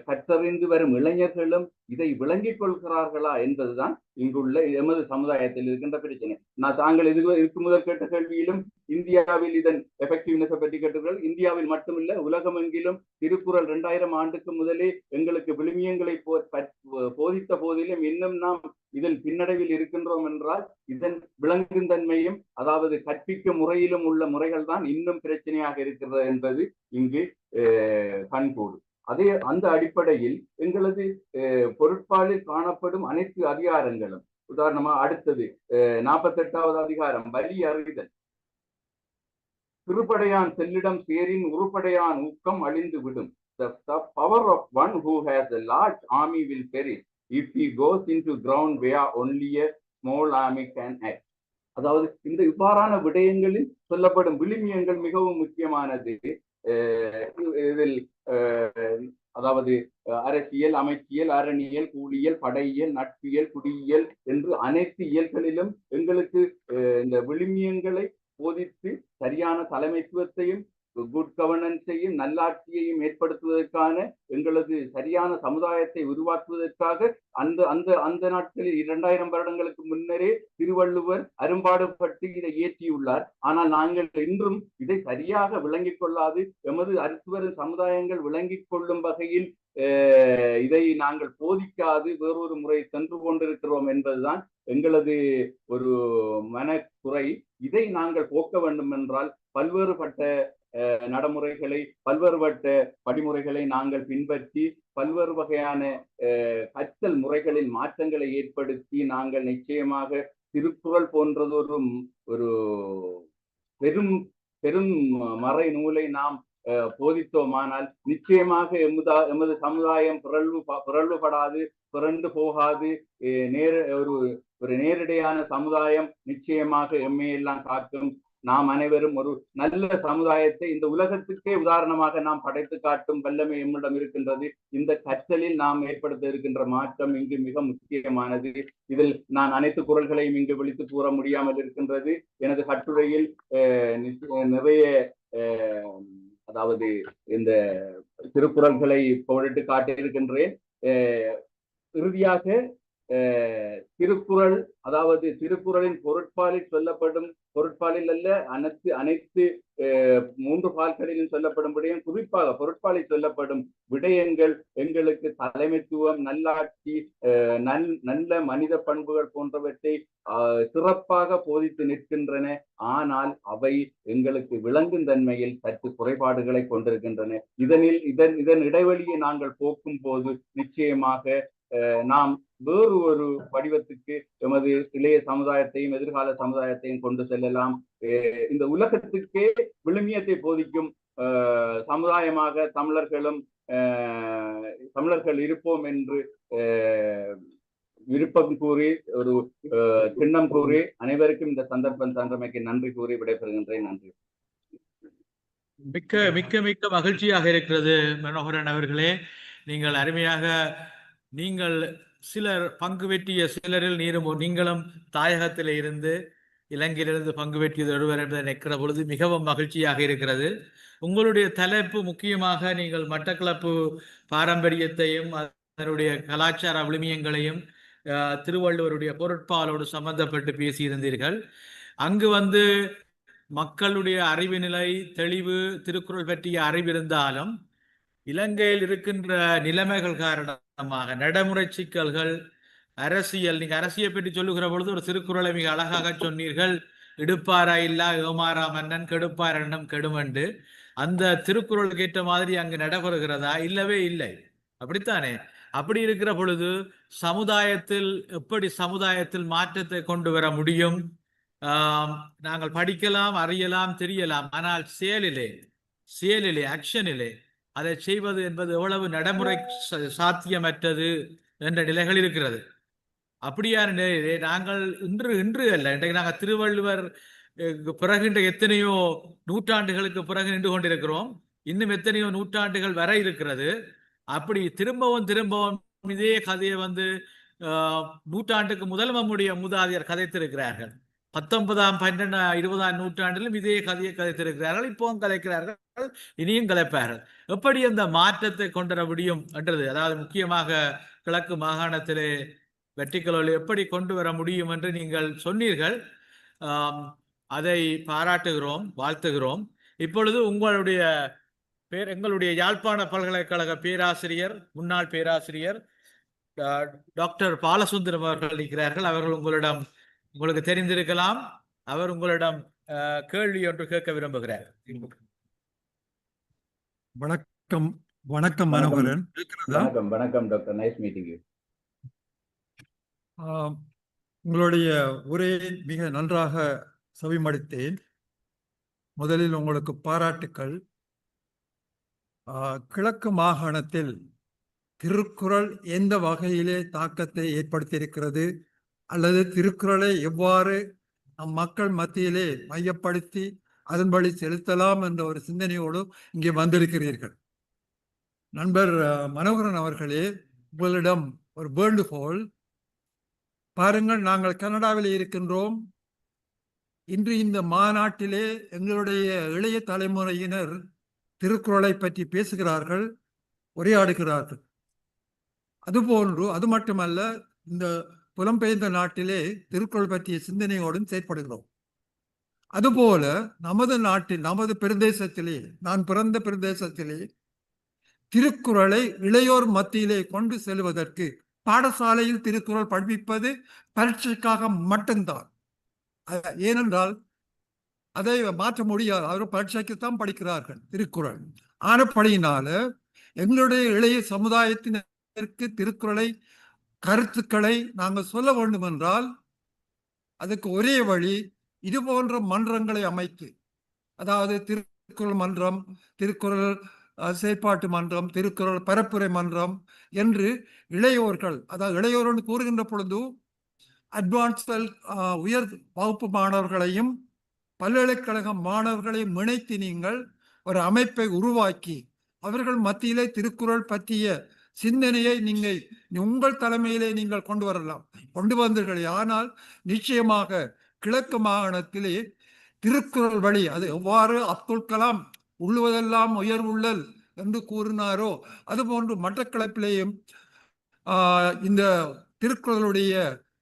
கற்றறிந்து வரும் இளைஞர்களும் இதை விளங்கிக் கொள்கிறார்களா என்பதுதான் இங்குள்ள எமது சமுதாயத்தில் இருக்கின்ற பிரச்சனை. தாங்கள் இதுக்கு முதல் கேட்ட கேள்வியிலும் இந்தியாவில் இதன் எஃபெக்டிவ்னஸை பற்றி கேட்டீர்கள். இந்தியாவில் மட்டுமில்ல, உலகமெங்கிலும் திருக்குறள் 2000 ஆண்டுக்கு முதலே எங்களுக்கு விழுமியங்களை போதித்த போதிலும் இன்னும் நாம் இதன் பின்னடைவில் இருக்கின்றோம் என்றால் இதன் விளங்கும் தன்மையும் அதாவது கற்பிக்கும் முறையிலும் உள்ள முறைகள் தான் இன்னும் பிரச்சனையாக இருக்கிறது என்பது இங்கு கண்கூடு. அந்த அடிப்படையில் எங்களது பொருட்பாலில் காணப்படும் அனைத்து அதிகாரங்களும், உதாரணமா அடுத்தது 48வது அதிகாரம் வலி அறிதல். திருப்படையான் செல்லிடம் சேரின் உருப்படையான் ஊக்கம் அழிந்து விடும். The power of one who has a large army will perish if he goes into ground where only a small army can act. அதாவது இந்த இவ்வாறான விடயங்களில் சொல்லப்படும் விழுமியங்கள் மிகவும் முக்கியமானது. இதில் அதாவது அரசியல், அமைச்சியல், அரணியல், கூலியல், படையியல், நட்பியல், குடியியல் என்று அனைத்து இயல்களிலும் எங்களுக்கு இந்த விழுமியங்களை போதித்து சரியான தலைமைத்துவத்தையும் குட் கவர்னன்ஸையும் நல்லாட்சியையும் ஏற்படுத்துவதற்கான எங்களது சரியான சமுதாயத்தை உருவாக்குவதற்காக அந்த நாட்களில் 2000 வருடங்களுக்கு முன்னரே திருவள்ளுவர் அரும்பாடுபட்டு இதை ஏற்றியுள்ளார். ஆனால் நாங்கள் இன்றும் இதை சரியாக விளங்கிக் கொள்ளாது எமது அடுத்துவரும் சமுதாயங்கள் விளங்கிக் கொள்ளும் வகையில் இதை நாங்கள் போதிக்காது வேறொரு முறை சென்று கொண்டிருக்கிறோம் என்பதுதான் எங்களது ஒரு மனக்குறை. இதை நாங்கள் போக்க வேண்டும் என்றால் பல்வேறுபட்ட நடைமுறைகளை, பல்வேறுபட்ட படிமுறைகளை நாங்கள் பின்பற்றி பல்வேறு வகையான கற்றல் முறைகளில் மாற்றங்களை ஏற்படுத்தி நாங்கள் நிச்சயமாக திருக்குறள் போன்றது ஒரு பெரும் பெரும் மறை நூலை நாம் போதித்தோமானால் நிச்சயமாக எமது சமுதாயம் பிறழ்வுபடாது, பிறண்டு போகாது. ஒரு நேரடியான சமுதாயம் நிச்சயமாக எம்மையெல்லாம் காக்கும். நாம் அனைவரும் ஒரு நல்ல சமுதாயத்தை இந்த உலகத்துக்கே உதாரணமாக நாம் படைத்து காட்டும் வல்லமை எம்மிடம் இருக்கின்றது. இந்த கற்றலில் நாம் ஏற்படுத்த இருக்கின்ற மாற்றம் இங்கு மிக முக்கியமானது. இதில் நான் அனைத்து குறள்களையும் இங்கு விழித்து கூற முடியாமல் இருக்கின்றது. எனது கட்டுரையில் நிறைய அதாவது இந்த திருக்குறள்களை போட்டு காட்டியிருக்கின்றேன். இறுதியாக திருக்குறள், அதாவது திருக்குறளின் பொருட்பாலில் சொல்லப்படும், பொருட்பாலில் அல்ல அனைத்து 3 பால்களிலும் சொல்லப்படும் விடயம், குறிப்பாக பொருட்பாலில் சொல்லப்படும் விடயங்கள் எங்களுக்கு தலைமைத்துவம், நல்லாட்சி, நல்ல மனித பண்புகள் போன்றவற்றை சிறப்பாக போதித்து நிற்கின்றன. ஆனால் அவை எங்களுக்கு விளங்கும் தன்மையில் சற்று குறைபாடுகளை கொண்டிருக்கின்றன. இதன் இடைவெளியை நாங்கள் போக்கும் போது நிச்சயமாக நாம் வேறு ஒரு வடிவத்துக்கு எமது இளைய சமுதாயத்தையும் எதிர்கால சமுதாயத்தையும் கொண்டு செல்லலாம். இந்த உலகத்துக்கே விழுமியத்தை போதிக்கும் சமுதாயமாக தமிழர்கள் இருப்போம் என்று விருப்பம் கூறி ஒரு சின்னம் கூறி அனைவருக்கும் இந்த சந்தர்ப்பம் தந்தமைக்கு நன்றி கூறி விடைபெறுகின்றேன். நன்றி. மிக்க மிக்க மிக்க மகிழ்ச்சியாக இருக்கிறது மனோகரன் அவர்களே. நீங்கள் அருமையாக நீங்கள் சிலர் பங்கு வெற்றிய சிலரில் நீங்களும் தாயகத்தில் இருந்து இலங்கையிலிருந்து பங்கு வெற்றியது ஒருவர் என்பதை நிற்கிற பொழுது மிகவும் மகிழ்ச்சியாக இருக்கிறது. உங்களுடைய தலைப்பு முக்கியமாக நீங்கள் மட்டக்களப்பு பாரம்பரியத்தையும் அதனுடைய கலாச்சார விழுமியங்களையும் திருவள்ளுவருடைய பொருட்பாலோடு சம்பந்தப்பட்டு பேசியிருந்தீர்கள். அங்கு மக்களுடைய அறிவு நிலை தெளிவு திருக்குறள் பற்றிய அறிவிருந்தாலும் இலங்கையில் இருக்கின்ற நிலைமைகள் காரணமாக நடைமுறை சிக்கல்கள், அரசியல், நீங்க அரசியல் பற்றி சொல்லுகிற பொழுது ஒரு திருக்குறளை மிக அழகாக சொன்னீர்கள். இடுப்பாரா இல்லா ஏமாறா மன்னன் கெடுப்பார் எண்ணம் கெடுமண்டு. அந்த திருக்குறளுக்கு ஏற்ற மாதிரி அங்கு நடைபெறுகிறதா? இல்லவே இல்லை, அப்படித்தானே? அப்படி இருக்கிற பொழுது எப்படி சமுதாயத்தில் மாற்றத்தை கொண்டு வர முடியும்? நாங்கள் படிக்கலாம், அறியலாம், தெரியலாம், ஆனால் செயலிலே ஆக்ஷனிலே அதை செய்வது என்பது எவ்வளவு நடைமுறை சாத்தியமற்றது என்ற நிலைகள் இருக்கிறது. அப்படியான நிலையிலே நாங்கள் இன்று அல்ல, இன்றைக்கு நாங்கள் திருவள்ளுவர் பிறகு எத்தனையோ நூற்றாண்டுகளுக்கு பிறகு நின்று கொண்டிருக்கிறோம். இன்னும் எத்தனையோ நூற்றாண்டுகள் வர இருக்கிறது. அப்படி திரும்பவும் இதே கதையை நூற்றாண்டுக்கு முதல் நம்முடைய மூதாதையர் கதைத்திருக்கிறார்கள். 19ஆம் 12ஆம் 20ஆம் நூற்றாண்டிலும் இதே கதையை கதைத்திருக்கிறார்கள். இப்போவும் கதைக்கிறார்கள், இனியும் கதைப்பார்கள். எப்படி அந்த மாற்றத்தை கொண்டு வர முடியும் என்றது, அதாவது முக்கியமாக கிழக்கு மாகாணத்திலே வெற்றிக்கலோடு எப்படி கொண்டு வர முடியும் என்று நீங்கள் சொன்னீர்கள். அதை பாராட்டுகிறோம், வாழ்த்துகிறோம். இப்பொழுது எங்களுடைய யாழ்ப்பாண பல்கலைக்கழக பேராசிரியர், முன்னாள் பேராசிரியர் டாக்டர் பாலசுந்தரம் அவர்கள் இருக்கிறார்கள். அவர்கள் உங்களுக்கு தெரிந்திருக்கலாம். அவர் உங்களிடம் கேள்வி ஒன்று கேட்க விரும்புகிறார். வணக்கம். வணக்கம் மனோகரன். வணக்கம் டாக்டர். Nice meeting you. உங்களுடைய உரையை மிக நன்றாக செவிமடுத்தேன். முதலில் உங்களுக்கு பாராட்டுக்கள். கிழக்கு மாகாணத்தில் திருக்குறள் எந்த வகையிலே தாக்கத்தை ஏற்படுத்தியிருக்கிறது, அல்லது திருக்குறளை எவ்வாறு நம் மக்கள் மத்தியிலே மையப்படுத்தி அதன்படி செலுத்தலாம் என்ற ஒரு சிந்தனையோடு இங்கே வந்திருக்கிறீர்கள். நண்பர் மனோகரன் அவர்களே, உங்களிடம் ஒரு வேண்டுகோள். பாருங்கள், நாங்கள் கனடாவில் இருக்கின்றோம். இன்று இந்த மாநாட்டிலே எங்களுடைய இளைய தலைமுறையினர் திருக்குறளை பற்றி பேசுகிறார்கள், உரையாடுகிறார்கள். அதுபோன்று அது மட்டுமல்ல, இந்த புலம்பெயர்ந்த நாட்டிலே திருக்குறள் பற்றிய சிந்தனையோடும் செயற்படுகிறோம். அதுபோல நமது நாட்டில், நமது பிரதேசத்திலே, நான் பிறந்த பிரதேசத்திலே திருக்குறளை இளையோர் மத்தியிலே கொண்டு செல்வதற்கு பாடசாலையில் திருக்குறள் படிப்பது பரீட்சைக்காக மட்டும்தான். ஏனென்றால் அதை மாற்ற முடியாது, அவர் பரீட்சைக்குத்தான் படிக்கிறார்கள் திருக்குறள். ஆனப்படியினால எங்களுடைய இளைய சமுதாயத்தினருக்கு திருக்குறளை, கருத்துக்களை நாங்கள் சொல்ல வேண்டும் என்றால் அதுக்கு ஒரே வழி, இது போன்ற மன்றங்களை அமைத்து, அதாவது திருக்குறள் மன்றம், திருக்குறள் செயற்பாட்டு மன்றம், திருக்குறள் பரப்புரை மன்றம் என்று இளையோர்கள், அதாவது இளையோர்கள் கூறுகின்ற பொழுது அட்வான்ஸ்கள் உயர் வகுப்பு மாணவர்களையும் பல்கலைக்கழக மாணவர்களையும் இணைத்து நீங்கள் ஒரு அமைப்பை உருவாக்கி அவர்கள் மத்தியிலே திருக்குறள் பற்றிய சிந்தனையை நீங்கள் உங்கள் தலைமையிலே நீங்கள் கொண்டு வரலாம், கொண்டு வந்தீர்கள். ஆனால் நிச்சயமாக கிழக்கு மாகாணத்திலே திருக்குறள் வழி, அது எவ்வாறு அப்துல் கலாம் உள்ளுவதெல்லாம் உயர்வுள்ளல் என்று கூறினாரோ அதுபோன்று மட்டக்களப்பிலேயும் இந்த திருக்குறளுடைய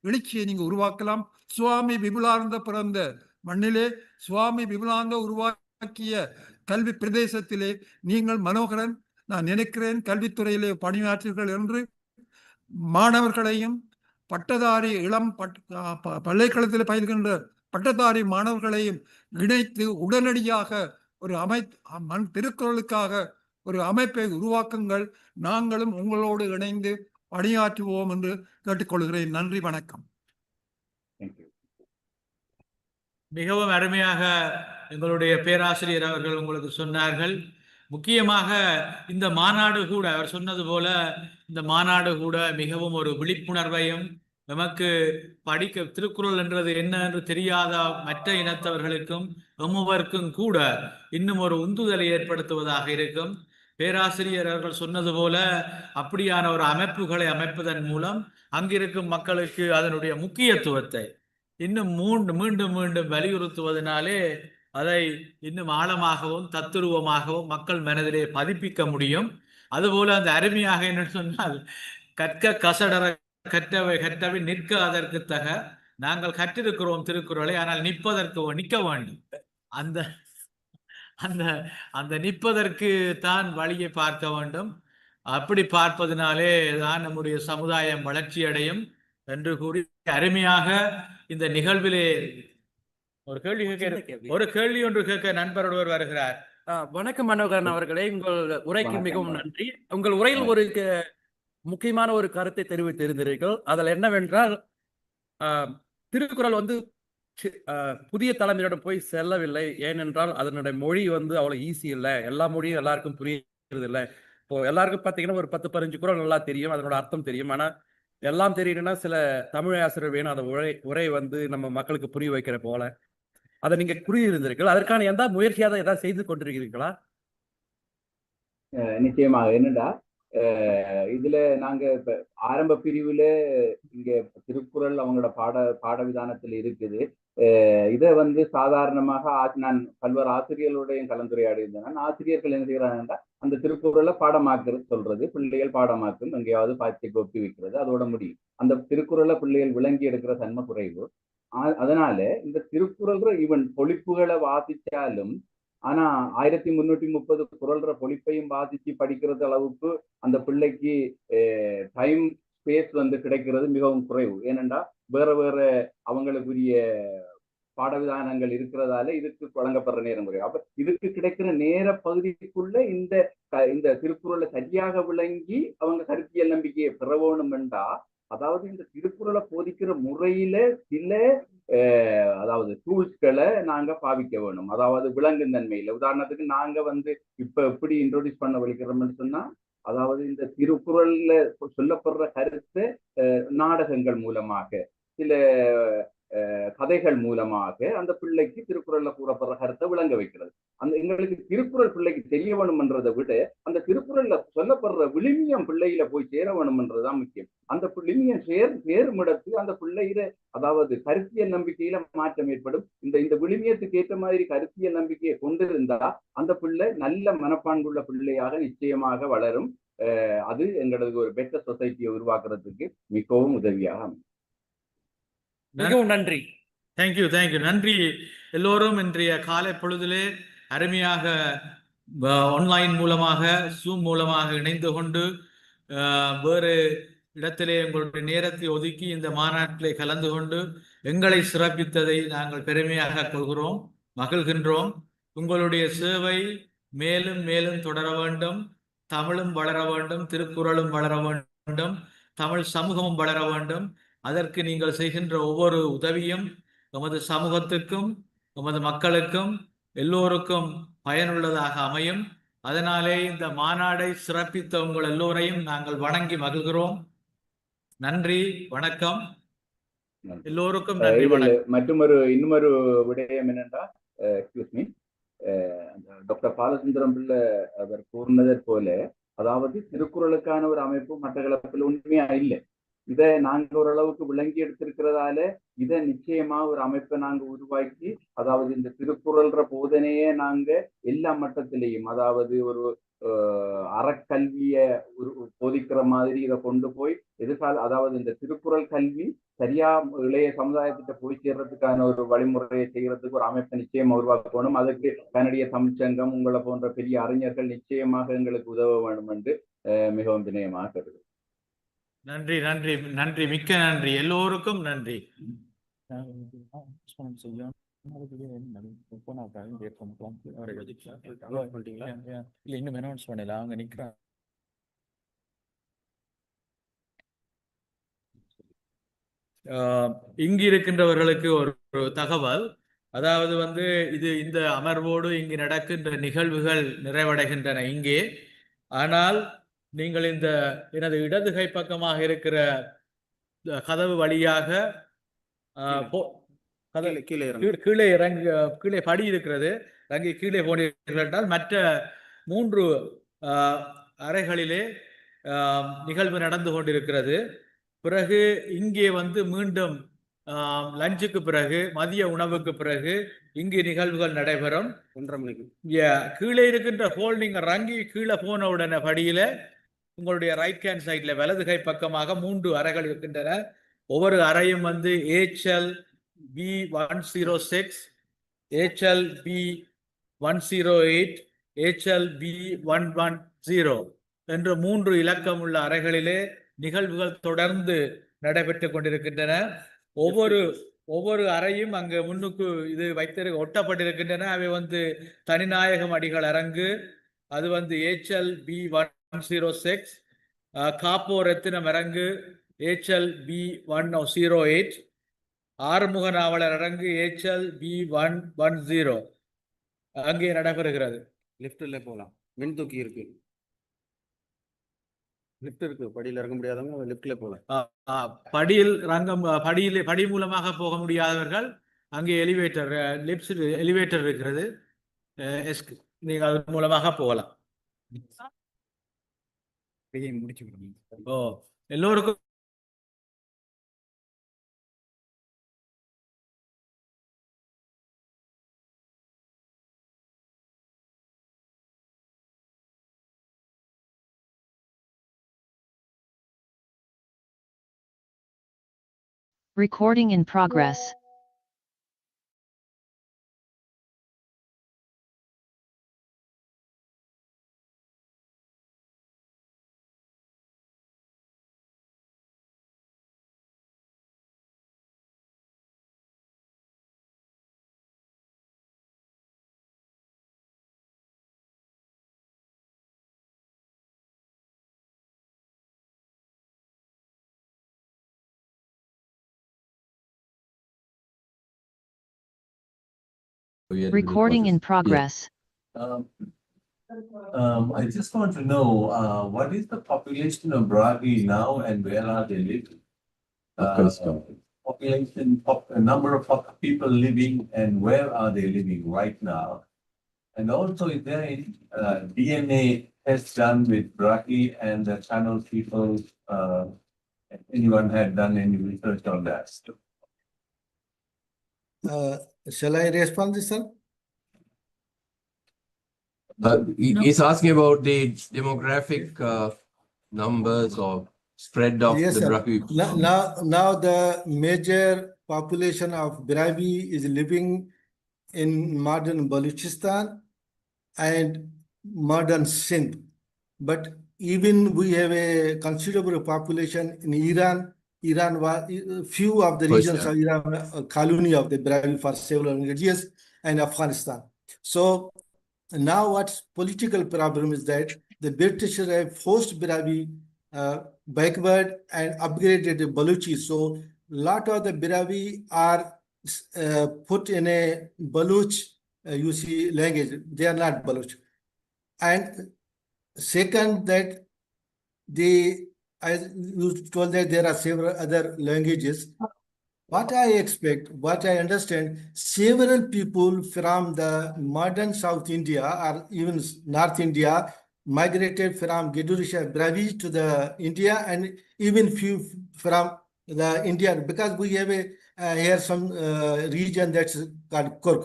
எழுச்சியை நீங்க உருவாக்கலாம். சுவாமி விபுலானந்த பிறந்த மண்ணிலே, சுவாமி விபுலானந்த உருவாக்கிய கல்வி பிரதேசத்திலே நீங்கள் மனோகரன், நான் நினைக்கிறேன், கல்வித்துறையிலே பணியாற்றுகள் என்று மாணவர்களையும் பட்டதாரி இளம் பல்கலைக்கழகத்தில் பயில்கின்ற பட்டதாரி மாணவர்களையும் இணைத்து உடனடியாக ஒரு திருக்குறளுக்காக ஒரு அமைப்பை உருவாக்குங்கள். நாங்களும் உங்களோடு இணைந்து பணியாற்றுவோம் என்று கேட்டுக்கொள்கிறேன். நன்றி, வணக்கம். மிகவும் அருமையாக எங்களுடைய பேராசிரியர் அவர்கள் உங்களுக்கு சொன்னார்கள். முக்கியமாக இந்த மாநாடு கூட, அவர் சொன்னது போல, இந்த மாநாடு கூட மிகவும் ஒரு விழிப்புணர்வையும், நமக்கு திருக்குறள் என்றது என்ன என்று தெரியாத மற்ற இனத்தவர்களுக்கும் எம்முவர்க்கும் கூட இன்னும் ஒரு உந்துதலை ஏற்படுத்துவதாக இருக்கும். பேராசிரியர் அவர்கள் சொன்னது போல அப்படியான ஒரு அமைப்புகளை அமைப்பதன் மூலம் அங்கிருக்கும் மக்களுக்கு அதனுடைய முக்கியத்துவத்தை இன்னும் மீண்டும் வலியுறுத்துவதனாலே அதை இன்னும் ஆழமாகவும் தத்துருவமாகவும் மக்கள் மனதிலே பதிப்பிக்க முடியும். அதுபோல அந்த அருமையாக என்ன சொன்னால், கற்க கசடர கற்றவை நிற்க அதற்கு தக. நாங்கள் கற்றிருக்கிறோம் திருக்குறளை, ஆனால் நிற்க வேண்டும். அந்த அந்த அந்த நிற்பதற்கு தான் வழியை பார்க்க வேண்டும். அப்படி பார்ப்பதனாலே தான் நம்முடைய சமுதாயம் வளர்ச்சி அடையும் என்று கூறி அருமையாக இந்த நிகழ்விலே ஒரு கேள்வி ஒன்று கேட்க நண்பர் ஒருவர் வருகிறார். வணக்கம் மனோகரன் அவர்களே, உங்கள் உரைக்கு மிகவும் நன்றி. உங்கள் உரையில் ஒரு முக்கியமான ஒரு கருத்தை தெரிவித்திருந்தீர்கள். அதில் என்னவென்றால் திருக்குறள் வந்து புதிய தலைமுறையிடம் போய் செல்லவில்லை. ஏனென்றால் அதனுடைய மொழி வந்து அவ்வளவு ஈஸி இல்லை. எல்லா மொழியும் எல்லாருக்கும் புரியுறது இல்லை. இப்போ எல்லாருக்கும் பார்த்தீங்கன்னா ஒரு 10-15 குறள் நல்லா தெரியும், அதனோட அர்த்தம் தெரியும். ஆனா எல்லாம் தெரியணும்னா சில தமிழ் ஆசிரியர் வேணும் அந்த உரை வந்து நம்ம மக்களுக்கு புரிய வைக்கிற போல. அதை நீங்க புரியிருந்தீர்கள். அதற்கான எந்த முயற்சியாக ஏதாவது செய்து கொண்டிருக்கிறீர்களா? நிச்சயமாக. என்னடா இதுல நாங்க இப்ப ஆரம்ப பிரிவுல இங்க திருக்குறள் அவங்களோட பாட விதானத்தில் இருக்குது. இதை வந்து சாதாரணமாக நான் பல்வேறு ஆசிரியர்களுடையும் கலந்துரையாடி இருந்தேன். ஆசிரியர்கள் என்ன செய்யறாங்கன்னா அந்த திருக்குறளை பாடமாக்குறது சொல்றது, பிள்ளைகள் பாடமாக்கும், எங்கேயாவது பாய்ச்சி கொப்பி வைக்கிறது, அதோட முடியும். அந்த திருக்குறளை பிள்ளைகள் விளங்கி எடுக்கிற தன்மை குறைவு. அதனால இந்த திருக்குறள் ஈவன் பொழிப்புகளை வாசிச்சாலும் ஆனா 1330 குறள்ற பொழிப்பையும் வாசிச்சு படிக்கிறது அளவுக்கு அந்த பிள்ளைக்கு டைம் ஸ்பேஸ் வந்து கிடைக்கிறது மிகவும் குறைவு. ஏனென்றா வேற வேற அவங்களுக்குரிய பாடவிதானங்கள் இருக்கிறதால இதுக்கு வழங்கப்படுற நேரம் குறைவு. அப்ப இதுக்கு கிடைக்கிற நேர பகுதிக்குள்ள இந்த திருக்குறளை சரியாக விளங்கி அவங்க கருத்தியல் நம்பிக்கையை பெற வேணும் என்றா, அதாவது இந்த திருக்குறளை போதிக்கிற முறையில சில அதாவது டூல்ஸ்களை நாங்க பாவிக்க வேணும். அதாவது விலங்கு தன்மையில உதாரணத்துக்கு நாங்க வந்து இப்ப எப்படி இன்ட்ரோடியூஸ் பண்ண வலிக்கிறோம்னு சொன்னா, அதாவது இந்த திருக்குறள்ல சொல்லப்படுற கருத்தை நாடகங்கள் மூலமாக சில கதைகள் மூலமாக அந்த பிள்ளைக்கு திருக்குறள்ல கூறப்படுற கருத்தை விளங்க வைக்கிறது. அந்த எங்களுக்கு திருக்குறள் பிள்ளைக்கு தெரிய வேணும்ன்றதை விட அந்த திருக்குறள்ல சொல்லப்படுற விழுமியம் பிள்ளையில போய் சேர வேணும்ன்றதுதான் முக்கியம். அந்த விழுமியம் சேரும் இடத்து அந்த பிள்ளையில அதாவது கருத்தியல் நம்பிக்கையில மாற்றம் ஏற்படும். இந்த விழுமியத்துக்கு ஏற்ற மாதிரி கருத்தியல் நம்பிக்கையை கொண்டிருந்தா அந்த பிள்ளை நல்ல மனப்பான்புள்ள பிள்ளையாக நிச்சயமாக வளரும். அது எங்களுக்கு ஒரு பெட்டர் சொசைட்டியை உருவாக்குறதுக்கு மிகவும் உதவியாக அமையும். மிகவும் நன்றி. தேங்க்யூ. நன்றி. எல்லோரும் இன்றைய காலை பொழுதிலே அருமையாக ஆன்லைன் மூலமாக ஜூம் மூலமாக இணைந்து கொண்டு வேறு இடத்திலே உங்களுடைய நேரத்தை ஒதுக்கி இந்த மாநாட்டிலே கலந்து கொண்டு எங்களை சிறப்பித்ததை நாங்கள் பெருமையாக கொள்கிறோம், மகிழ்கின்றோம். உங்களுடைய சேவை மேலும் மேலும் தொடர வேண்டும். தமிழும் வளர வேண்டும், திருக்குறளும் வளர வேண்டும், தமிழ் சமூகமும் வளர வேண்டும். அதற்கு நீங்கள் செய்கின்ற ஒவ்வொரு உதவியும் நமது சமூகத்துக்கும் நமது மக்களுக்கும் எல்லோருக்கும் பயனுள்ளதாக அமையும். அதனாலே இந்த மாநாடை சிறப்பித்த உங்கள் எல்லோரையும் நாங்கள் வணங்கி மகிழ்கிறோம். நன்றி, வணக்கம். எல்லோருக்கும் நன்றி, வணக்கம். இன்னொரு விடயம் என்னென்றா, எக்ஸ்கியூஸ் மீ, டாக்டர் பாலசுந்தரம் பிள்ளை அவர் கூறினதை போல, அதாவது திருக்குறளுக்கான ஒரு அமைப்பு மற்ற கலப்பில் உண்மையா இல்லை. இதை நாங்க ஓரளவுக்கு விளங்கி எடுத்திருக்கிறதால இதை நிச்சயமா ஒரு அமைப்பை நாங்க உருவாக்கி, அதாவது இந்த திருக்குறள்ற போதனையே நாங்க எல்லா மட்டத்திலையும், அதாவது ஒரு அறக்கல்விய போதிக்கிற மாதிரி இதை கொண்டு போய் அதாவது இந்த திருக்குறள் கல்வி சரியா இளைய சமுதாயத்திட்ட போய் சேர்றதுக்கான ஒரு வழிமுறையை செய்யறதுக்கு ஒரு அமைப்பை நிச்சயமா உருவாக்கணும். அதுக்கு கனடிய தமிழ்ச்சங்கம் உங்களை போன்ற பெரிய அறிஞர்கள் நிச்சயமாக எங்களுக்கு உதவ வேண்டும் என்று மிகவும் வினயமாக கருது. நன்றி, மிக்க நன்றி, எல்லோருக்கும் நன்றி. இங்கு இருக்கின்றவர்களுக்கு ஒரு தகவல், அதாவது வந்து இந்த அமர்வோடு இங்கு நடக்கின்ற நிகழ்வுகள் நிறைவடைகின்றன இங்கே. ஆனால் நீங்கள் இந்த எனது இடது கை பக்கமாக இருக்கிற கதவு வழியாக கீழே படி இருக்கிறது, அங்கே கீழே போனீர்கள் என்றால் மற்ற 3 அறைகளிலே நிகழ்வு நடந்து கொண்டிருக்கிறது. பிறகு இங்கே வந்து மீண்டும் லஞ்சுக்கு பிறகு மதிய உணவுக்கு பிறகு இங்கு நிகழ்வுகள் நடைபெறும் 1:30 மணிக்கு. கீழே இருக்கின்ற ஹோல் நீங்க ரங்கி கீழே போன உடனே படியில உங்களுடைய ரைட் ஹேண்ட் சைட்ல வலது கை பக்கமாக 3 அறைகள் இருக்கின்றன. ஒவ்வொரு அறையும் வந்து HLB106, HLB108, HLB110 என்ற 3 இலக்கம் உள்ள அறைகளிலே நிகழ்வுகள் தொடர்ந்து நடைபெற்றுக் கொண்டிருக்கின்றன. ஒவ்வொரு அறையும் அங்கு முன்னுக்கு ஒட்டப்பட்டிருக்கின்றன. அவை வந்து தனிநாயகம் அடிகள் அரங்கு, அது வந்து HLB106, காப்போ ரத்தின அரங்கு HLB1008, ஆறுமுக நாவலர் அரங்கு HLB110 அங்கே நடைபெறுகிறது. லிஃப்ட்ல போகலாம், மின் தூக்கி இருக்கு, லிஃப்ட் இருக்கு, படியில் இறங்க முடியாதவங்க லிஃப்ட்ல போகலாம். படி மூலமாக போக முடியாதவர்கள் அங்கே எலிவேட்டர் இருக்கிறது, நீங்க அது மூலமாக போகலாம். எல்லோருக்கும் Recording in progress. Recording in progress. I just want to know what is the population of Bragi now and where are they living? Population, number of people living and where are they living right now? And also, is there any DNA test done with Bragi and the channel people? Anyone had done any research on that? Shall I respond this, sir? He's asking about the demographic numbers or spread of Yes, the sir. Brahmi. Now the major population of Brahmi is living in modern Balochistan and modern Sindh. But even we have a considerable population in Iran. Iran was few of the regions of Iran, a colony of the Brahmi for several hundred years, and Afghanistan. So now what's political problem is that the British have forced Brahmi backward and upgraded the Baluchi. So a lot of the Brahmi are put in a Baluch, you see, language. They are not Baluch. And second, that as you told that there are several other languages. What I expect, what I understand, several people from the modern South India or even North India migrated from Gedurisha Bravi to the India, and even few from the India, because we have a here some region that's called Kurk.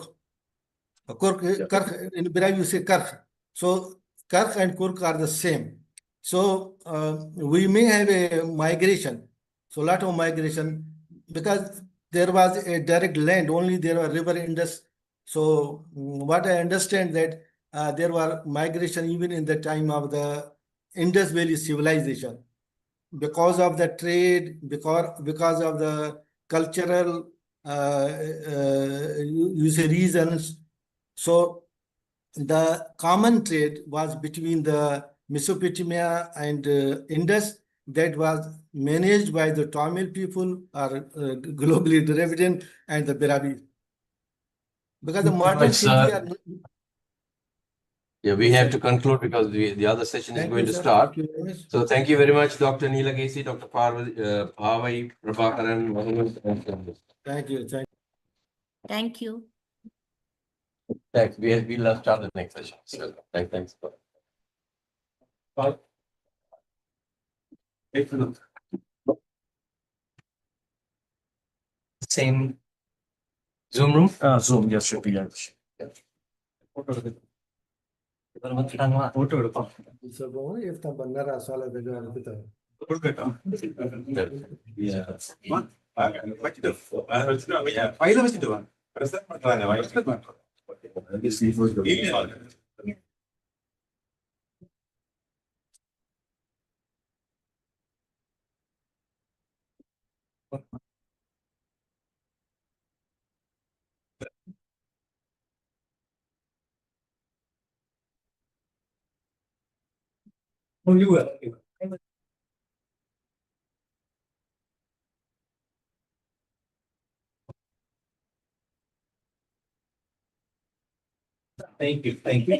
Kurk in Bravi you say Kurk. So Kurk and Kurk are the same. So we may have a migration. So a lot of migration, because there was a direct land, only there were river Indus. So what I understand that there were migration even in the time of the Indus Valley civilization, because of the trade, because of the cultural you say reasons. So the common trade was between the Mesopotamia and Indus, that was managed by the Tamil people or globally Dravidian and the Birabi. Because the modern Yeah, we have to conclude because the other session is going to start. So thank you very much, Dr. Nilagesi, Dr. Pavai, Prabhakaran. Thank you. Thank you. Thanks. We'll start the next session. So, thanks. Bye. Take a look. Same Zoom room? Zoom, yes, should be. Yeah. Photo எடுப்போம். If banana sala de anupitam. ஃபைல வச்சிட்டு வாங்க. Present பண்றாங்க. Present பண்றாங்க. You will. Thank you. Thank you.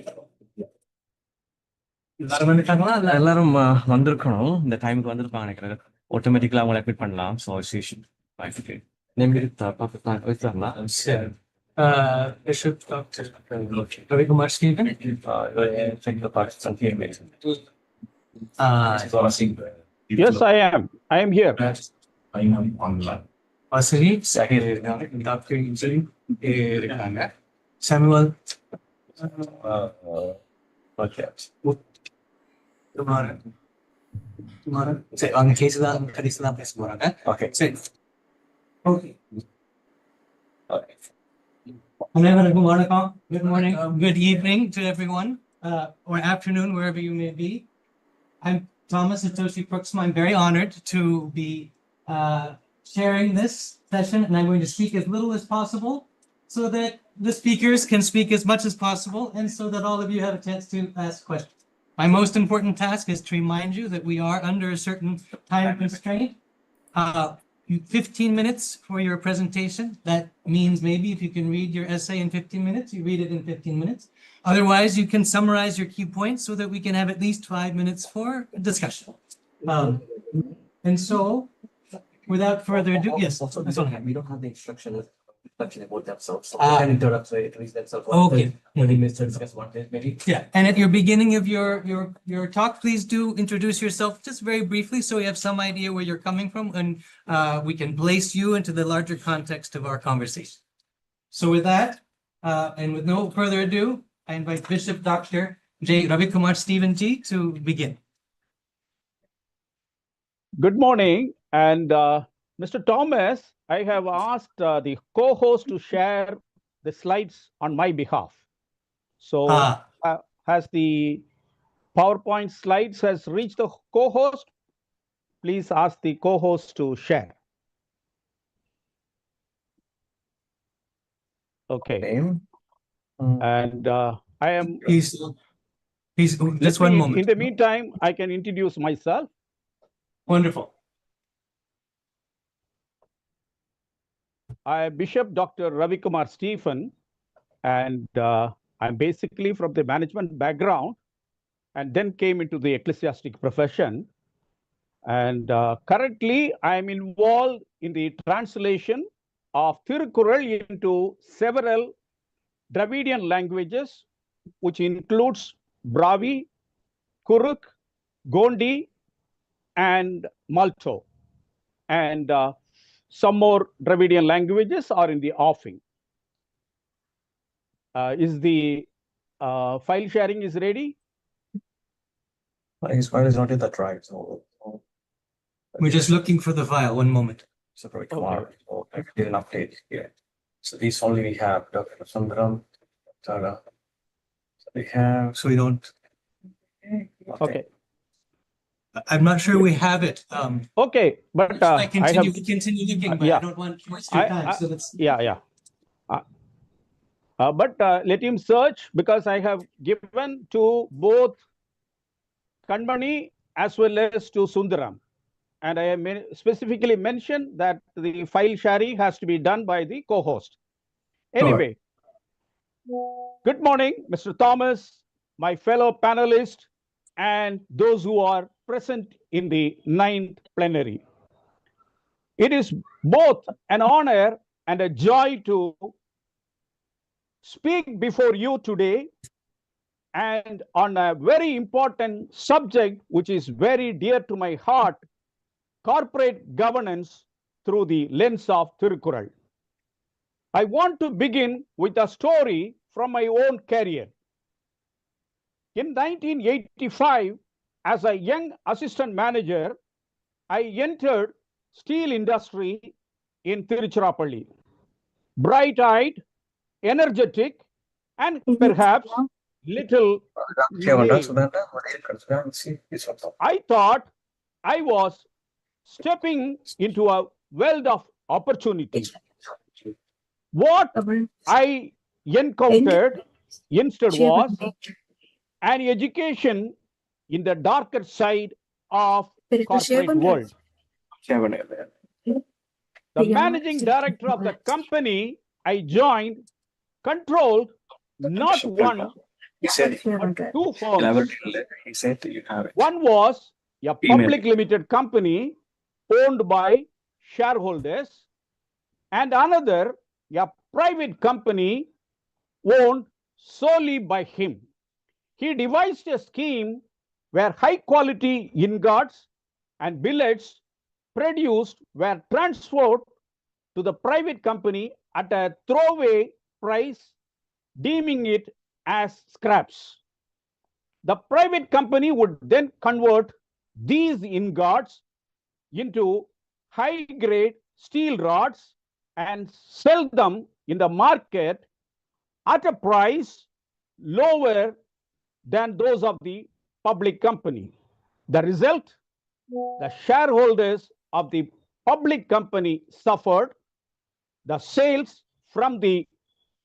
எல்லாரும் வந்துட்டாங்களா இல்ல எல்லாரும் வந்திருக்கணும் இந்த டைமுக்கு வந்திருப்பாங்க நினைக்கிறேன் ஆட்டோமேட்டிக்கலா அவங்களை அட்மிட் பண்ணலாம் ஸோ நேம் வச்சிடலாம் Bishop Dr. Ravi Kumar Stephen. Yes, I am. I am here. Asiri, Dr. Injili, Samuel. சரி அவங்க கேஸ் தான் கடைசி தான் பேச போறாங்க ஓகே சரி ஓகே அனைவருக்கும் வணக்கம் good morning good evening to everyone or afternoon wherever you may be. I'm Thomas Satoshi Crooksma. I'm very honored to be sharing this session, and I'm going to speak as little as possible so that the speakers can speak as much as possible and so that all of you have a chance to ask questions. My most important task is to remind you that we are under a certain time constraint. 15 minutes for your presentation. That means maybe if you can read your essay in 15 minutes, you read it in 15 minutes. Otherwise, you can summarize your key points so that we can have at least 5 minutes for discussion. And so, without further ado, yes. We don't have the instruction about themselves. So they can interrupt, so at least themselves. Okay. Maybe Mr. Discuss one day, maybe. Yeah, and at your beginning of your talk, please do introduce yourself just very briefly so we have some idea where you're coming from and we can place you into the larger context of our conversation. So with that, and with no further ado, I invite Bishop Dr. J. Ravi Kumar Stephen G. to begin. Good morning, and Mr. Thomas, I have asked the co-host to share the slides on my behalf. So has the PowerPoint slides has reached the co-host? Please ask the co-host to share. Okay. And I am... Please, just one moment. In the meantime, I can introduce myself. Wonderful. I am Bishop Dr. Ravi Kumar Stephen, and I'm basically from the management background and then came into the ecclesiastic profession. And currently, I'm involved in the translation of Thirukkural into several Dravidian languages, which includes Bravi, Kuruk, Gondi, and Malto. And some more Dravidian languages are in the offing. Is the file sharing is ready? His file is not in the drive, so we're just looking for the file. One moment. So I did an update here. So these only we have Dr. Sundaram, Tara. So we have. So we don't. Okay. I'm not sure we have it. Okay, but I continue. We continue looking, but yeah. I don't want to waste your time. So let's. Yeah. But let him search, because I have given to both Kanmani as well as to Sundaram. And I have specifically mentioned that the file sharing has to be done by the co-host. Anyway, good morning, Mr. Thomas, my fellow panelists, and those who are present in the 9th plenary. It is both an honor and a joy to speak before you today and on a very important subject which is very dear to my heart, corporate governance through the lens of Thirukkural. I want to begin with a story from my own career. In 1985, as a young assistant manager, I entered steel industry in Tiruchirappalli. Bright-eyed, energetic, and perhaps little naive. I thought I was stepping into a world of opportunity. What I encountered instead was an education in the darker side of corporate world. The managing director of the company I joined controlled not one, He said, but two firms. he said you have it. One was a Email. public limited company owned by shareholders, and another a private company owned solely by him. He devised a scheme where high quality ingots and billets produced were transferred to the private company at a throwaway price, deeming it as scraps. The private company would then convert these ingots into high-grade steel rods and sell them in the market at a price lower than those of the public company. The result, the shareholders of the public company suffered. The sales from the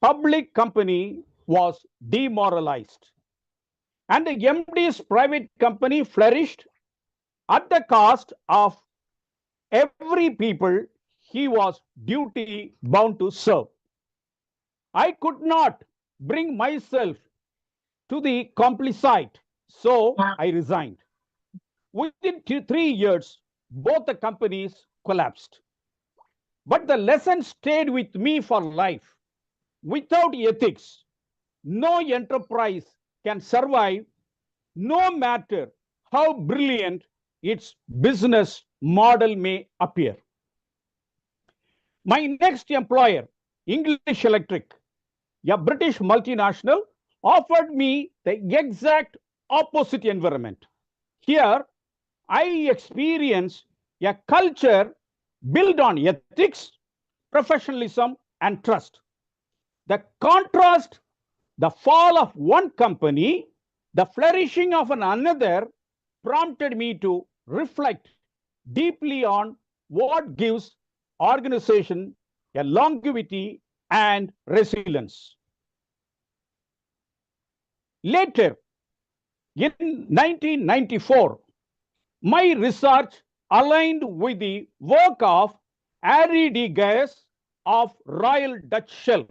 public company was demoralized. And the MD's private company flourished at the cost of every people he was duty bound to serve. I could not bring myself to the complicit, so I resigned. Within 3 years, both the companies collapsed. But the lesson stayed with me for life. Without ethics, no enterprise can survive, no matter how brilliant its business model may appear. My next employer, English Electric, a British multinational, offered me the exact opposite environment. Here, I experienced a culture built on ethics, professionalism, and trust. The contrast, the fall of one company, the flourishing of another, prompted me to reflect deeply on what gives organization a longevity and resilience. Later, in 1994, my research aligned with the work of Harry D. Gaius of Royal Dutch Shell.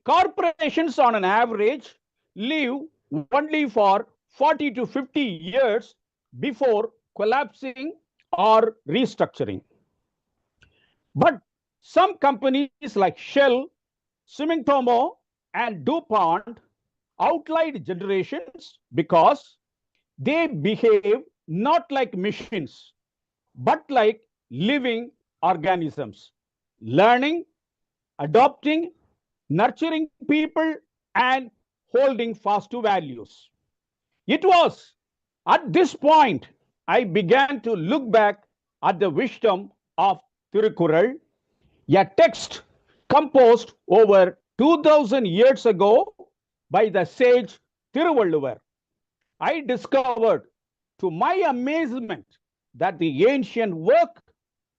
Corporations on an average live only for 40 to 50 years before collapsing or restructuring. But some companies like Shell, Sumitomo, and DuPont outlived generations because they behave not like machines, but like living organisms, learning, adopting, nurturing people, and holding fast to values. It was at this point I began to look back at the wisdom of Tirukkural, a text composed over 2000 years ago by the sage Tiruvalluvar. I discovered, to my amazement, that the ancient work,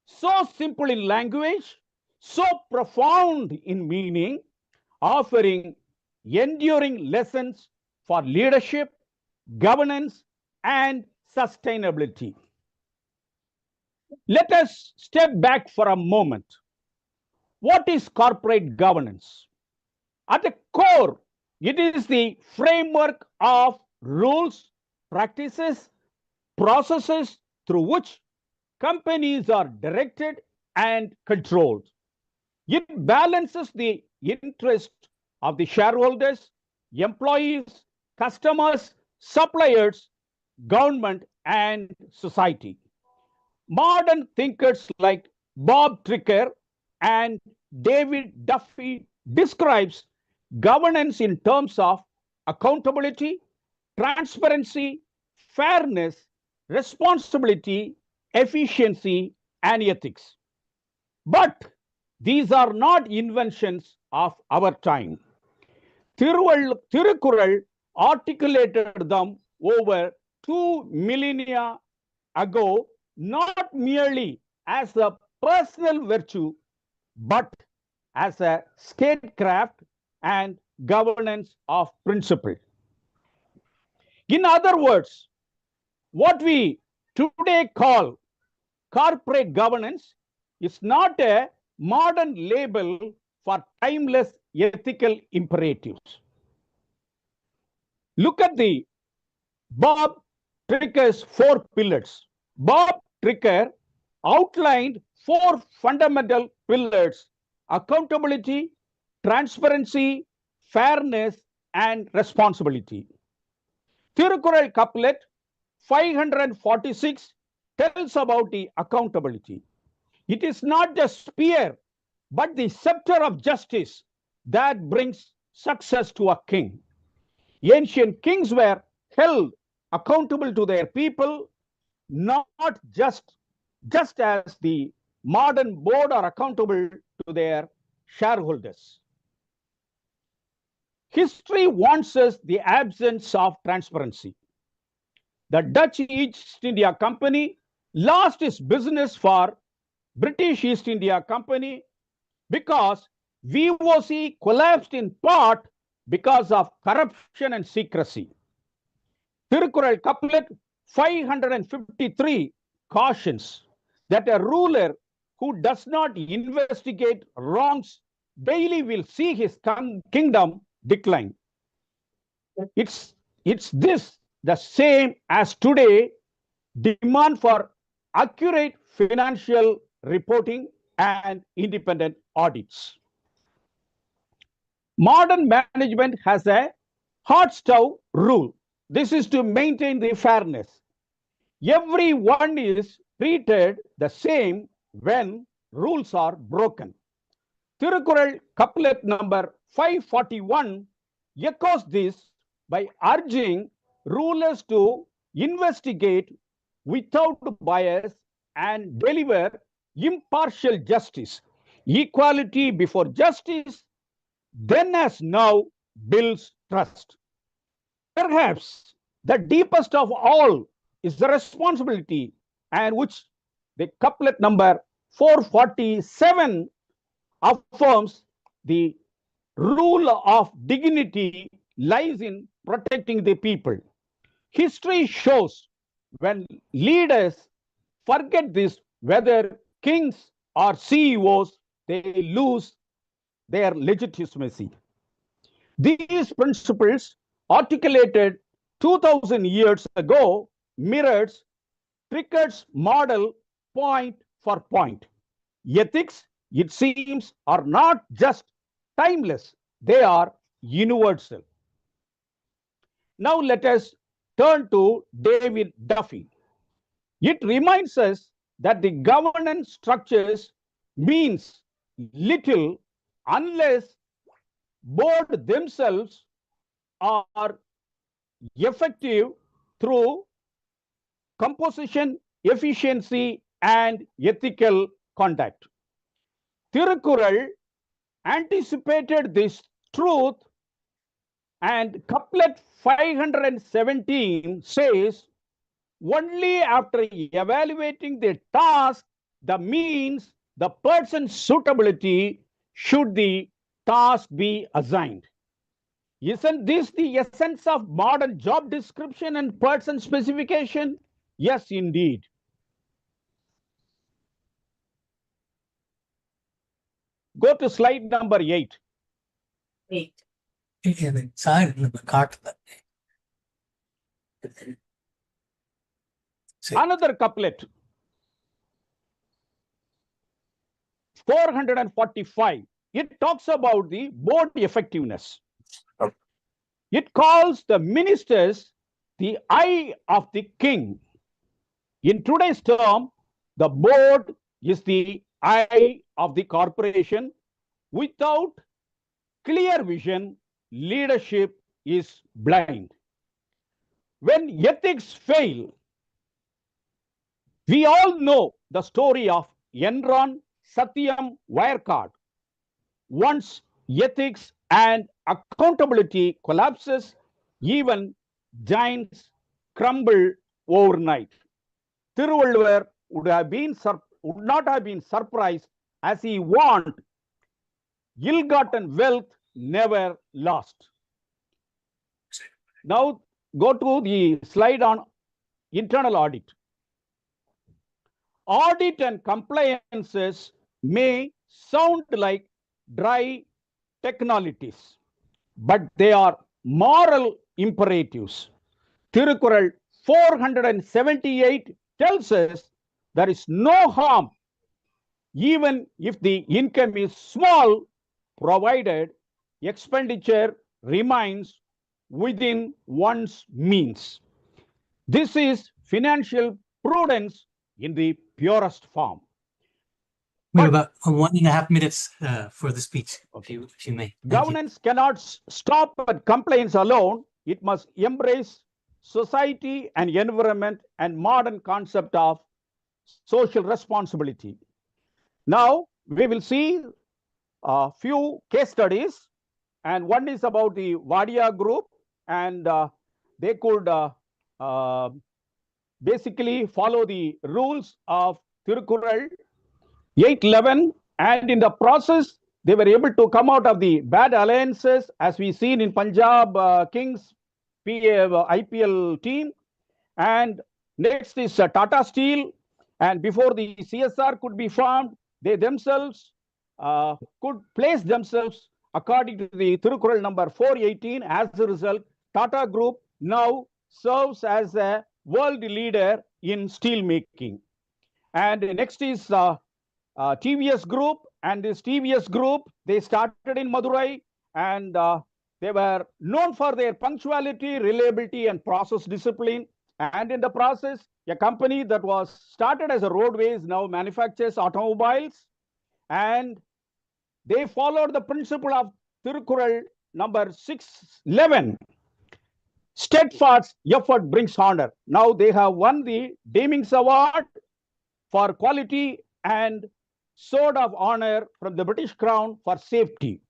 so simple in language, so profound in meaning, offering enduring lessons for leadership, governance, and sustainability. Let us step back for a moment. What is corporate governance? At the core, it is the framework of rules, practices, processes through which companies are directed and controlled. It balances the interest of the shareholders, employees, customers, suppliers, government, and society. Modern thinkers like Bob Tricker and David Duffy describes governance in terms of accountability, transparency, fairness, responsibility, efficiency, and ethics. But these are not inventions of our time. Tirukkural articulated them over 2 millennia ago, not merely as a personal virtue, but as a statecraft and governance of principle. In other words, what we today call corporate governance is not a modern label for timeless ethical imperatives. Look at the Bob Tricker's 4 pillars. Bob Tricker outlined 4 fundamental pillars: accountability, transparency, fairness, and responsibility. Thirukural couplet 546 tells about the accountability. It is not the spear, but the scepter of justice that brings success to a king. Ancient kings were held accountable to their people, not just as the modern board are accountable to their shareholders. History warns us the absence of transparency. The Dutch East India Company lost its business for British East India Company because VOC collapsed in part because of corruption and secrecy. Thirukural couplet 553 cautions that a ruler who does not investigate wrongs daily will see his kingdom decline. It's this the same as today demand for accurate financial reporting and independent audits. Modern management has a hot stove rule. This is to maintain the fairness. Everyone is treated the same when rules are broken. Thirukural couplet number 541 echoes this by urging rulers to investigate without bias and deliver impartial justice. Equality before justice, then as now, builds trust. Perhaps the deepest of all is the responsibility, and which the couplet number 447 affirms. The rule of dignity lies in protecting the people. History shows when leaders forget this, whether kings or CEOs, they lose their legitimacy. These principles, articulated 2000 years ago, mirrors Tricker's model point for point. Ethics, it seems, are not just timeless, they are universal. Now let us turn to David Duffy. It reminds us that the governance structures means little unless board themselves are effective through composition, efficiency, and ethical conduct. Thirukural anticipated this truth, and couplet 517 says, only after evaluating the task, the means, the person's suitability, should the task be assigned. Isn't this the essence of modern job description and person specification? Yes, indeed. Go to slide number 8. 8. Sorry, Another couplet, 445. It talks about the board effectiveness. It calls the ministers the eye of the king. In today's term, the board is the eye of the corporation. Without clear vision, leadership is blind. When ethics fail, we all know the story of Enron Satyam Wirecard. Once ethics and accountability collapses, even giants crumble overnight. Thiruvalluvar would not have been surprised, as he warned, ill-gotten wealth never lost. Now go to the slide on internal audit. Audit and compliances may sound like dry technicalities, but they are moral imperatives. Tirukural 478 tells us there is no harm even if the income is small, provided expenditure remains within one's means. This is financial prudence in the purest form. We have about 1.5 minutes for the speech, if you may. Governance cannot stop at complaints alone. It must embrace society and environment and modern concept of social responsibility. Now, we will see a few case studies, and one is about the Wadia group, and they could basically follow the rules of Tirukural 8:11, and in the process, they were able to come out of the bad alliances, as we seen in Punjab Kings IPL team. And next is Tata Steel, and before the CSR could be formed, they themselves could place themselves according to the Tirukural number 418. As a result, Tata Group now serves as a world leader in steel making. And next is TVS Group, and this TVS Group, they started in Madurai, and they were known for their punctuality, reliability, and process discipline. And in the process, a company that was started as a roadways now manufactures automobiles, and they followed the principle of Tirukural number 611. Steadfast effort brings honor. Now they have won the Demings Award for quality and Sword of Honor from the British Crown for safety.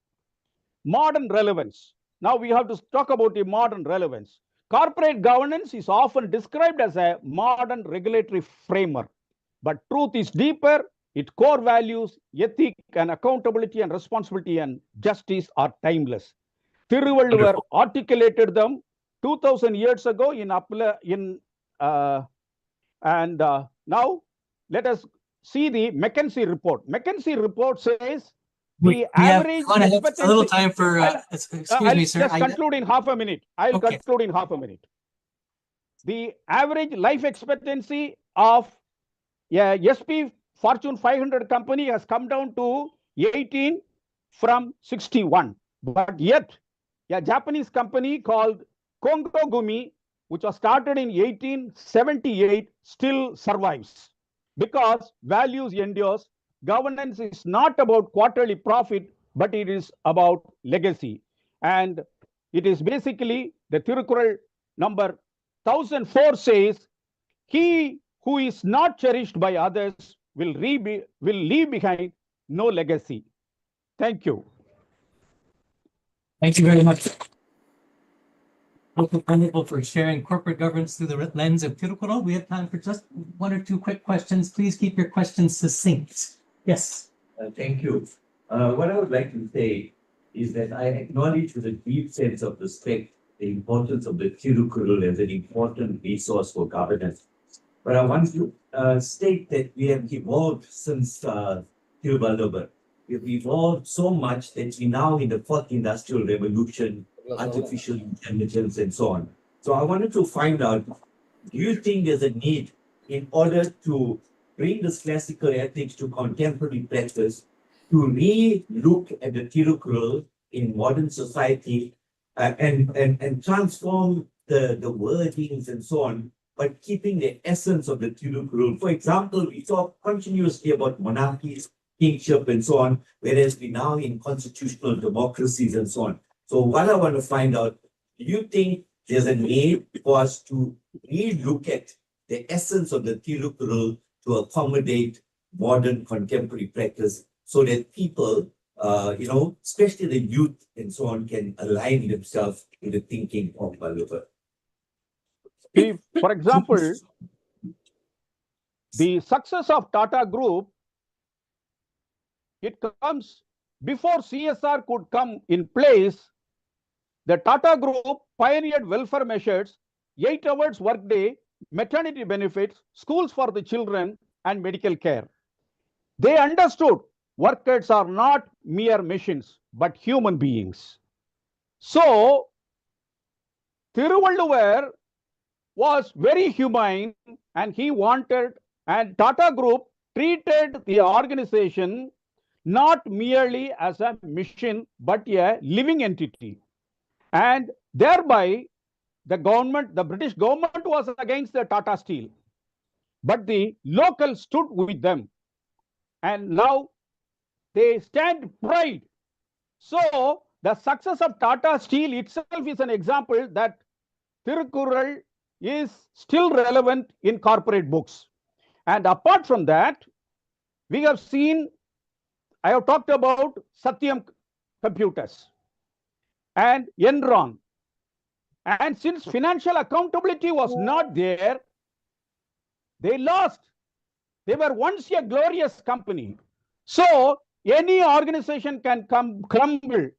Modern relevance. Now we have to talk about the modern relevance. Corporate governance is often described as a modern regulatory framework, but truth is deeper. Its core values, ethic and accountability and responsibility and justice are timeless. Thiruvalluvar articulated them 2000 years ago now let us see the McKinsey report. McKinsey report says the average expectancy. A little time for, excuse me, sir. Just conclude in half a minute. I'll conclude in half a minute. The average life expectancy of a SP Fortune 500 company has come down to 18 from 61. But yet, a Japanese company called Kongo Gumi, which was started in 1878, still survives because values endures. Governance is not about quarterly profit, but it is about legacy. And it is basically the Tirukural number 1004 says, he who is not cherished by others will leave behind no legacy. Thank you. Thank you very much. Wonderful for sharing corporate governance through the lens of Tirukural. We have time for just 1 or 2 quick questions. Please keep your questions succinct. Yes. Thank you. What I would like to say is that I acknowledge with a deep sense of respect the importance of the Tirukural as an important resource for governance. But I want to state that we have evolved since Tiruvalluvar. We have evolved so much that we're now in the 4th industrial revolution, artificial intelligence, and so on. So I wanted to find out, do you think there's a need in order to bring this classical ethics to contemporary practice to re-look at the Tirukural in modern society and transform the wordings and so on, but keeping the essence of the Tirukural? For example, we talk continuously about monarchies, kingship, and so on, whereas we're now in constitutional democracies and so on. So what I want to find out, do you think there's a need for us to re-look at the essence of the Tirukural to accommodate modern contemporary practice so that people, especially the youth and so on, can align themselves with the thinking of Valluvar? For example, the success of Tata Group, it comes before CSR could come in place. The Tata Group pioneered welfare measures, 8 hours workday, maternity benefits, schools for the children, and medical care. They understood workers are not mere machines, but human beings. So, Thiruvalluvar was very humane and he wanted, and Tata Group treated the organization not merely as a mission but a living entity. And thereby, the government, the British government was against the Tata Steel, but the locals stood with them. And now they stand pride. So the success of Tata Steel itself is an example that Tirukkural is still relevant in corporate books. And apart from that, we have seen, I have talked about Satyam Computers and Enron. And since financial accountability was not there, they lost. They were once a glorious company. So any organization can crumble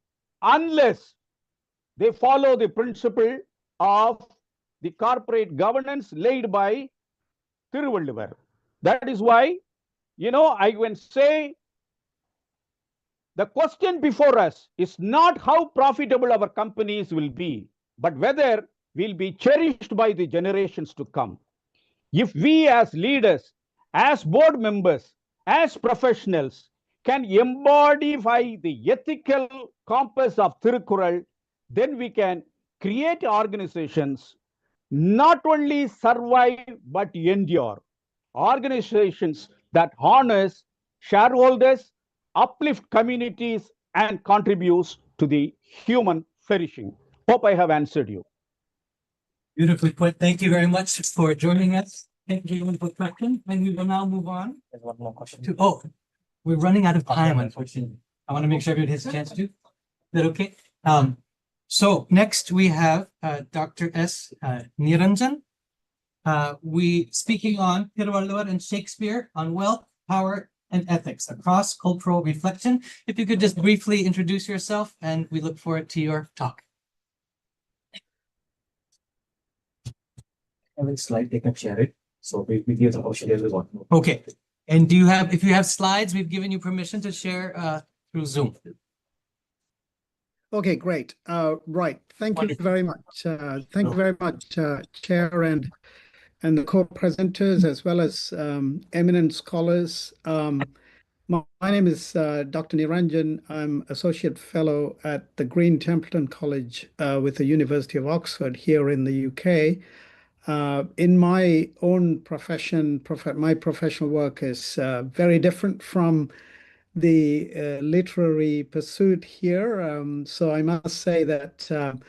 unless they follow the principle of the corporate governance laid by Thiruvalluvar. That is why, I can say the question before us is not how profitable our companies will be, but whether we'll be cherished by the generations to come. If we as leaders, as board members, as professionals can embody the ethical compass of Tirukkural, then we can create organizations not only survive but endure. Organizations that honors shareholders, uplift communities, and contributes to the human flourishing. Hope I have answered you. Beautifully put. Thank you very much for joining us. Thank you for the question. And we will now move on. There's one more question. We're running out of time, unfortunately. I want to make sure everybody has a chance to. Is that okay? So next we have Dr. S. Niranjan. We speaking on Thiruvalluvar and Shakespeare on wealth, power, and ethics, a cross-cultural reflection. If you could just briefly introduce yourself, and we look forward to your talk. I will slide, they can share it. So we give the option everyone. Okay. And if you have slides, we've given you permission to share through Zoom. Okay, great. Right. Thank you very much. Thank you very much, Chair and the co-presenters, as well as eminent scholars. My name is Dr. Niranjan. I'm Associate Fellow at the Green Templeton College with the University of Oxford here in the UK. In my own profession, my professional work is very different from the literary pursuit here. So I must say that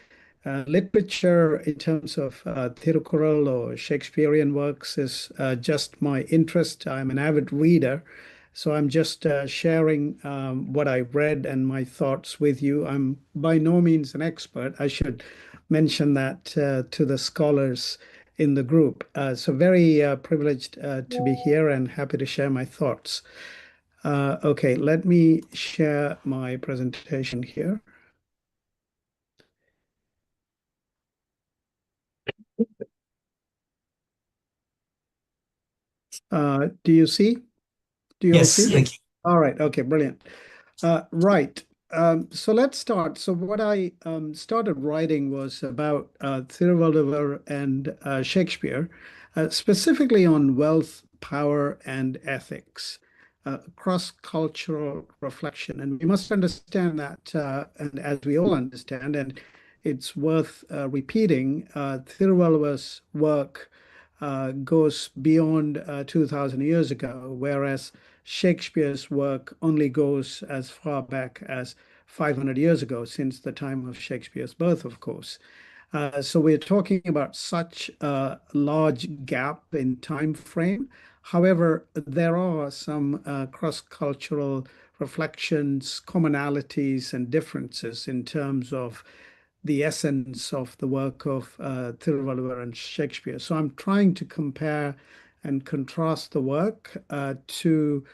literature in terms of Tirukkural or Shakespearean works is just my interest. I'm an avid reader. So I'm just sharing what I read and my thoughts with you. I'm by no means an expert. I should mention that to the scholars in the group. So very privileged to be here and happy to share my thoughts. Okay, let me share my presentation here. Do you see? Do you all see? Thank you. All right. Okay, brilliant. Right. So let's start. So what I started writing was about Thiruvalluvar and Shakespeare, specifically on wealth, power, and ethics, cross-cultural reflection. And we must understand that, and as we all understand, and it's worth repeating, Thiruvalluvar's work goes beyond 2,000 years ago, whereas Shakespeare's work only goes as far back as 500 years ago, since the time of Shakespeare's birth, of course. So we're talking about such a large gap in time frame. However, there are some cross-cultural reflections, commonalities, and differences in terms of the essence of the work of Thiruvalluvar and Shakespeare. So I'm trying to compare and contrast the work to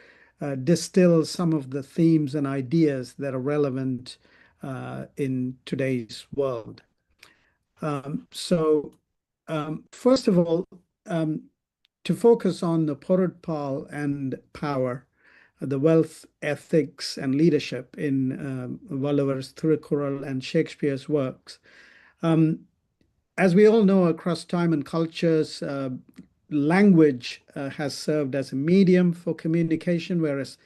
distill some of the themes and ideas that are relevant in today's world. First of all, to focus on the Porudpal and power, the wealth, ethics, and leadership in Valluvar's Tirukkural and Shakespeare's works. As we all know, across time and cultures, language has served as a medium for communication, whereas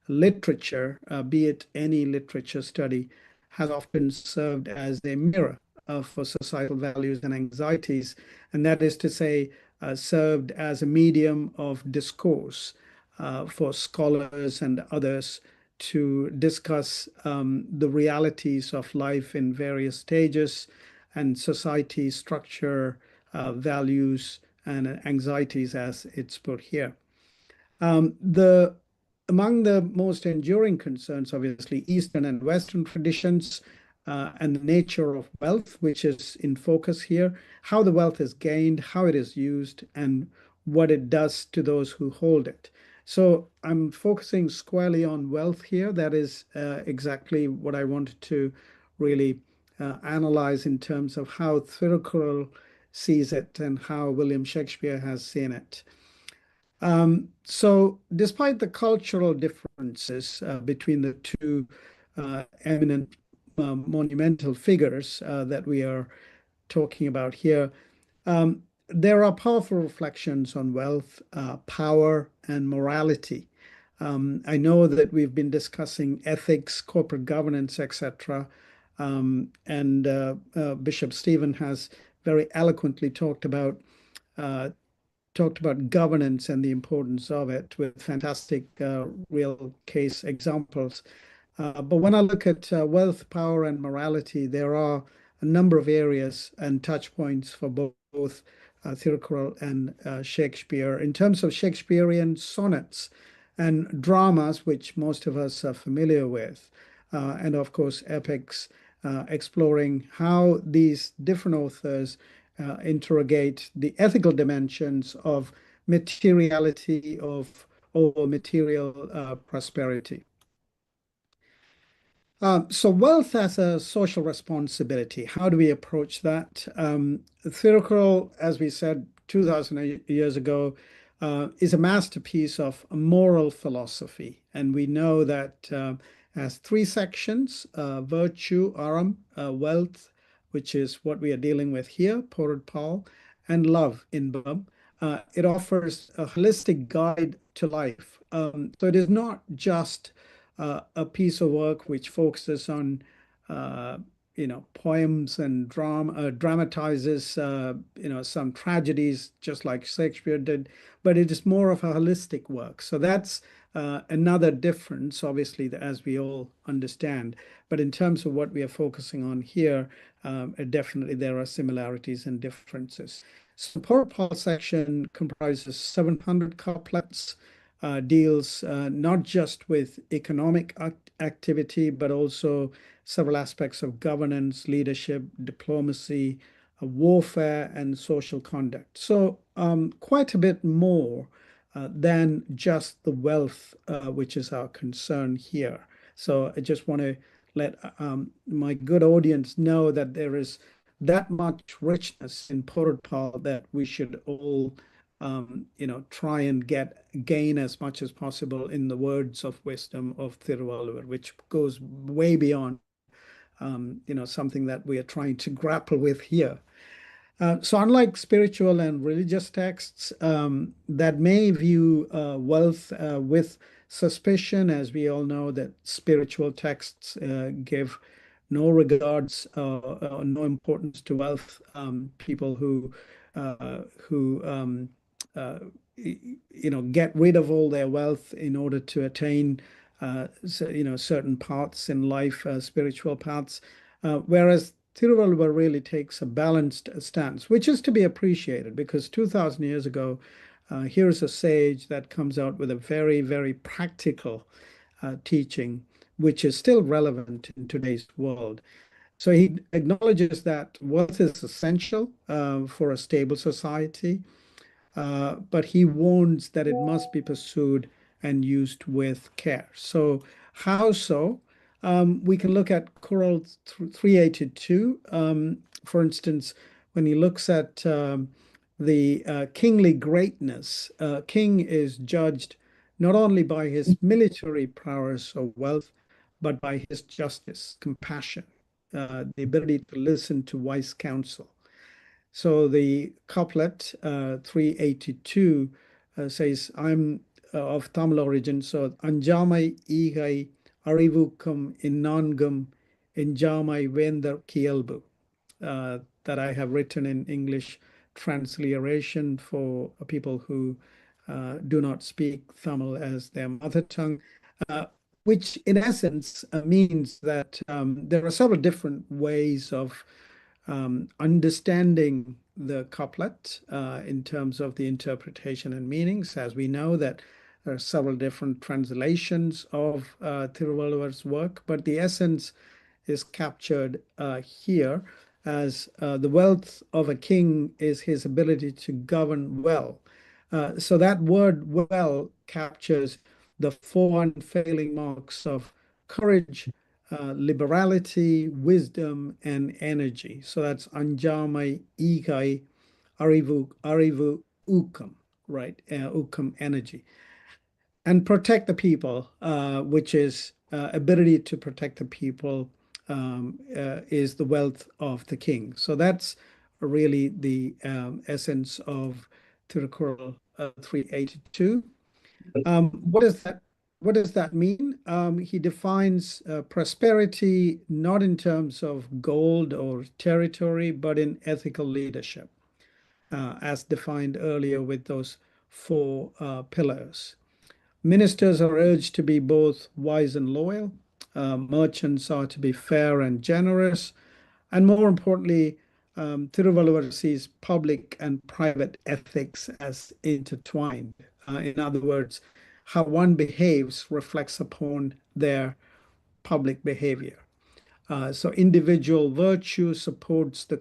literature, be it any literature study, has often served as a mirror for societal values and anxieties. And that is to say, served as a medium of discourse for scholars and others to discuss the realities of life in various stages and society structure, values, and anxieties as it's put here. Among the most enduring concerns, obviously, Eastern and Western traditions and the nature of wealth, which is in focus here, how the wealth is gained, how it is used, and what it does to those who hold it. So I'm focusing squarely on wealth here. That is exactly what I wanted to really analyze in terms of how Thirukkural sees it and how William Shakespeare has seen it. So despite the cultural differences between the two eminent monumental figures that we are talking about here, there are powerful reflections on wealth, power, and morality. I know that we've been discussing ethics, corporate governance, etc. And Bishop Stephen has very eloquently talked about governance and the importance of it with fantastic real case examples. But when I look at wealth, power, and morality, there are a number of areas and touch points for both Thirukkural and Shakespeare. In terms of Shakespearean sonnets and dramas, which most of us are familiar with, and of course epics, exploring how these different authors interrogate the ethical dimensions of materiality or material prosperity. So wealth as a social responsibility, how do we approach that? Thirukkural, as we said 2,000 years ago, is a masterpiece of moral philosophy. And we know that has three sections, virtue, aram, wealth, which is what we are dealing with here, Porudpal, and love, Inbam. It offers a holistic guide to life. So it is not just a piece of work which focuses on poems and drama, dramatizes some tragedies just like Shakespeare did, but it is more of a holistic work. So that's another difference, obviously, as we all understand. But in terms of what we are focusing on here, definitely there are similarities and differences. So the Porudpal section comprises 700 couplets. Deals not just with economic activity, but also several aspects of governance, leadership, diplomacy, warfare, and social conduct. So quite a bit more than just the wealth, which is our concern here. So I just want to let my good audience know that there is that much richness in Porudpal that we should all try and gain as much as possible in the words of wisdom of Thiruvalluvar, which goes way beyond, something that we are trying to grapple with here. So unlike spiritual and religious texts that may view wealth with suspicion, as we all know that spiritual texts give no regards, no importance to wealth, people who get rid of all their wealth in order to attain certain paths in life, spiritual paths, whereas Thiruvalluvar really takes a balanced stance, which is to be appreciated because 2,000 years ago, here's a sage that comes out with a very, very practical teaching, which is still relevant in today's world. So he acknowledges that wealth is essential for a stable society, but he warns that it must be pursued and used with care. So how so? We can look at Choral 382. For instance, when he looks at the kingly greatness, king is judged not only by his military prowess or wealth, but by his justice, compassion, the ability to listen to wise counsel. So the couplet 382 says, I'm of Tamil origin, so Anjamai Igai Arivukam Innangum Injamai Vendar Kielbu, that I have written in English transliteration for people who do not speak Tamil as their mother tongue, which in essence means that there are several different ways of understanding the couplet in terms of the interpretation and meanings. As we know that there are several different translations of Thiruvalluvar's work, but the essence is captured here as the wealth of a king is his ability to govern well. So that word well captures the four unfailing marks of courage, liberality, wisdom, and energy. So that's anjamai, igai, arivu, ukam, right? Ukam, energy. And protect the people, which is ability to protect the people, is the wealth of the king. So that's really the essence of Tirukkural 382. What does that mean? He defines prosperity not in terms of gold or territory, but in ethical leadership, as defined earlier with those four pillars. Ministers are urged to be both wise and loyal. Merchants are to be fair and generous. And more importantly, Thiruvalluvar sees public and private ethics as intertwined. In other words, how one behaves reflects upon their public behavior. So individual virtue supports the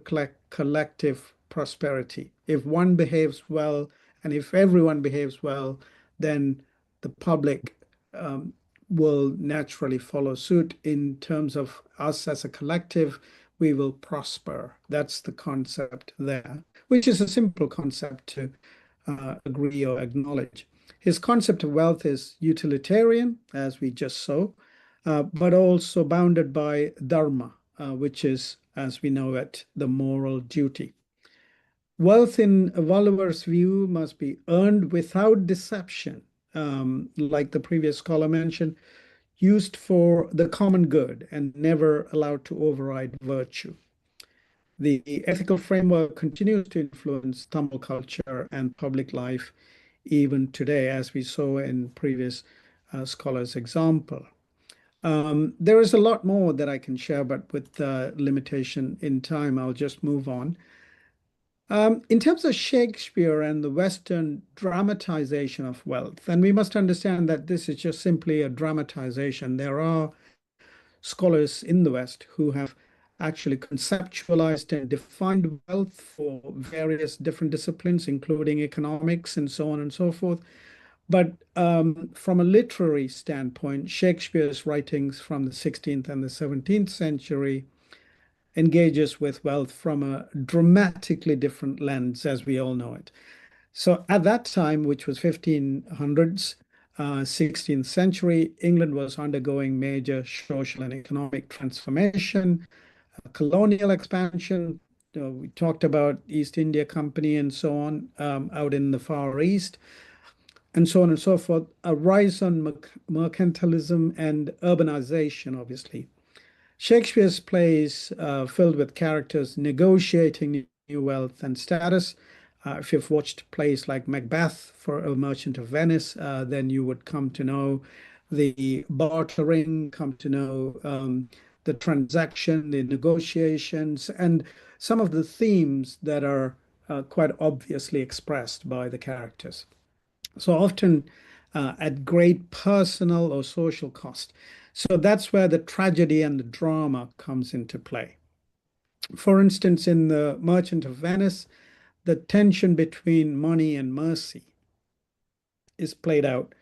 collective prosperity. If one behaves well, and if everyone behaves well, then the public will naturally follow suit. In terms of us as a collective, we will prosper. That's the concept there, which is a simple concept to agree or acknowledge. His concept of wealth is utilitarian, as we just saw, but also bounded by dharma, which is, as we know it, the moral duty. Wealth in Valluvar's view must be earned without deception, like the previous scholar mentioned, used for the common good and never allowed to override virtue. The ethical framework continues to influence Tamil culture and public life even today, as we saw in previous scholars' example. There is a lot more that I can share, but with limitation in time, I'll just move on. In terms of Shakespeare and the Western dramatization of wealth, and we must understand that this is just simply a dramatization. There are scholars in the West who have actually conceptualized and defined wealth for various different disciplines, including economics and so on and so forth. But from a literary standpoint, Shakespeare's writings from the 16th and the 17th century engages with wealth from a dramatically different lens, as we all know it. So at that time, which was 1500s, 16th century, England was undergoing major social and economic transformation, colonial expansion. We talked about East India Company and so on out in the Far East, and so on and so forth. A rise on mercantilism and urbanization, obviously. Shakespeare's plays filled with characters negotiating new wealth and status. If you've watched plays like Macbeth for A Merchant of Venice, then you would come to know the bartering, come to know the transaction, the negotiations, and some of the themes that are quite obviously expressed by the characters. So often at great personal or social cost. So that's where the tragedy and the drama comes into play. For instance, in The Merchant of Venice, the tension between money and mercy is played out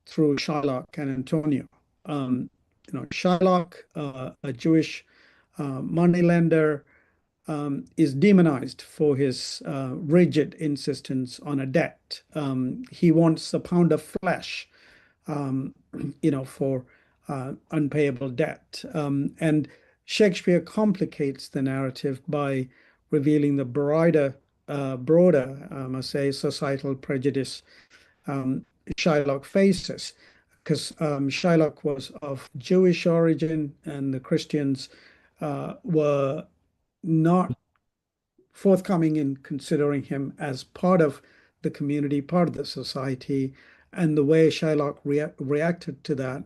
through Shylock and Antonio. Shylock, a Jewish moneylender, is demonized for his rigid insistence on a debt. He wants a pound of flesh, for unpayable debt. And Shakespeare complicates the narrative by revealing the broader broader, I must say, societal prejudice Shylock faces. Because Shylock was of Jewish origin, and the Christians were not forthcoming in considering him as part of the community, part of the society, and the way Shylock reacted to that,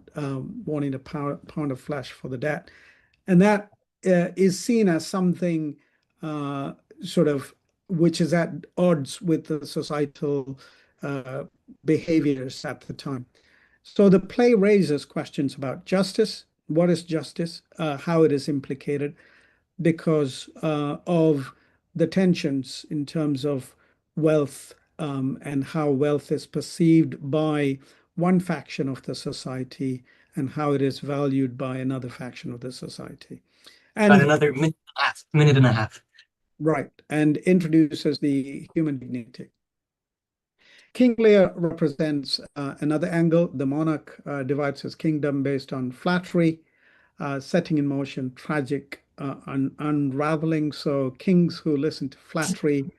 wanting a pound of flesh for the debt. And that is seen as something sort of which is at odds with the societal behaviors at the time. So the play raises questions about justice. What is justice? How it is implicated because of the tensions in terms of wealth and how wealth is perceived by one faction of the society and how it is valued by another faction of the society. And About another minute and a half. Right, and introduces the human dignity. King Lear represents another angle. The monarch divides his kingdom based on flattery, setting in motion tragic unraveling. So kings who listen to flattery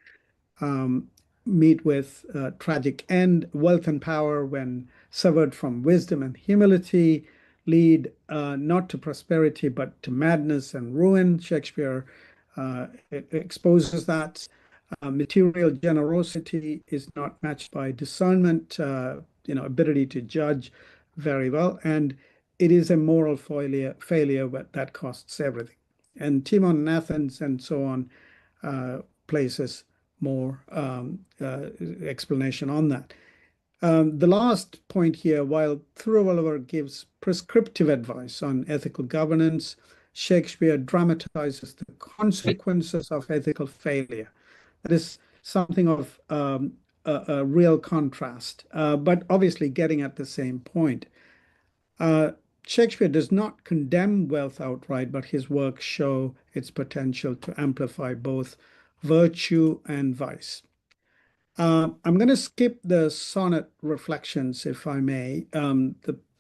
meet with tragic end. Wealth and power, when severed from wisdom and humility, lead not to prosperity but to madness and ruin. Shakespeare exposes that. Material generosity is not matched by discernment, ability to judge very well, and it is a moral failure that costs everything. And Timon and Athens and so on places more explanation on that. The last point here, while Thiruvallur gives prescriptive advice on ethical governance, Shakespeare dramatizes the consequences of ethical failure. That is something of a real contrast, but obviously getting at the same point. Shakespeare does not condemn wealth outright, but his works show its potential to amplify both virtue and vice. I'm going to skip the sonnet reflections, if I may.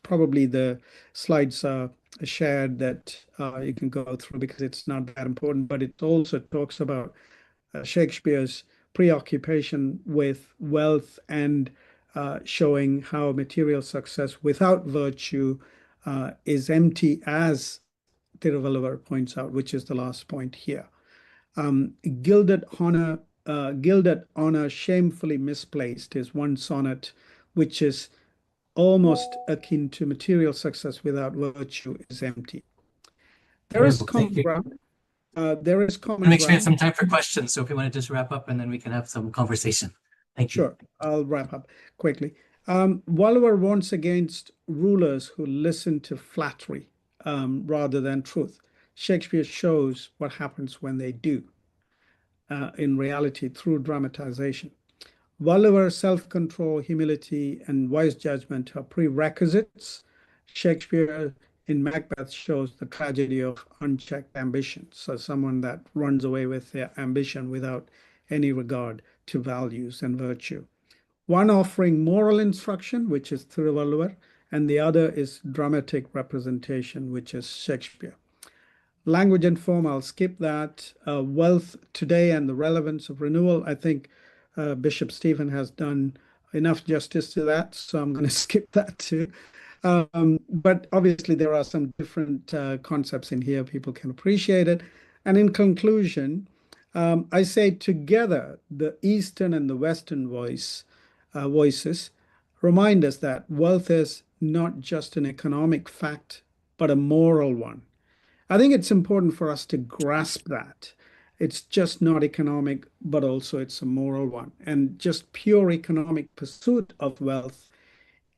Probably the slides are shared that you can go through because it's not that important, but it also talks about Shakespeare's preoccupation with wealth and showing how material success without virtue is empty, as Thiruvallur points out, which is the last point here. Gilded honor shamefully misplaced is one sonnet, which is almost akin to material success without virtue is empty. There is common ground. There is common Make sure we have ground. some time for questions. So if you want to just wrap up and then we can have some conversation. Thank you. Sure, I'll wrap up quickly. Walliver warns against rulers who listen to flattery rather than truth. Shakespeare shows what happens when they do, in reality, through dramatization. Walliver's self-control, humility, and wise judgment are prerequisites. Shakespeare in Macbeth shows the tragedy of unchecked ambition. So someone that runs away with their ambition without any regard to values and virtue. One offering moral instruction, which is Thiruvallur, and the other is dramatic representation, which is Shakespeare. Language and form, I'll skip that. Wealth today and the relevance of renewal, I think Bishop Stephen has done enough justice to that, so I'm going to skip that too. But obviously there are some different concepts in here, people can appreciate it. And in conclusion, I say together the Eastern and the Western voices remind us that wealth is not just an economic fact, but a moral one. I think it's important for us to grasp that. It's just not economic, but also it's a moral one. And just pure economic pursuit of wealth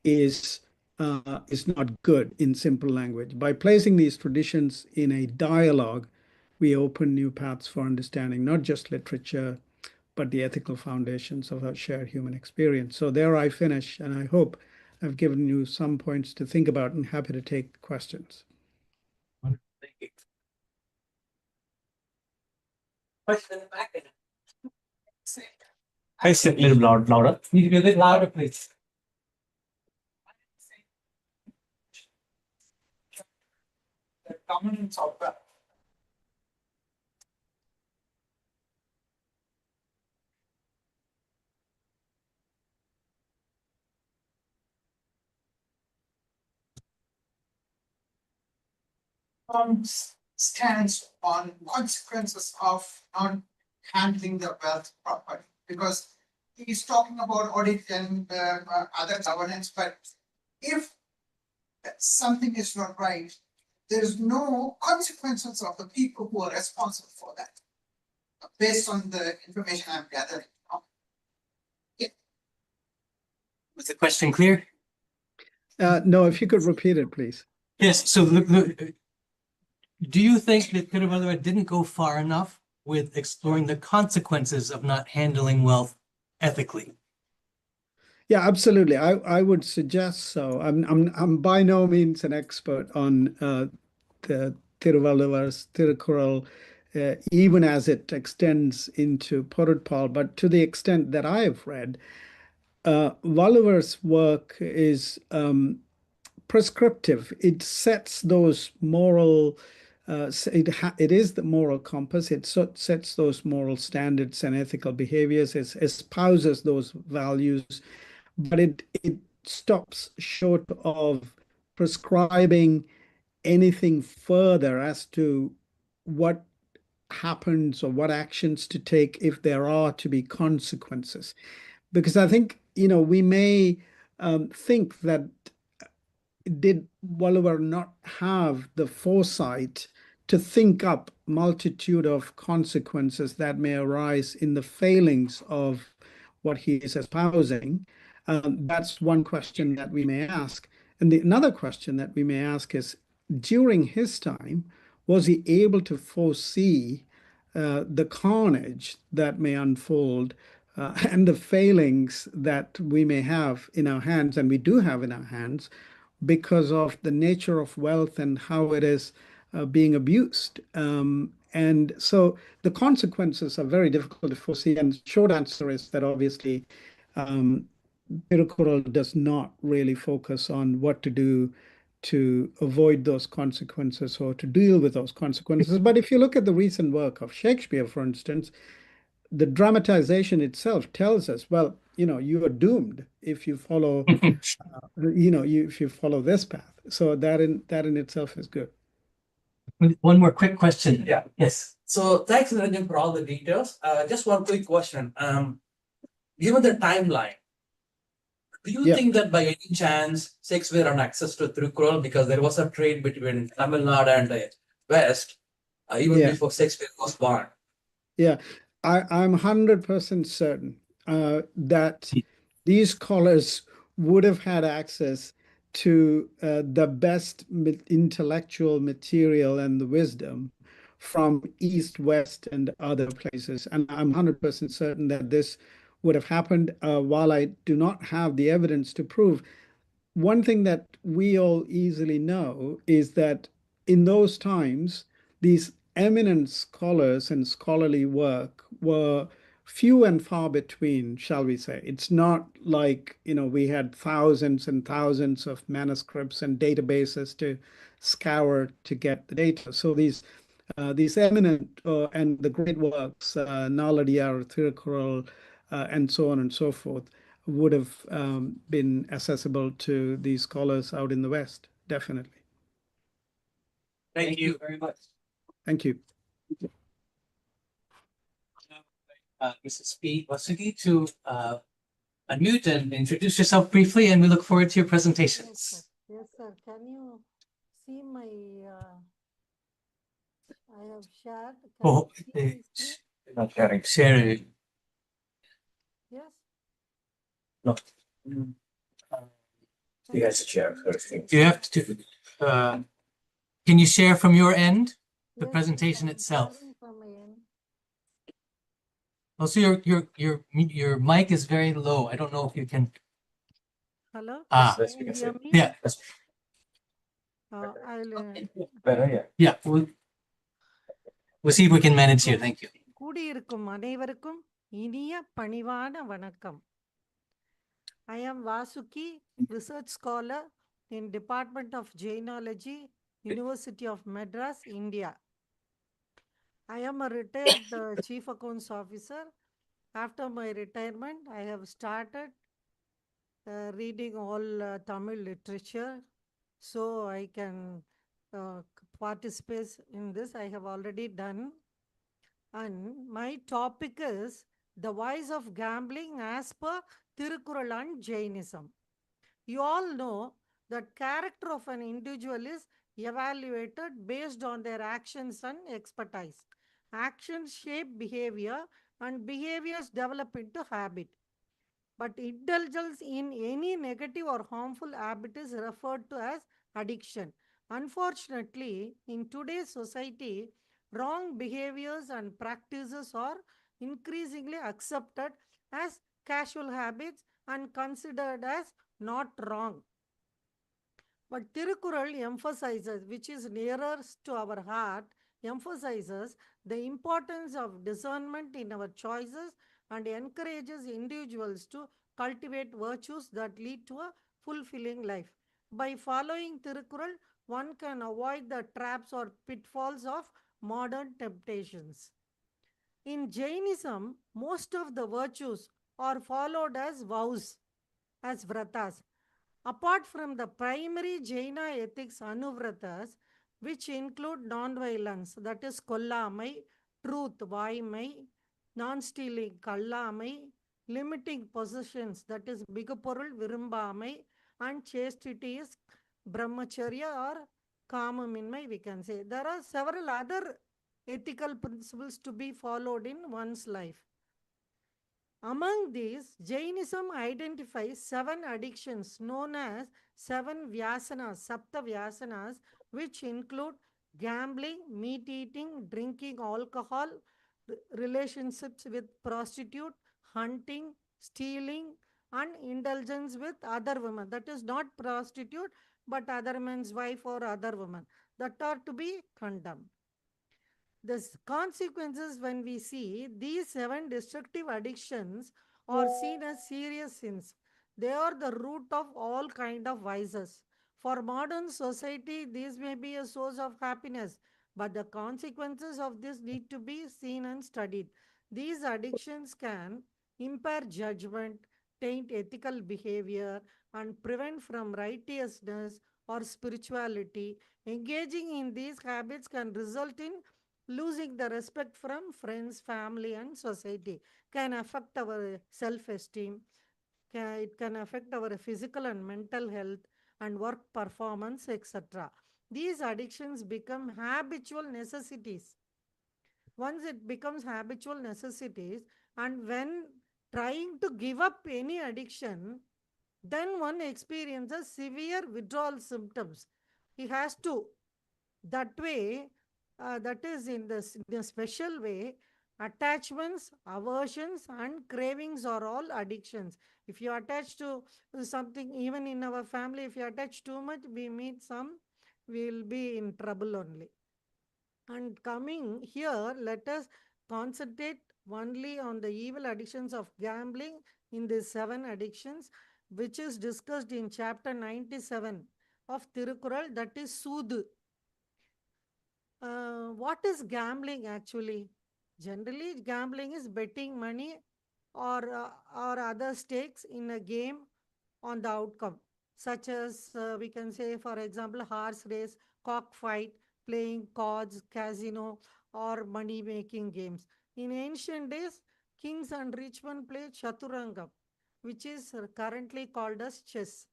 is not good in simple language. By placing these traditions in a dialogue, we open new paths for understanding not just literature, but the ethical foundations of our shared human experience. So there I finish, and I hope I've given you some points to think about, and happy to take questions. Thank you. Question in the back. I sit a little louder. Need to be a little louder, please. The dominance of wealth. stance on consequences of not handling the wealth properly? Because he's talking about audit and other governance, but if something is not right, there's no consequences of the people who are responsible for that, based on the information I'm gathering. Was the question clear? No, if you could repeat it, please. Yes. So, do you think that Tiruvallur didn't go far enough with exploring the consequences of not handling wealth ethically? Yeah, absolutely. I would suggest so. I'm by no means an expert on the Tiruvallur's Tirukkural, even as it extends into Porutpal, but to the extent that I have read, Valluvar's work is prescriptive. It sets those moral, it is the moral compass. It sets those moral standards and ethical behaviors. It espouses those values, but it stops short of prescribing anything further as to what happens or what actions to take if there are to be consequences. Because I think, we may think that did Walliver not have the foresight to think up multitude of consequences that may arise in the failings of what he is espousing? That's one question that we may ask. And another question that we may ask is, during his time, was he able to foresee the carnage that may unfold and the failings that we may have in our hands, and we do have in our hands, because of the nature of wealth and how it is being abused. And so the consequences are very difficult to foresee. And short answer is that obviously Tirukkural does not really focus on what to do to avoid those consequences or to deal with those consequences. But if you look at the recent work of Shakespeare, for instance, the dramatization itself tells us, well, you are doomed if you follow, if you follow this path. So that in itself is good. One more quick question. Yeah. Yes. So thanks, Niranjan, for all the details. Just one quick question. Given the timeline, do you think that by any chance Shakespeare had access to Tirukkural, because there was a trade between Tamil Nadu and the West even before Shakespeare was born? Yeah, I'm 100% certain that these scholars would have had access to the best intellectual material and the wisdom from East, West, and other places. And I'm 100% certain that this would have happened. While I do not have the evidence to prove, one thing that we all easily know is that in those times, these eminent scholars and scholarly work were few and far between, shall we say. It's not like, we had thousands and thousands of manuscripts and databases to scour to get the data. So these eminent and the great works, Naladiyar, Tirukkural, and so on and so forth, would have been accessible to these scholars out in the West, definitely. Thank you very much. Thank you. Mrs. P. Vasuki, to unmute and introduce yourself briefly, and we look forward to your presentations. Yes, sir. Can you see my, I have shared. Not sharing. Sharing. Yes. No. You guys share first. You have to, can you share from your end, the presentation itself? From my end. Also, your mic is very low. I don't know if you can. Hello? Can you hear me? Yeah. I'll. Better, yeah. We'll see if we can manage here. Thank you. கூடியிருக்கும் அனைவருக்கும் இனிய பணிவான வணக்கம். I am Vasuki, research scholar in Department of Jainology, University of Madras, India. I am a retired Chief Accounts Officer. After my retirement, I have started reading all Tamil literature so I can participate in this. I have already done. And my topic is the wise of gambling as per Tirukkural and Jainism. You all know that character of an individual is evaluated based on their actions and expertise. Actions shape behavior and behaviors develop into habit. But indulgence in any negative or harmful habit is referred to as addiction. Unfortunately, in today's society, wrong behaviors and practices are increasingly accepted as casual habits and considered as not wrong. But Tirukkural emphasizes, which is nearest to our heart, emphasizes the importance of discernment in our choices and encourages individuals to cultivate virtues that lead to a fulfilling life. By following Tirukkural, one can avoid the traps or pitfalls of modern temptations. In Jainism, most of the virtues are followed as vows, as vratas. Apart from the primary Jaina ethics anuvratas, which include non-violence, that is kollamai, truth, vaimai, non-stealing, kallamai, limiting possessions, that is bigaporul, virumbamai, and chastity is brahmacharya or kamaminmai, we can say. There are several other ethical principles to be followed in one's life. Among these, Jainism identifies 7 addictions known as 7 vyasanas, Sapta Vyasanas, which include gambling, meat eating, drinking alcohol, relationships with prostitute, hunting, stealing, and indulgence with other women. That is not prostitute, but other men's wife or other women that are to be condemned. The consequences when we see these 7 destructive addictions are seen as serious sins. They are the root of all kind of vices. For modern society, these may be a source of happiness, but the consequences of this need to be seen and studied. These addictions can impair judgment, taint ethical behavior, and prevent from righteousness or spirituality. Engaging in these habits can result in losing the respect from friends, family, and society, can affect our self-esteem. It can affect our physical and mental health and work performance, etc. These addictions become habitual necessities. Once it becomes habitual necessities, and when trying to give up any addiction, then one experiences severe withdrawal symptoms. He has to, that way, that is in a special way, attachments, aversions, and cravings are all addictions. If you attach to something, even in our family, if you attach too much, we will be in trouble only. And coming here, let us concentrate only on the evil addictions of gambling in these 7 addictions, which is discussed in chapter 97 of Tirukkural, that is Soodhu. What is gambling actually? Generally, gambling is betting money or other stakes in a game on the outcome, such as we can say, for example, horse race, cockfight, playing cards, casino, or money-making games. In ancient days, kings and rich men played chaturangam, which is currently called as chess.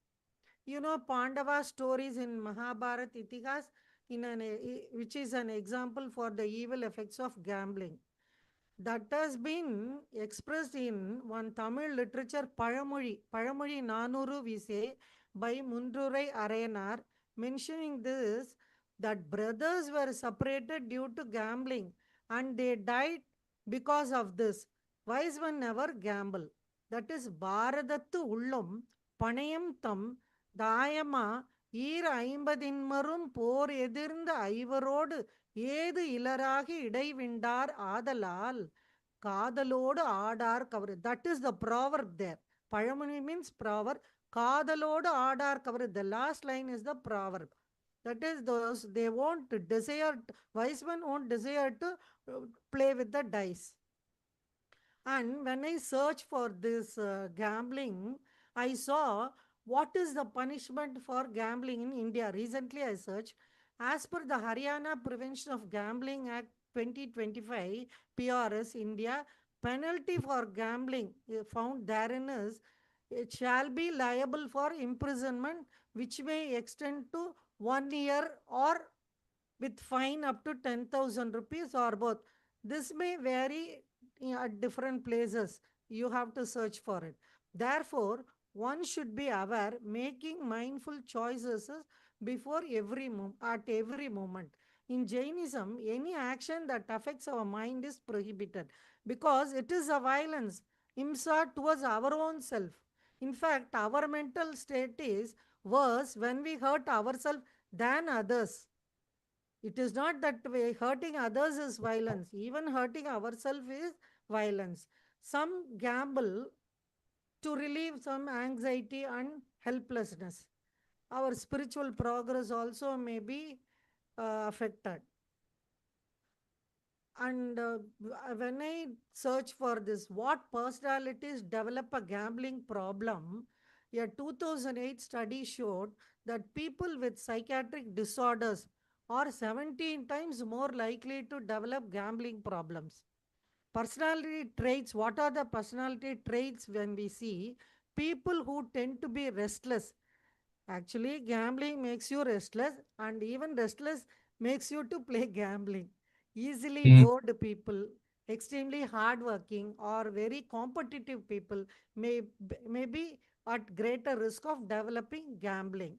You know Pandava stories in Mahabharat Itihas, which is an example for the evil effects of gambling. That has been expressed in one Tamil literature, Pazhamozhi 400 we say, by Mundurai Arayanar, mentioning this, that brothers were separated due to gambling and they died because of this. Wise one never gamble. That is Bharadattu Ullum, Panayam Tam, தாயமா ஈர 50 போர் எதிர்ந்த ஐவரோடு ஏது இலராகி இடைவிண்டார் ஆதலால் காதலோடு ஆடார் கவரு. That is the proverb there. Pazhamozhi means proverb. காதலோடு ஆடார் கவரு. The last line is the proverb. That is, those they won't desire, wise men won't desire to play with the dice. And when I searched for this gambling, I saw what is the punishment for gambling in India. Recently I searched. As per the Haryana Prevention of Gambling Act 2025, PRS India, penalty for gambling found therein is it shall be liable for imprisonment which may extend to 1 year or with fine up to 10,000 rupees or both. This may vary at different places. You have to search for it. Therefore, one should be aware, making mindful choices before at every moment. In Jainism, any action that affects our mind is prohibited because it is a violence, imsa towards our own self. In fact, our mental state is worse when we hurt ourselves than others. It is not that way hurting others is violence. Even hurting ourselves is violence. Some gamble to relieve some anxiety and helplessness. Our spiritual progress also may be affected. And when I search for this, what personalities develop a gambling problem, a 2008 study showed that people with psychiatric disorders are 17 times more likely to develop gambling problems. Personality traits, what are the personality traits when we see people who tend to be restless? Actually, gambling makes you restless, and even restless makes you to play gambling. Easily bored people, extremely hardworking, or very competitive people may be at greater risk of developing gambling.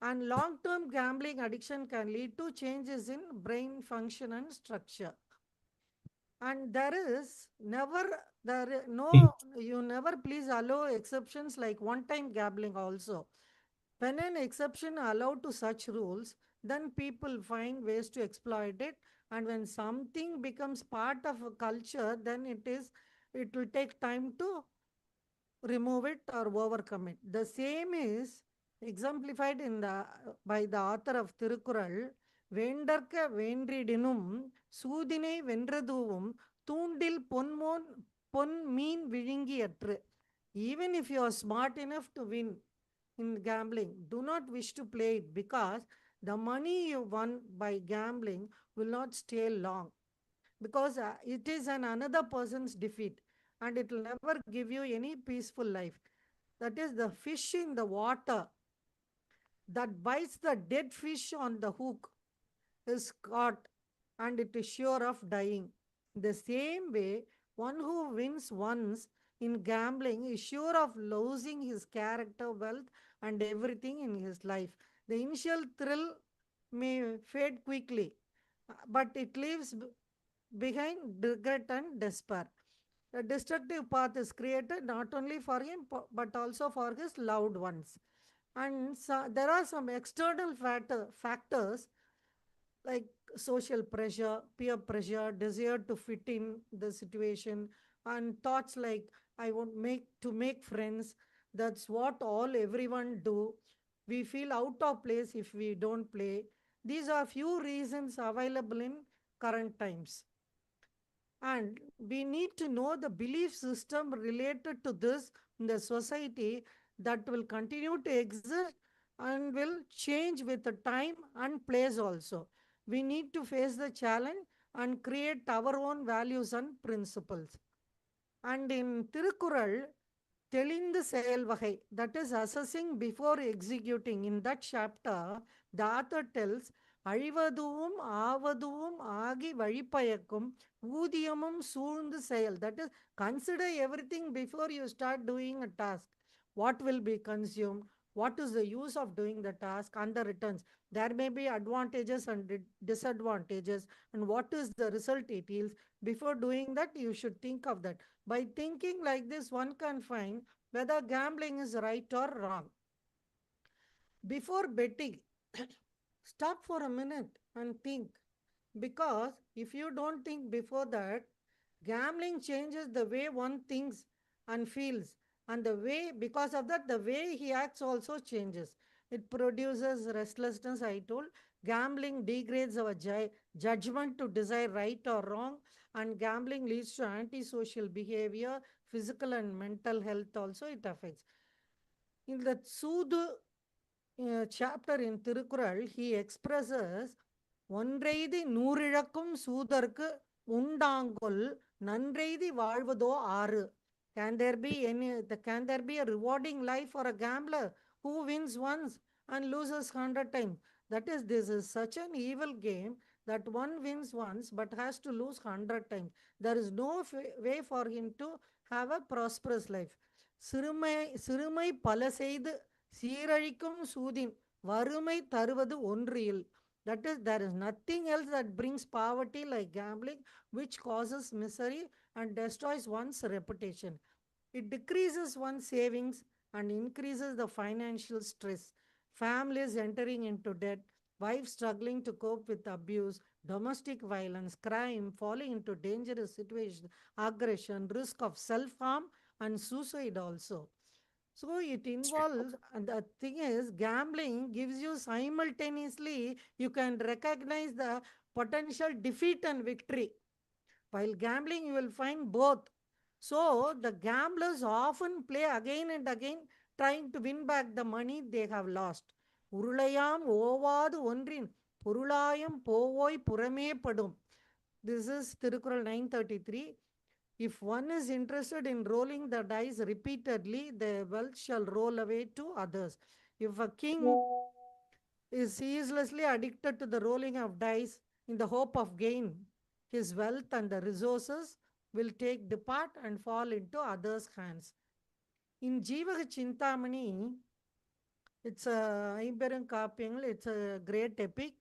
And long-term gambling addiction can lead to changes in brain function and structure. And you never please allow exceptions like one-time gambling also. When an exception allowed to such rules, then people find ways to exploit it. And when something becomes part of a culture, then it will take time to remove it or overcome it. The same is exemplified by the author of Tirukkural, வேண்டற்க வேண்டிடினும் சூதினை வென்றதுவும் தூண்டில் பொன் மீன் விழுங்கியற்று. Even if you are smart enough to win in gambling, do not wish to play it because the money you won by gambling will not stay long, because it is another person's defeat and it will never give you any peaceful life. That is the fish in the water that bites the dead fish on the hook is caught and it is sure of dying. The same way, one who wins once in gambling is sure of losing his character, wealth, and everything in his life. The initial thrill may fade quickly, but it leaves behind regret and despair. A destructive path is created not only for him but also for his loved ones. And there are some external factors like social pressure, peer pressure, desire to fit in the situation, and thoughts like I want to make friends. That's what everyone do. We feel out of place if we don't play. These are few reasons available in current times. And we need to know the belief system related to this in the society that will continue to exist and will change with the time and place also. We need to face the challenge and create our own values and principles. And in Tirukkural, தெளிந்து செயல் வகை, that is assessing before executing, in that chapter the author tells அழிவதுவும் ஆவதுவும் ஆகி வழிபயக்கும் ஊதியமும் சூழ்ந்து செயல், that is consider everything before you start doing a task. What will be consumed, what is the use of doing the task, and the returns. There may be advantages and disadvantages, and what is the result it yields. Before doing that, you should think of that. By thinking like this, one can find whether gambling is right or wrong. Before betting, stop for a minute and think. Because if you don't think before that, gambling changes the way one thinks and feels. And because of that, the way he acts also changes. It produces restlessness, I told. Gambling degrades our judgment to decide right or wrong. And gambling leads to antisocial behavior, physical and mental health also it affects. In the Soothu chapter in Tirukkural, he expresses ஒன்றைதி நூறிழக்கும் சூதர்க்கு உண்டாங்கொல் நன்றெய்தி வாழ்வதோ ஆறு. Can there be a rewarding life for a gambler who wins once and loses 100 times? This is such an evil game that one wins once but has to lose 100 times. There is no way for him to have a prosperous life. சிறுமை பல செய்து சீரழிக்கும் சூதின் வறுமை தருவது ஒன்றில். There is nothing else that brings poverty like gambling, which causes misery and destroys one's reputation. It decreases one's savings and increases the financial stress. Families entering into debt, wives struggling to cope with abuse, domestic violence, crime, falling into dangerous situations, aggression, risk of self-harm and suicide also. So it involves, and the thing is, gambling gives you simultaneously, you can recognize the potential defeat and victory. While gambling, you will find both. So the gamblers often play again and again, trying to win back the money they have lost. உருளையாம் ஓவாது ஒன்றின் பொருளாயம் போவோய் புறமே படும். This is Tirukkural 933. If one is interested in rolling the dice repeatedly, the wealth shall roll away to others. If a king is ceaselessly addicted to the rolling of dice in the hope of gain, his wealth and the resources will depart and fall into others' hands. In Jeevaga Chintamani, it's a great epic.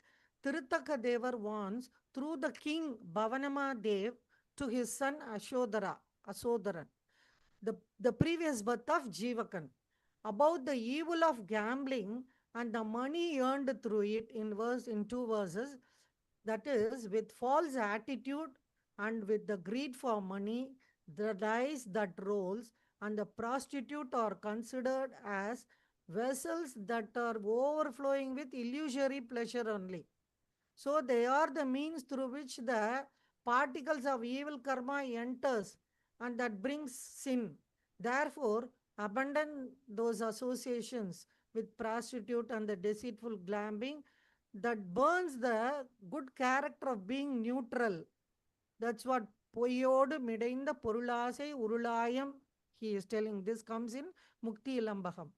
Tirutaka Devar warns through the king Bhavanama Dev to his son Ashodaran, the previous birth of Jeevakan, about the evil of gambling and the money earned through it in two verses. That is, with false attitude and with the greed for money, the dice that rolls and the prostitute are considered as vessels that are overflowing with illusory pleasure only. So they are the means through which the particles of evil karma enters and that brings sin. Therefore, abandon those associations with prostitute and the deceitful gambling that burns the good character of being neutral. That's what பொய்யோடு மிடைந்த பொருளாசை உருளாயம், he is telling. This comes in Mukti Ilambagam.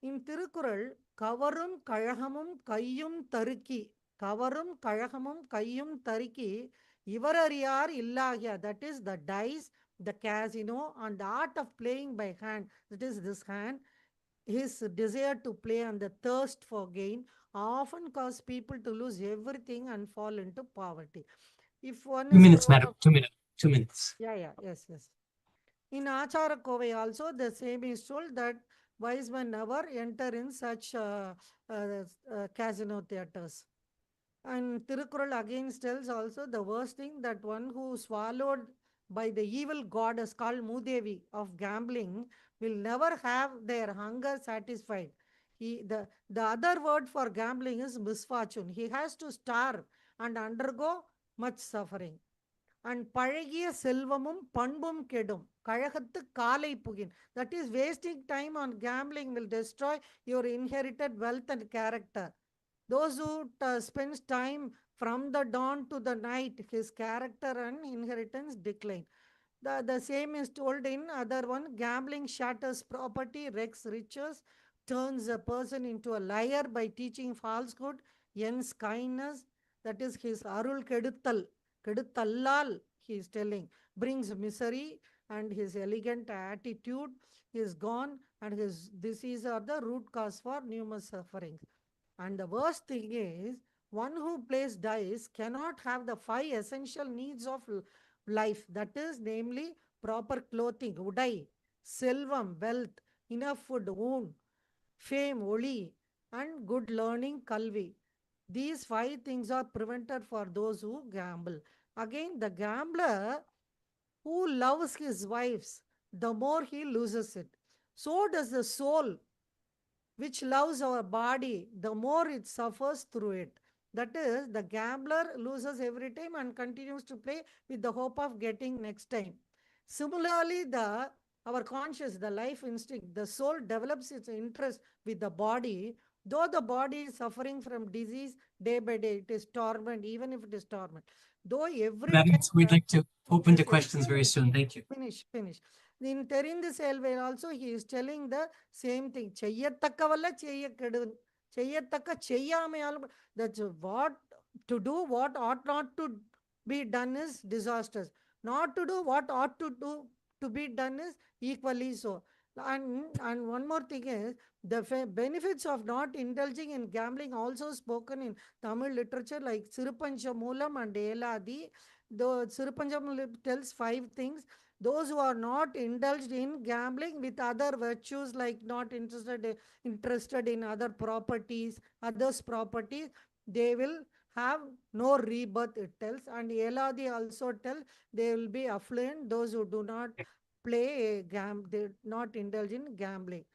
In Tirukkural, கவரும் கழகமும் கையும் தருக்கி, கவரும் கழகமும் கையும் தருக்கி இவரறியார் இல்லாகிய. That is the dice, the casino and the art of playing by hand. That is this hand. His desire to play and the thirst for gain often cause people to lose everything and fall into poverty. If one 2 minutes, madam. 2 minutes. Yes. In Achara Kovai also, the same is told that wise men never enter in such casino theaters. And Tirukkural again tells also the worst thing, that one who swallowed by the evil goddess called Mudevi of gambling will never have their hunger satisfied. The other word for gambling is misfortune. He has to starve and undergo much suffering. And பழகிய செல்வமும் பண்பும் கெடும் கழகத்து காலை Pukin. That is, wasting time on gambling will destroy your inherited wealth and character. Those who spends time from the dawn to the night, his character and inheritance decline. The same is told in other one. Gambling shatters property, wrecks riches, turns a person into a liar by teaching falsehood, ends kindness. That is his arul kedutallal, he is telling, brings misery, and his elegant attitude is gone, and his disease are the root cause for numerous sufferings. And the worst thing is, one who plays dice cannot have the 5 essential needs of life. That is, namely, proper clothing, udai, selvam, wealth, enough food, wound, fame, oli, and good learning, kalvi. These 5 things are prevented for those who gamble. Again, the gambler who loves his wives, the more he loses it. So does the soul, which loves our body, the more it suffers through it. That is, the gambler loses every time and continues to play with the hope of getting next time. Similarly, our conscious, the life instinct, the soul develops its interest with the body Though the body is suffering from disease day by day, it is torment, even if it is torment. Though every Madam, time we'd like to open to yes, questions very soon. Thank you. finish. In தெரிந்து செயல்வேல் also he is telling the same thing. செய்யத்தக்கவல்ல செய்யத்தக்க செய்யாமையாலும், that's what to do, what ought not to be done is disastrous. Not to do what ought to do to be done is equally so. And one more thing is the benefits of not indulging in gambling also spoken in Tamil literature like Sirupancha Moolam and Eladi. The Sirupancham tells 5 things. Those who are not indulged in gambling with other virtues, like not interested in other properties, others' properties, they will have no rebirth, it tells. And Eladi also tell they will be affluent, those who do not they not indulge in gambling.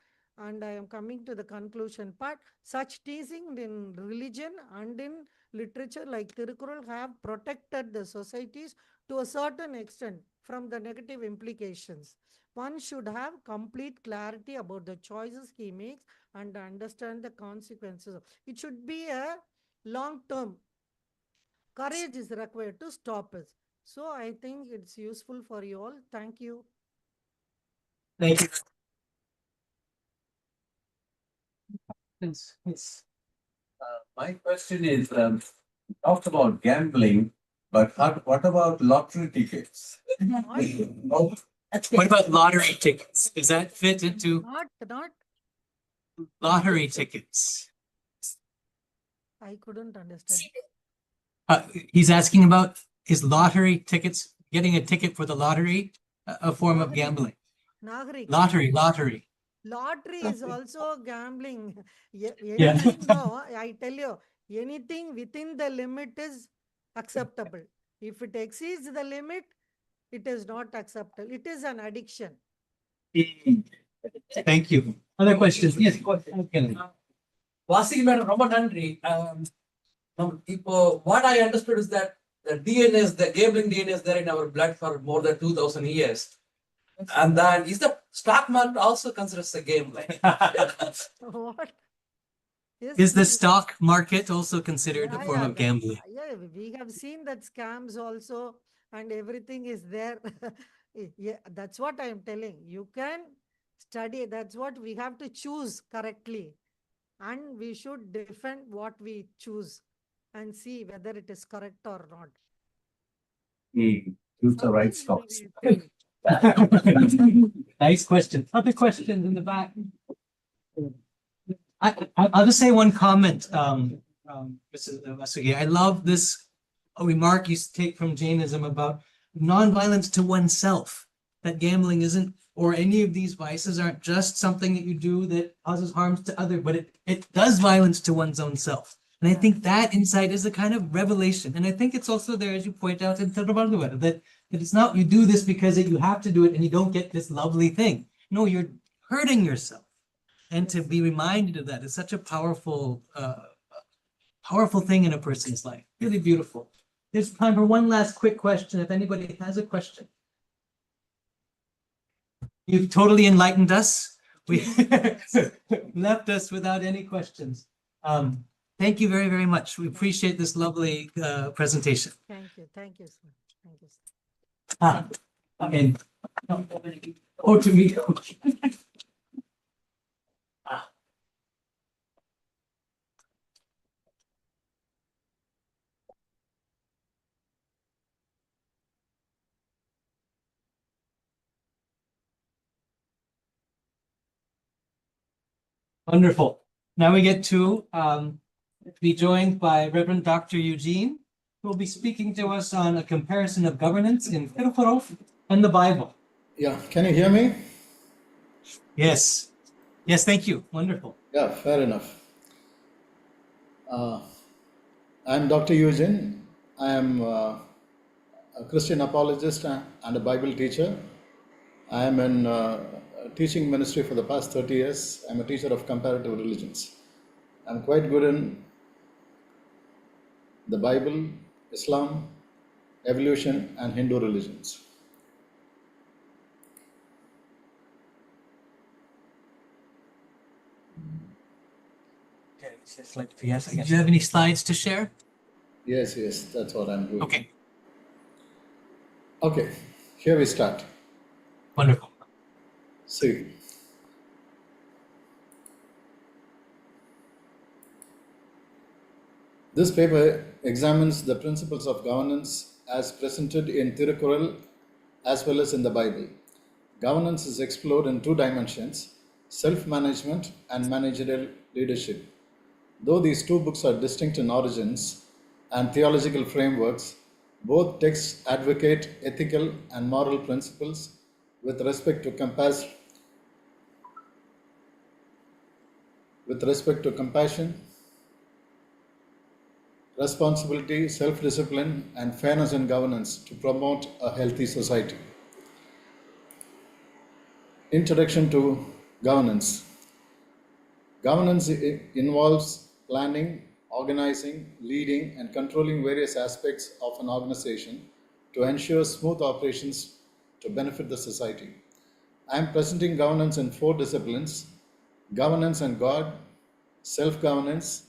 And I am coming to the conclusion part. Such teaching in religion and in literature like Tirukkural have protected the societies to a certain extent from the negative implications. One should have complete clarity about the choices he makes and understand the consequences. It should be a long term. Courage is required to stop us. So I think it's useful for you all. Thank you. Thank you. Yes. My question is, talked about gambling, but what about lottery tickets? What about lottery tickets? Does that fit into Not. lottery tickets? I couldn't understand. He's asking about, is lottery tickets, getting a ticket for the lottery, a form of gambling? Lottery. Lottery is also gambling. Yeah. No, I tell you, anything within the limit is acceptable. If it exceeds the limit, it is not acceptable. It is an addiction. Thank you. Other questions? Yes. வாசிக்கு madam ரொம்ப நன்றி. இப்போ what I understood is that the DNA is, the gambling DNA is there in our blood for more than 2,000 years. And then is the stock market also considers a game? Like What? Yes, Is the stock market also considered a form of gambling? Yeah, we have seen that scams also, and everything is there. Yeah, that's what I am telling. You can study. That's what we have to choose correctly, and we should defend what we choose and see whether it is correct or not. Choose the right stocks. Nice question. Other questions in the back? I'll just say one comment, Mrs. Vasugi. I love this remark you take from Jainism about non-violence to oneself. That gambling isn't, or any of these vices aren't just something that you do that causes harms to others, but it does violence to one's own self. And I think that insight is a kind of revelation. And I think it's also there, as you point out in Tiruvallur, that it's not you do this because you have to do it and you don't get this lovely thing. No, you're hurting yourself. And to be reminded of that is such a powerful thing in a person's life. Really beautiful. There's time for one last quick question. If anybody has a question. You've totally enlightened us. We left us without any questions. Thank you very, very much. We appreciate this lovely presentation. Thank you, sir. Thank you, sir. And to me. Wonderful. Now we get to be joined by Reverend Dr. Eugene, who will be speaking to us on a comparison of governance in Tirukkural and the Bible. Yeah, can you hear me? Yes. Yes, thank you. Wonderful. Yeah, fair enough. I'm Dr. Eugene. I am a Christian apologist and a Bible teacher. I am in teaching ministry for the past 30 years. I'm a teacher of comparative religions. I'm quite good in the Bible, Islam, evolution, and Hindu religions. Do you have any slides to share? Yes, that's what I'm doing. Okay. Okay, here we start. Wonderful. See. This paper examines the principles of governance as presented in Tirukkural as well as in the Bible. Governance is explored in two dimensions, self-management and managerial leadership. Though these two books are distinct in origins and theological frameworks, both texts advocate ethical and moral principles with respect to compassion, responsibility, self-discipline, and fairness in governance to promote a healthy society. Introduction to governance. Governance involves planning, organizing, leading, and controlling various aspects of an organization to ensure smooth operations to benefit the society. I am presenting governance in 4 disciplines: governance and God, self-governance,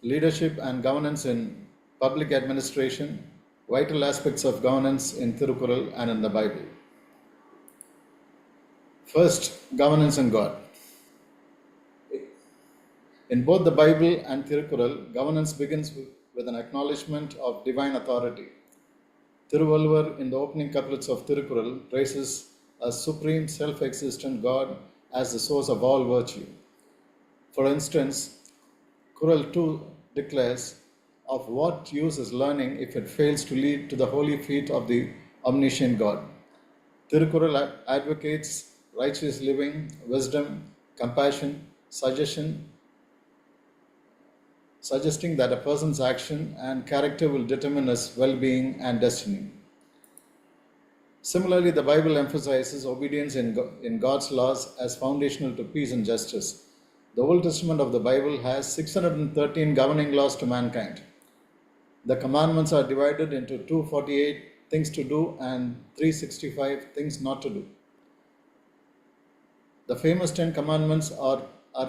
leadership and governance in public administration, vital aspects of governance in Tirukkural and in the Bible. First, governance and God. In both the Bible and Tirukkural, governance begins with an acknowledgement of divine authority. Thiruvalluvar, in the opening couplets of Tirukkural, praises a supreme self-existent God as the source of all virtue. For instance, Kural 2 declares, "Of what use is learning if it fails to lead to the holy feet of the omniscient God?" Tirukkural advocates righteous living, wisdom, compassion, suggesting that a person's action and character will determine his well-being and destiny. Similarly, the Bible emphasizes obedience in God's laws as foundational to peace and justice. The Old Testament of the Bible has 613 governing laws to mankind. The commandments are divided into 248 things to do and 365 things not to do. The famous 10 commandments are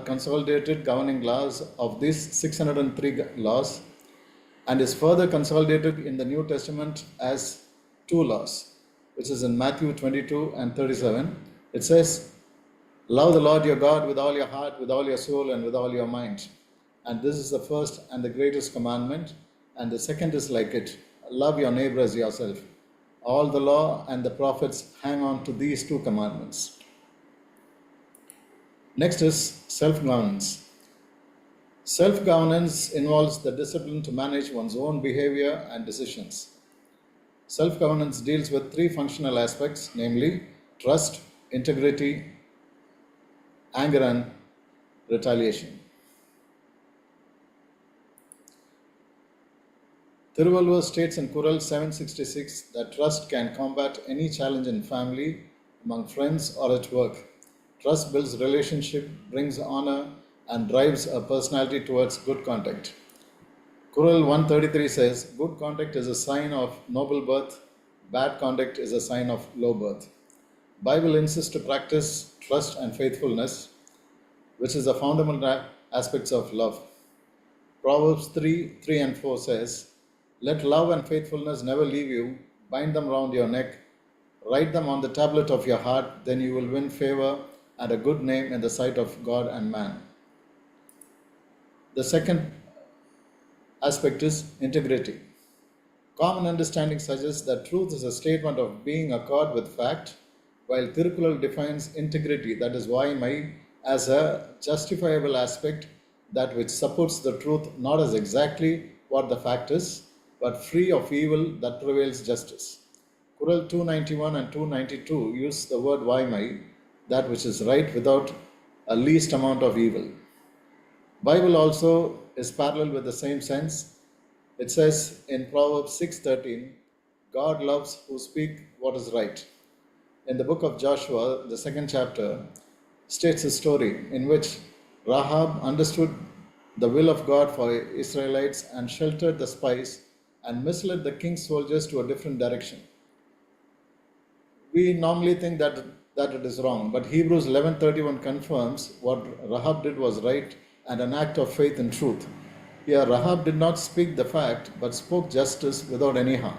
consolidated governing laws of these 603 laws and is further consolidated in the New Testament as 2 laws, which is in Matthew 22 and 37. It says, "Love the Lord your God with all your heart, with all your soul, and with all your mind. And this is the first and the greatest commandment. And the second is like it, love your neighbor as yourself. All the law and the prophets hang on to these 2 commandments." Next is self-governance. Self-governance involves the discipline to manage one's own behavior and decisions. Self-governance deals with 3 functional aspects, namely trust, integrity, anger, and retaliation. Thiruvalluvar states in Kural 766 that trust can combat any challenge in family, among friends, or at work. Trust builds relationship, brings honor, and drives a personality towards good conduct. Kural 133 says, "Good conduct is a sign of noble birth, bad conduct is a sign of low birth." Bible insists to practice trust and faithfulness, which is the fundamental aspects of love. Proverbs 3 and 4 says, "Let love and faithfulness never leave you, bind them round your neck, write them on the tablet of your heart, then you will win favor and a good name in the sight of God and man." The second aspect is integrity. Common understanding suggests that truth is a statement of being accord with fact, while Tirukkural defines integrity, that is vaimai, as a justifiable aspect, that which supports the truth not as exactly what the fact is, but free of evil that prevails justice. Kural 291 and 292 use the word vaimai, that which is right without a least amount of evil. Bible also is parallel with the same sense. It says in Proverbs 6:13, "God loves who speak what is right." In the book of Joshua, the 2nd chapter, states a story in which Rahab understood the will of God for Israelites and sheltered the spies and misled the king's soldiers to a different direction. We normally think that it is wrong, but Hebrews 11:31 confirms what Rahab did was right and an act of faith in truth. Here, Rahab did not speak the fact, but spoke justice without any harm.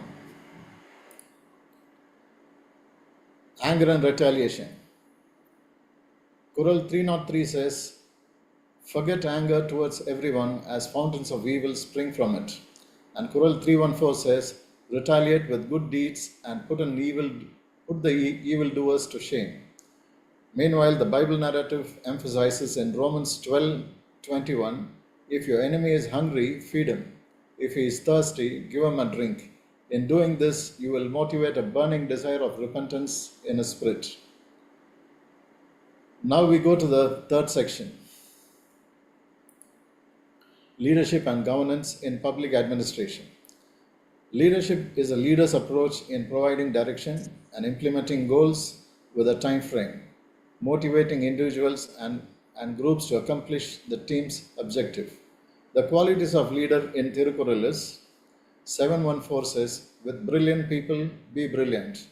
Anger and retaliation. Qural 303 says, forget anger towards everyone, as fountains of evil spring from it. And Qural 314 says, retaliate with good deeds and put the evildoers to shame. Meanwhile, the Bible narrative emphasizes in Romans 12:21, if your enemy is hungry, feed him. If he is thirsty, give him a drink. In doing this, you will motivate a burning desire of repentance in his spirit. Now we go to the third section. Leadership and governance in public administration. Leadership is a leader's approach in providing direction and implementing goals with a time frame, motivating individuals and groups to accomplish the team's objective. The qualities of leader in Thirukural is 7:14 says, with brilliant people, be brilliant.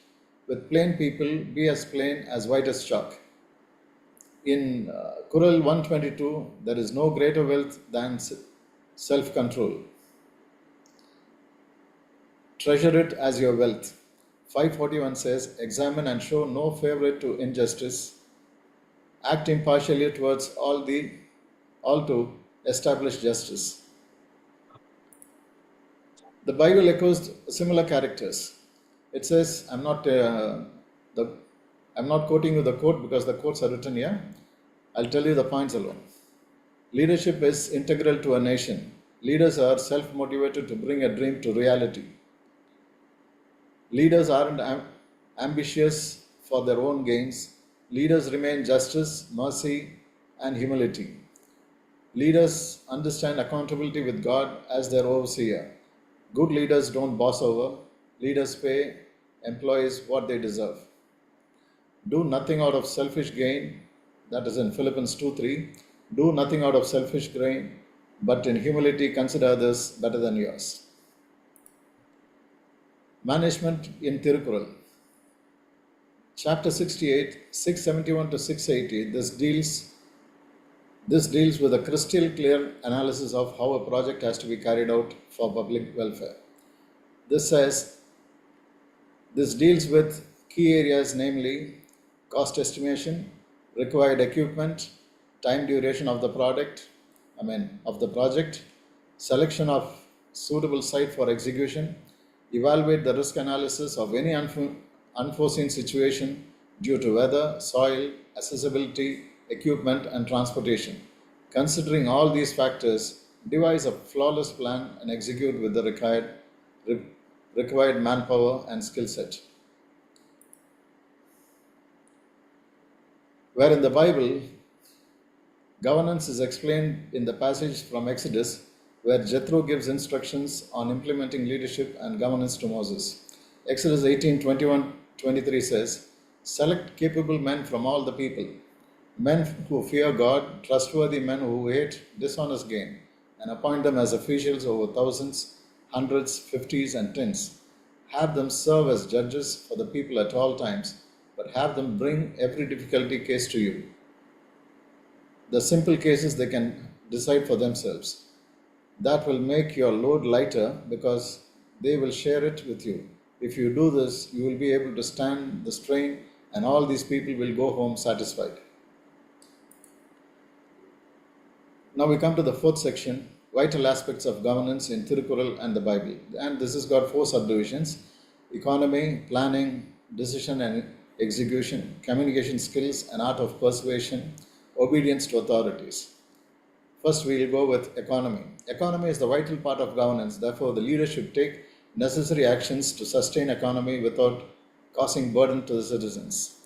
With plain people, be as plain as white as chalk. In Kural 122, there is no greater wealth than self-control. Treasure it as your wealth. 541 says, examine and show no favor to injustice. Act impartially towards all to establish justice. The Bible echoes similar characters. It says, I'm not quoting you the quote because the quotes are written here. I'll tell you the points alone. Leadership is integral to a nation. Leaders are self-motivated to bring a dream to reality. Leaders aren't ambitious for their own gains. Leaders remain justice, mercy, and humility. Leaders understand accountability with God as their overseer. Good leaders don't boss over. Leaders pay employees what they deserve. Do nothing out of selfish gain. That is in Philippians 2:3. Do nothing out of selfish gain, but in humility consider others better than yours. Management in Thirukural. Chapter 68, 671 to 680, this deals with a crystal clear analysis of how a project has to be carried out for public welfare. This deals with key areas, namely cost estimation, required equipment, time duration of the project, selection of suitable site for execution, evaluate the risk analysis of any unforeseen situation due to weather, soil, accessibility, equipment, and transportation. Considering all these factors, devise a flawless plan and execute with the required manpower and skill set. Where in the Bible, governance is explained in the passage from Exodus, where Jethro gives instructions on implementing leadership and governance to Moses. Exodus 18:21-23 says, select capable men from all the people, men who fear God, trustworthy men who hate dishonest gain, and appoint them as officials over thousands, hundreds, fifties, and tens. Have them serve as judges for the people at all times, but have them bring every difficulty case to you. The simple cases they can decide for themselves. That will make your load lighter because they will share it with you. If you do this, you will be able to stand the strain and all these people will go home satisfied. Now we come to the fourth section, vital aspects of governance in Thirukural and the Bible. And this has got 4 subdivisions: economy, planning, decision and execution, communication skills and art of persuasion, obedience to authorities. First, we will go with economy. Economy is the vital part of governance. Therefore, the leader should take necessary actions to sustain economy without causing burden to the citizens.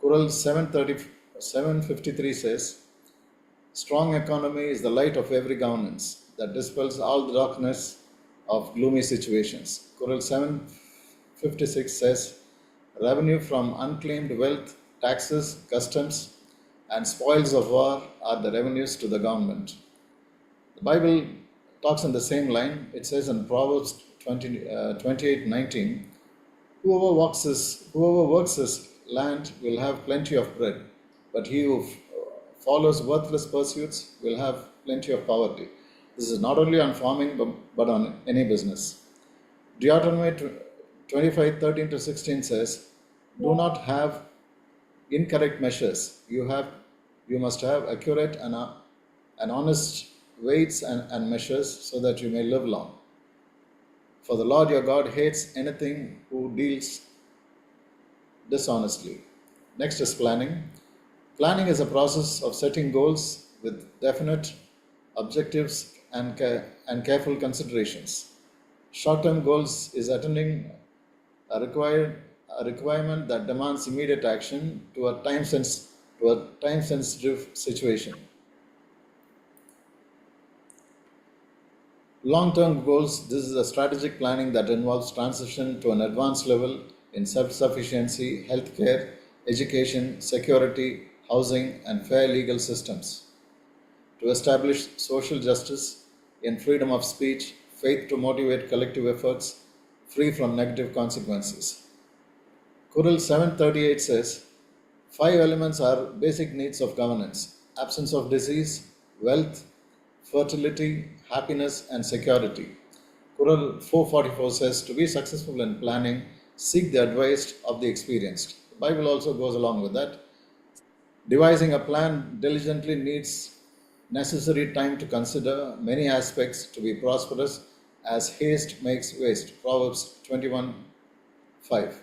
Kural 753 says, strong economy is the light of every governance that dispels all the darkness of gloomy situations. Kural 756 says, revenue from unclaimed wealth, taxes, customs, and spoils of war are the revenues to the government. The Bible talks in the same line. It says in Proverbs 28:19, whoever works his land will have plenty of bread, but he who follows worthless pursuits will have plenty of poverty. This is not only on farming but on any business. Deuteronomy 25:13 to 16 says, "Do not have incorrect measures. You must have accurate and honest weights and measures so that you may live long. For the Lord your God hates anything who deals dishonestly." Next is planning. Planning is a process of setting goals with definite objectives and careful considerations. Short-term goals is attending a requirement that demands immediate action to a time-sensitive situation. Long-term goals, this is a strategic planning that involves transition to an advanced level in self-sufficiency, healthcare, education, security, housing, and fair legal systems. To establish social justice in freedom of speech, faith to motivate collective efforts, free from negative consequences. Kuril 738 says, 5 elements are basic needs of governance: absence of disease, wealth, fertility, happiness, and security. Kuril 444 says, to be successful in planning, seek the advice of the experienced. The Bible also goes along with that. Devising a plan diligently needs necessary time to consider many aspects to be prosperous, as haste makes waste. Proverbs 21:5.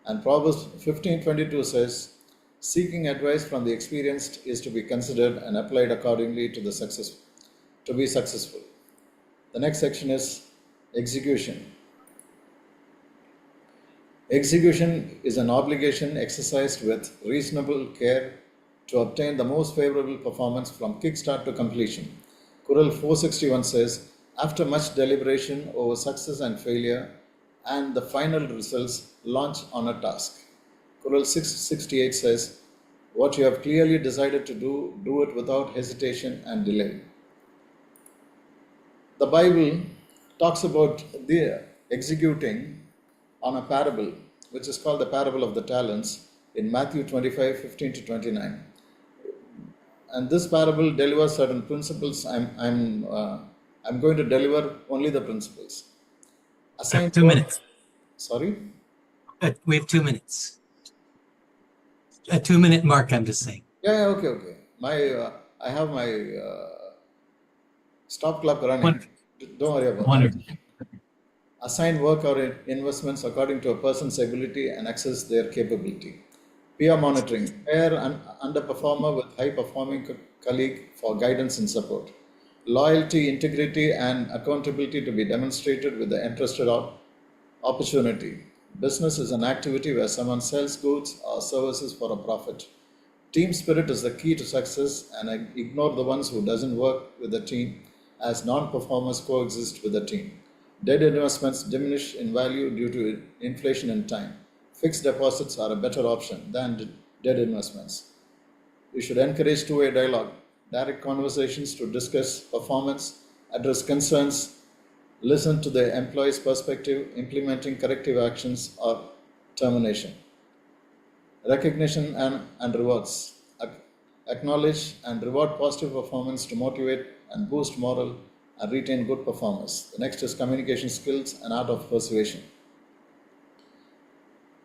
And Proverbs 15:22 says, seeking advice from the experienced is to be considered and applied accordingly to be successful. The next section is execution. Execution is an obligation exercised with reasonable care to obtain the most favorable performance from kickstart to completion. Kuril 461 says, after much deliberation over success and failure and the final results, launch on a task. Kuril 668 says, what you have clearly decided to do, do it without hesitation and delay. The Bible talks about the executing on a parable, which is called the parable of the talents, in Matthew 25:15 to 29. And this parable delivers certain principles. I'm going to deliver only the principles. Assign 2 minutes. Sorry? We have 2 minutes. A 2-minute mark, I'm just saying. Yeah, okay. I have my stop clock running. Don't worry about it. Assign work or investments according to a person's ability and access their capability. Peer monitoring. Pair an underperformer with high-performing colleague for guidance and support. Loyalty, integrity, and accountability to be demonstrated with the entrusted opportunity. Business is an activity where someone sells goods or services for a profit. Team spirit is the key to success, and ignore the ones who doesn't work with the team, as non-performers coexist with the team. Dead investments diminish in value due to inflation in time. Fixed deposits are a better option than dead investments. You should encourage two-way dialogue, direct conversations to discuss performance, address concerns, listen to the employee's perspective, implementing corrective actions or termination. Recognition and rewards. Acknowledge and reward positive performance to motivate and boost morale and retain good performers. The next is communication skills and art of persuasion.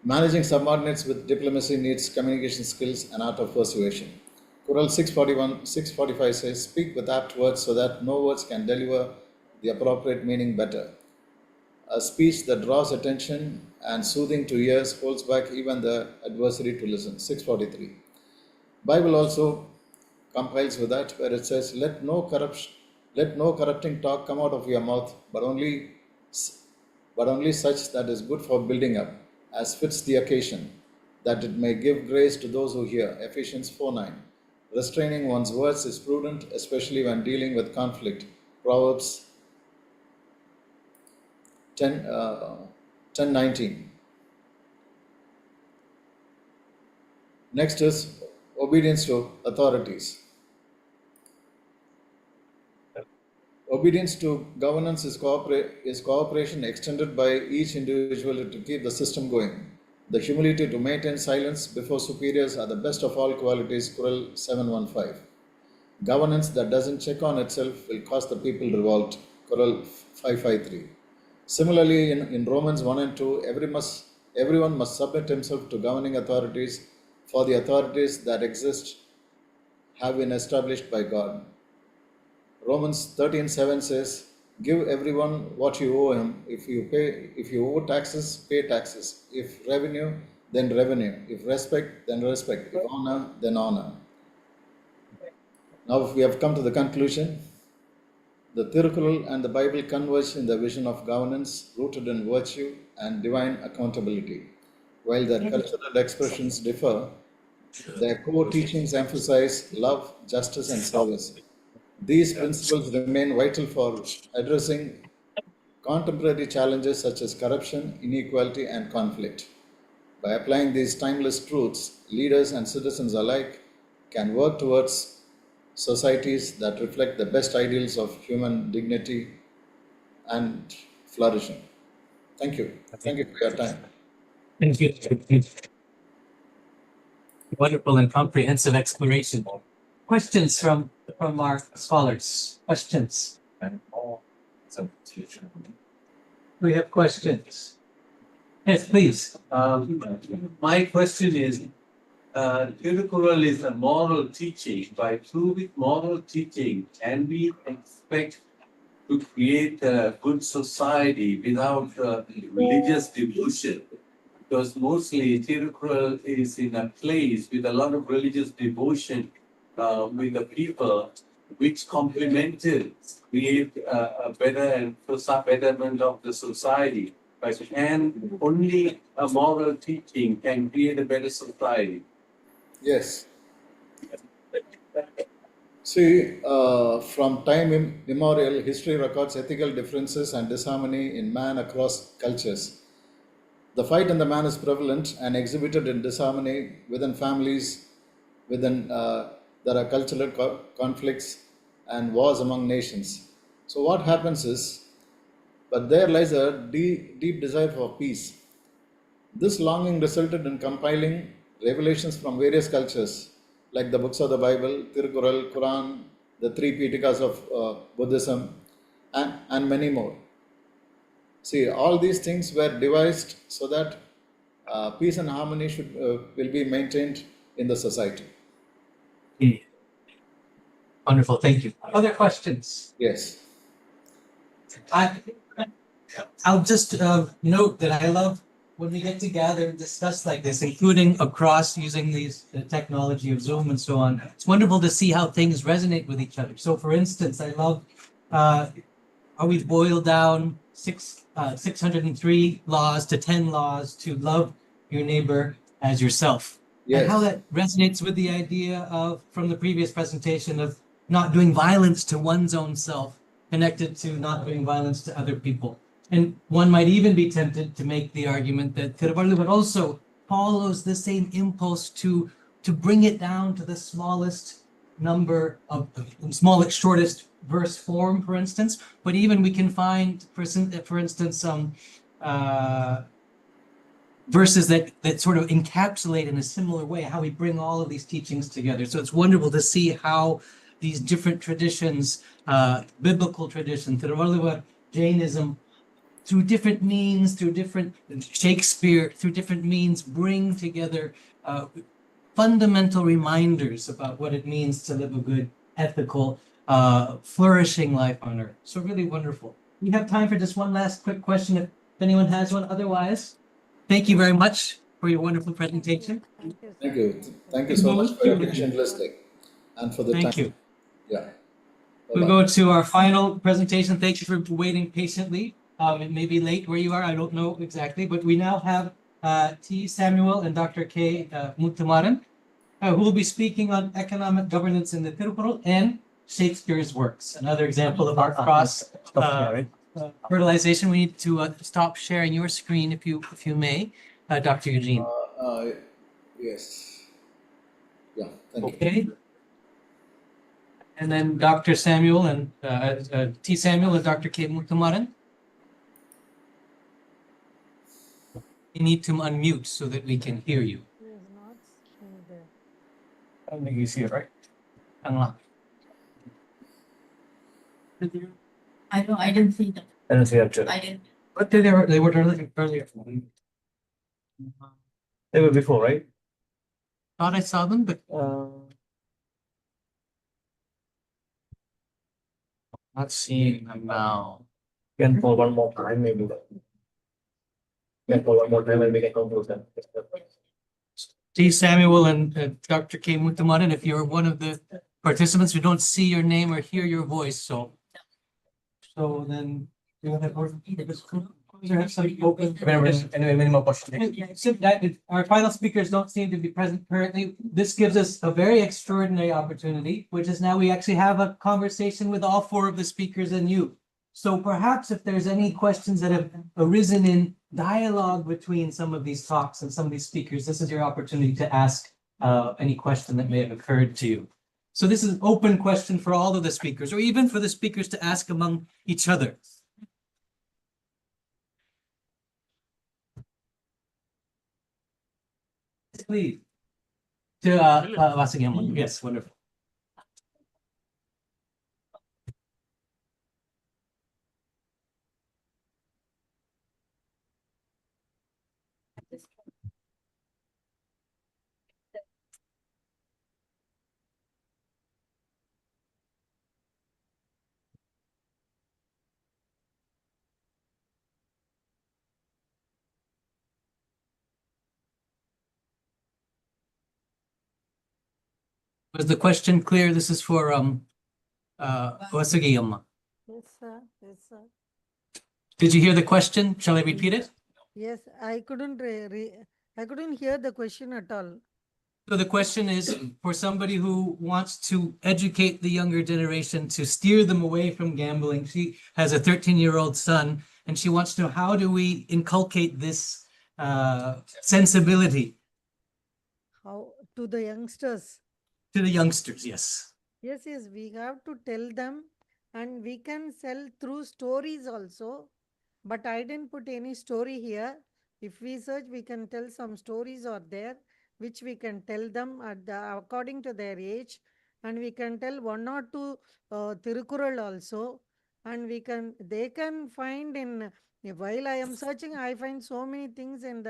Managing subordinates with diplomacy needs communication skills and art of persuasion. Kuril 645 says, speak with apt words so that no words can deliver the appropriate meaning better. A speech that draws attention and soothing to ears holds back even the adversary to listen. 643. Bible also compiles with that, where it says, let no corrupting talk come out of your mouth, but only such that is good for building up, as fits the occasion, that it may give grace to those who hear. Ephesians 4:9. Restraining one's words is prudent, especially when dealing with conflict. Proverbs 10:19. Next is obedience to authorities. Obedience to governance is cooperation extended by each individual to keep the system going. The humility to maintain silence before superiors are the best of all qualities. Kuril 7:15. Governance that doesn't check on itself will cause the people revolt. Choral 553. Similarly, in Romans 1 and 2, everyone must submit himself to governing authorities, for the authorities that exist have been established by God. Romans 13:7 says, "Give everyone what you owe him. If you owe taxes, pay taxes. If revenue, then revenue. If respect, then respect. If honor, then honor." Now, if we have come to the conclusion, the Tirukkural and the Bible converge in the vision of governance rooted in virtue and divine accountability. While their cultural expressions differ, their core teachings emphasize love, justice, and service. These principles remain vital for addressing contemporary challenges such as corruption, inequality, and conflict. By applying these timeless truths, leaders and citizens alike can work towards societies that reflect the best ideals of human dignity and flourishing. Thank you. Thank you for your time. Thank you. Wonderful and comprehensive exploration. Questions from our scholars? Questions? We have questions. Yes, please. My question is, Tirukkural is a moral teaching. By proving moral teaching, can we expect to create a good society without religious devotion? Because mostly Tirukkural is in a place with a lot of religious devotion with the people, which complemented create a better and betterment of the society. But can only a moral teaching can create a better society? Yes. See, from time immemorial, history records ethical differences and disharmony in man across cultures. The fight in the man is prevalent and exhibited in disharmony within families, within there are cultural conflicts and wars among nations. So what happens is, but there lies a deep desire for peace. This longing resulted in compiling revelations from various cultures, like the books of the Bible, Tirukkural, Quran, the three Pitakas of Buddhism, and many more. See, all these things were devised so that peace and harmony will be maintained in the society. Wonderful, thank you. Other questions? Yes. I'll just note that I love when we get together and discuss like this, including across using the technology of Zoom and so on. It's wonderful to see how things resonate with each other. So, for instance, I love how we've boiled down 603 laws to 10 laws to love your neighbor as yourself. Yes. And how that resonates with the idea of, from the previous presentation, of not doing violence to one's own self, connected to not doing violence to other people. And one might even be tempted to make the argument that Tiruvallur also follows the same impulse to bring it down to the smallest number of smallest, shortest verse form, for instance. But even we can find, for instance, verses that sort of encapsulate in a similar way how we bring all of these teachings together. So it's wonderful to see how these different traditions, biblical tradition, Tiruvallur, Jainism, through different means, through different Shakespeare, through different means, bring together fundamental reminders about what it means to live a good, ethical, flourishing life on earth. So really wonderful. We have time for just one last quick question if anyone has one. Otherwise, thank you very much for your wonderful presentation. Thank you. Thank you so much for your patient listening and for the time. Thank you. Yeah. We'll go to our final presentation. Thank you for waiting patiently. It may be late where you are, I don't know exactly, but we now have T. Samuel and Dr. K. Muthumaran, who will be speaking on economic governance in the Tirukkural and Shakespeare's works. Another example of our cross fertilization. We need to stop sharing your screen if you may, Dr. Eugene. Yes. Yeah, thank you. Okay. And then Dr. Samuel and T. Samuel and Dr. K. Muthumaran. You need to unmute so that we can hear you. He is not in there. I don't think you see it, right? Unlock. I know, I didn't see them. I don't see that too. I didn't. But they were earlier. They were before, right? Thought I saw them, but not seeing them now. Can for one more time, maybe. Can for one more time, and we can conclude them. T. Samuel and Dr. K. Mutamaran, if you're one of the participants, we don't see your name or hear your voice, so then you have some open. Any more questions? Our final speakers don't seem to be present currently. This gives us a very extraordinary opportunity, which is now we actually have a conversation with all four of the speakers and you. So perhaps if there's any questions that have arisen in dialogue between some of these talks and some of these speakers, this is your opportunity to ask any question that may have occurred to you. So this is an open question for all of the speakers, or even for the speakers to ask among each other. Please. To Vasagam, yes, wonderful. Was the question clear? This is for Vasagam. Yes, sir. Yes, sir. Did you hear the question? Shall I repeat it? Yes, I couldn't I couldn't hear the question at all. So the question is for somebody who wants to educate the younger generation to steer them away from gambling. She has a 13-year-old son, and she wants to know, how do we inculcate this sensibility How to the youngsters? to the youngsters? Yes. Yes, yes, we have to tell them, and we can sell through stories also. But I didn't put any story here. If we search, we can tell some stories are there, which we can tell them according to their age. And we can tell one or two Tirukural also. And they can find while I am searching, I find so many things in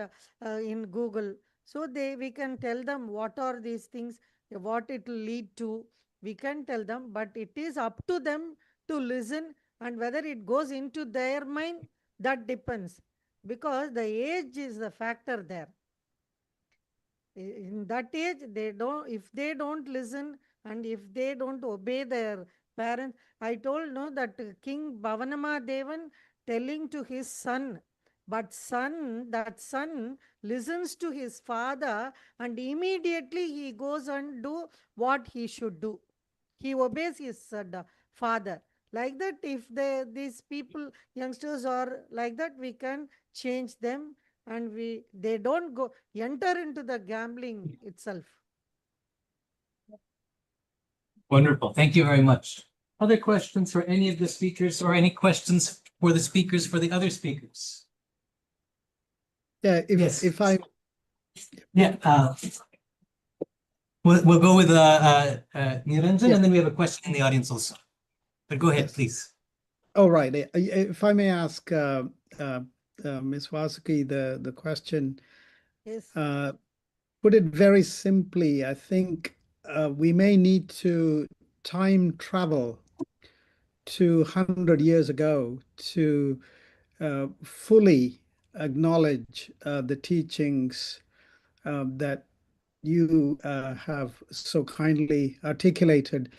Google. So we can tell them what are these things, what it will lead to. We can tell them, but it is up to them to listen, and whether it goes into their mind, that depends, because the age is the factor there. In that age, if they don't listen and if they don't obey their parents. I told that King Bhavanama Devan telling to his son, but that son listens to his father, and immediately he goes and do what he should do. He obeys his father. Like that, if these people, youngsters are like that, we can change them, and they don't enter into the gambling itself. Wonderful. Thank you very much. Other questions for any of the speakers, or any questions for the speakers for the other speakers? Yeah, if I We'll go with Niranjan, and then we have a question in the audience also. But go ahead, please. Oh, right. If I may ask Ms. Vasuki the question, yes. Put it very simply, I think we may need to time travel to 100 years ago to fully acknowledge the teachings that you have so kindly articulated,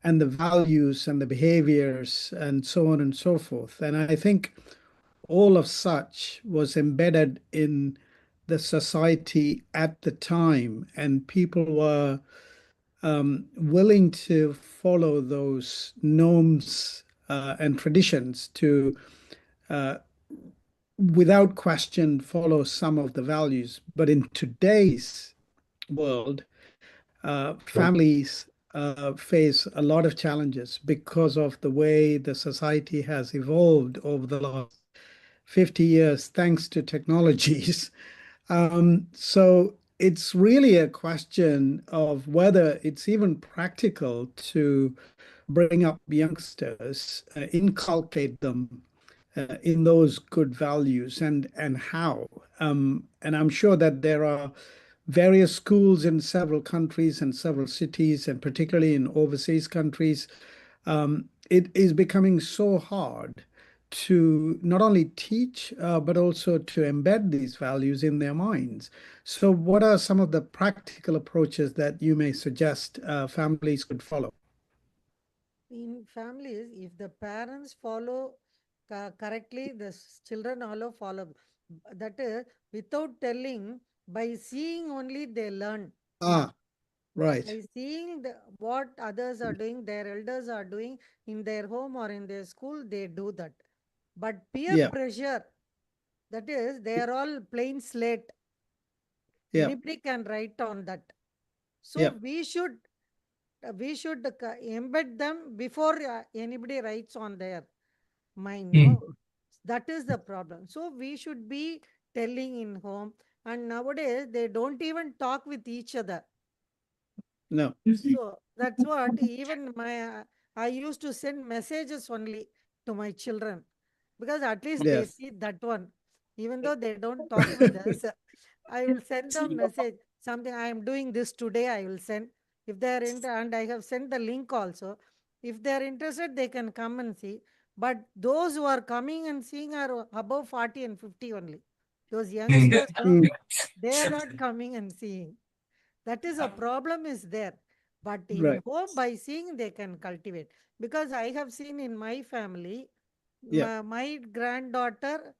and the values and the behaviors and so on and so forth. And I think all of such was embedded in the society at the time, and people were willing to follow those norms and traditions to without question follow some of the values. But in today's world, families face a lot of challenges because of the way the society has evolved over the last 50 years, thanks to technologies. So it's really a question of whether it's even practical to bring up youngsters, inculcate them in those good values, and how. And I'm sure that there are various schools in several countries and several cities, and particularly in overseas countries. It is becoming so hard to not only teach, but also to embed these values in their minds. So, what are some of the practical approaches that you may suggest families could follow? In families, if the parents follow correctly, the children also follow. That is, without telling, by seeing only they learn. Ah, right. By seeing what others are doing, their elders are doing in their home or in their school, they do that. But peer Yeah. pressure, that is, they are all plain slate. Yeah. Anybody can write on that. So Yeah. we should embed them before anybody writes on their mind. No, that is the problem. So we should be telling in home, and nowadays they don't even talk with each other. No. So that's what even I used to send messages only to my children, because at least they Yes. see that one, even though they don't talk with us. I will send them message, something I am doing this today. I will send, if they are and I have sent the link also. If they are interested, they can come and see. But those who are coming and seeing are above 40 and 50 only. Those youngsters, no, they are not coming and seeing. That is a problem is there. But in Right. home, by seeing, they can cultivate. Because I have seen in my family, Yeah. my granddaughter,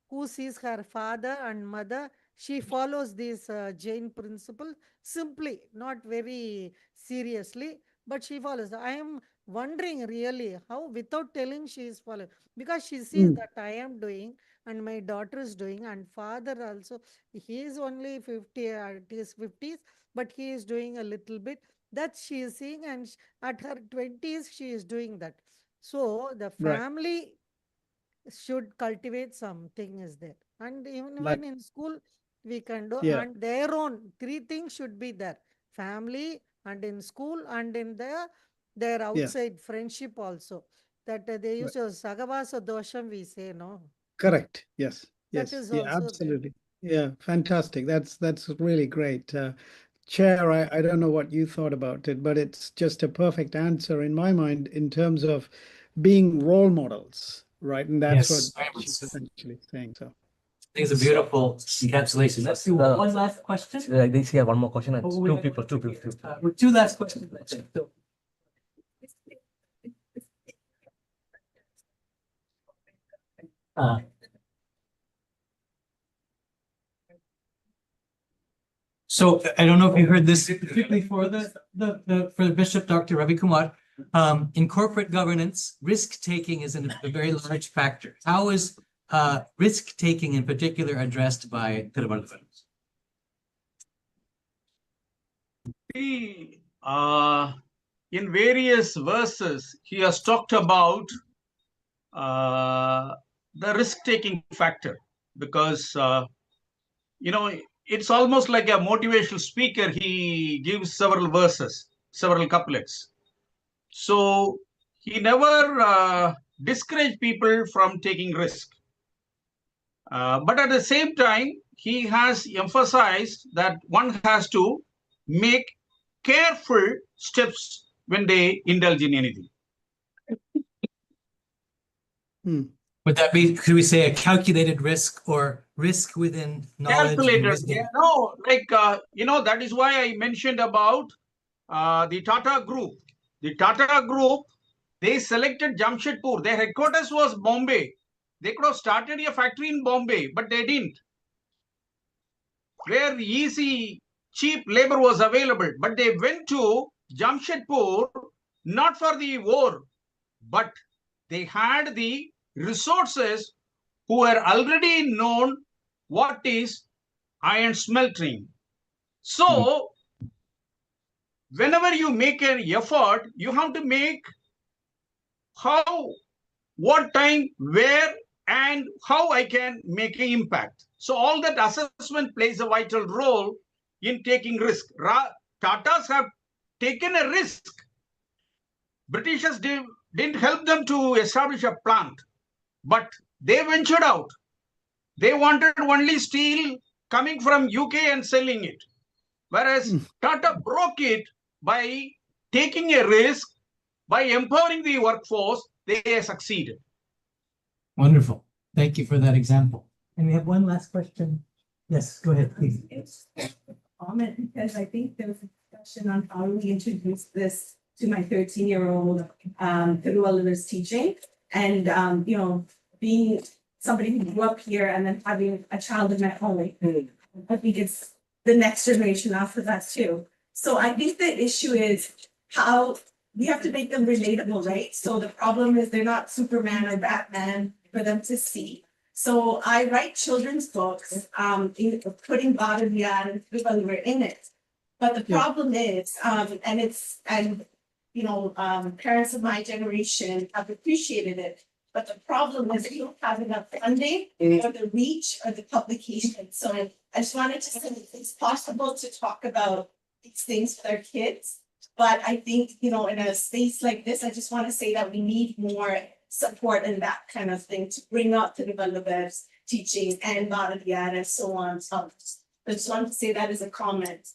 who sees her father and mother, she follows this Jain principle simply, not very seriously, but she follows. I am wondering really how, without telling, she is following, because she sees that I am doing and my daughter is doing, and father also. He is only 50, it is 50s, but he is doing a little bit. That she is seeing, and at her 20s, she is doing that. So the Right. family should cultivate something is there, and even Like, when in school we can do, yeah. and their own three things should be there: family, and in school, and in their Yeah. outside friendship also. That they use a sagavasa dosham, we say, no, Correct. Yes. that Yes. is Yeah. also there. Absolutely. Yeah. Fantastic. That's really great. Chair, I don't know what you thought about it, but it's just a perfect answer in my mind in terms of being role models, right? And that's what Yes, very much she's so. essentially saying. So I think it's a beautiful encapsulation. Let's do one last question. They see one more question. Oh, we have Two people. with two last questions, I think. So, so I don't know if you heard this, particularly for for the Bishop, Dr. Ravi Kumar. In corporate governance, risk taking is a very large factor. How is risk taking in particular addressed by Thiruvalluvar? See, in various verses, he has talked about the risk-taking factor, because it's almost like a motivational speaker. He gives several verses, several couplets. So he never discouraged people from taking risk. But at the same time, he has emphasized that one has to make careful steps when they indulge in anything. Would that be, could we say, a calculated risk or risk within knowledge and Calculated. wisdom? Yeah, no, like, that is why I mentioned about the Tata Group. The Tata Group, they selected Jamshedpur. Their headquarters was Bombay. They could have started a factory in Bombay, but they didn't. Where easy, cheap labor was available. But they went to Jamshedpur not for the war, but they had the resources who were already known what is iron smelting. So, whenever you make an effort, you have to make how, what time, where, and how I can make an impact. So all that assessment plays a vital role in taking risk. Tatas have taken a risk Britishers didn't help them to establish a plant, but they ventured out. They wanted only steel coming from UK and selling it. Whereas Tata broke it by taking a risk, by empowering the workforce, they succeeded. Wonderful. Thank you for that example. And we have one last question. Yes, go ahead, please. It's a comment because I think there was a discussion on how we introduce this to my 13-year-old through Oliver's teaching. And, you know, being somebody who grew up here and then having a child in my home, I think it's the next generation after that too. So I think the issue is how we have to make them relatable, right? So the problem is they're not Superman or Batman for them to see. So I write children's books, putting Bhagavad and Oliver in it. But the problem is, parents of my generation have appreciated it. But the problem is we don't have enough funding or the reach or the publication. So I just wanted to say it's possible to talk about these things with our kids. But I think, in a space like this, I just want to say that we need more support and that kind of thing to bring up to Oliver's teaching and Bhagavad and so on. So I just wanted to say that as a comment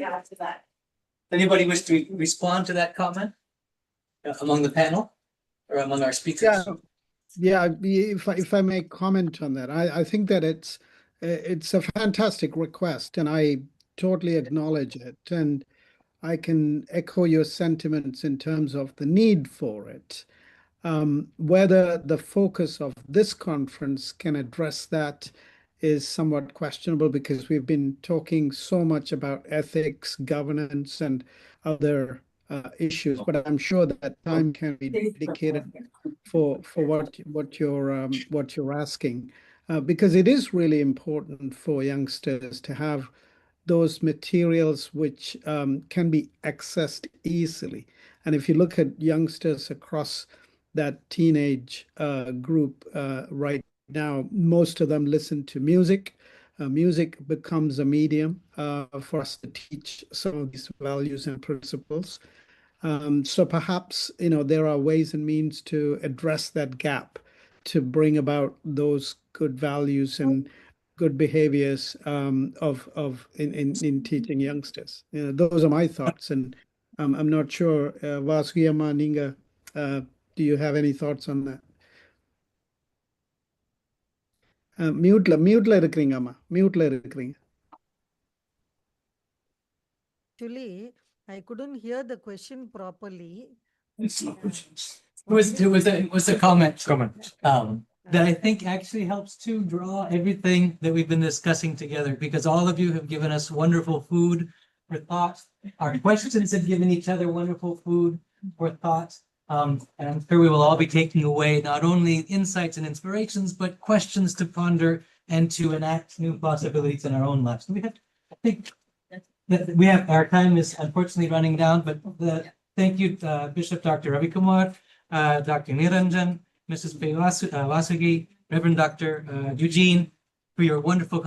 after that. Anybody wish to respond to that comment among the panel or among our speakers? Yeah, if I may comment on that, I think that it's a fantastic request, and I totally acknowledge it, and I can echo your sentiments in terms of the need for it. Whether the focus of this conference can address that is somewhat questionable because we've been talking so much about ethics, governance, and other issues. But I'm sure that time can be dedicated for what you're asking, because it is really important for youngsters to have those materials which can be accessed easily. And if you look at youngsters across that teenage group right now, most of them listen to music. Music becomes a medium for us to teach some of these values and principles. So perhaps, there are ways and means to address that gap, to bring about those good values and good behaviors in teaching youngsters. Those are my thoughts, and I'm not sure, Vasuyama Ninga, do you have any thoughts on that? மியூட்ல இருக்கிறீங்கம்மா, மியூட்ல இருக்கிறீங்க. Actually, I couldn't hear the question properly. It was a comment. That I think actually helps to draw everything that we've been discussing together, because all of you have given us wonderful food for thought. Our questions have given each other wonderful food for thought. And I'm sure we will all be taking away not only insights and inspirations, but questions to ponder and to enact new possibilities in our own lives. I think that our time is unfortunately running down, but thank you, Bishop Dr. Ravi Kumar, Dr. Niranjan, Mrs. P. Vasugi, Reverend Dr. Eugene, for your wonderful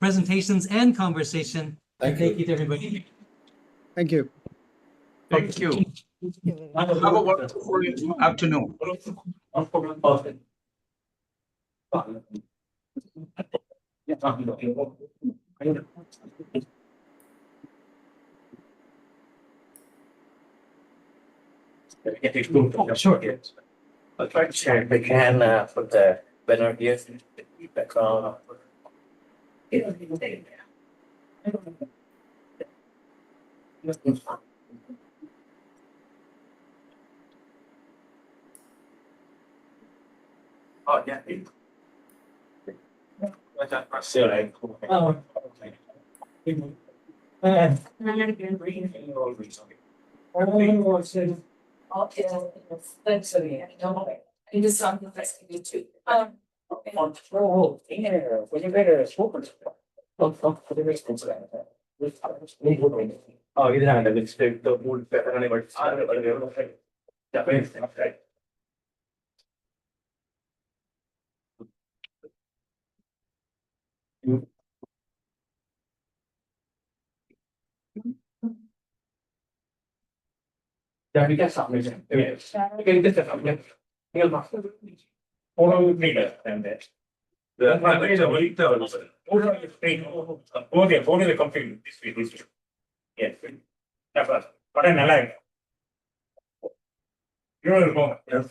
presentations and conversation. Thank you to everybody. Thank you. Thank you. Have a wonderful afternoon. Sure. I'll try to share if I can put the banner here, background. Oh, yeah. Sure. I just saw the first YouTube. Oh, you didn't have the mistake, the mood better than ever. Yeah, we can submit it. Yes. You can just submit. You'll master. Follow the leader and then. The weight go to the computer this week. Yes. But I'm alive. You're going. Yes.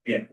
Yeah.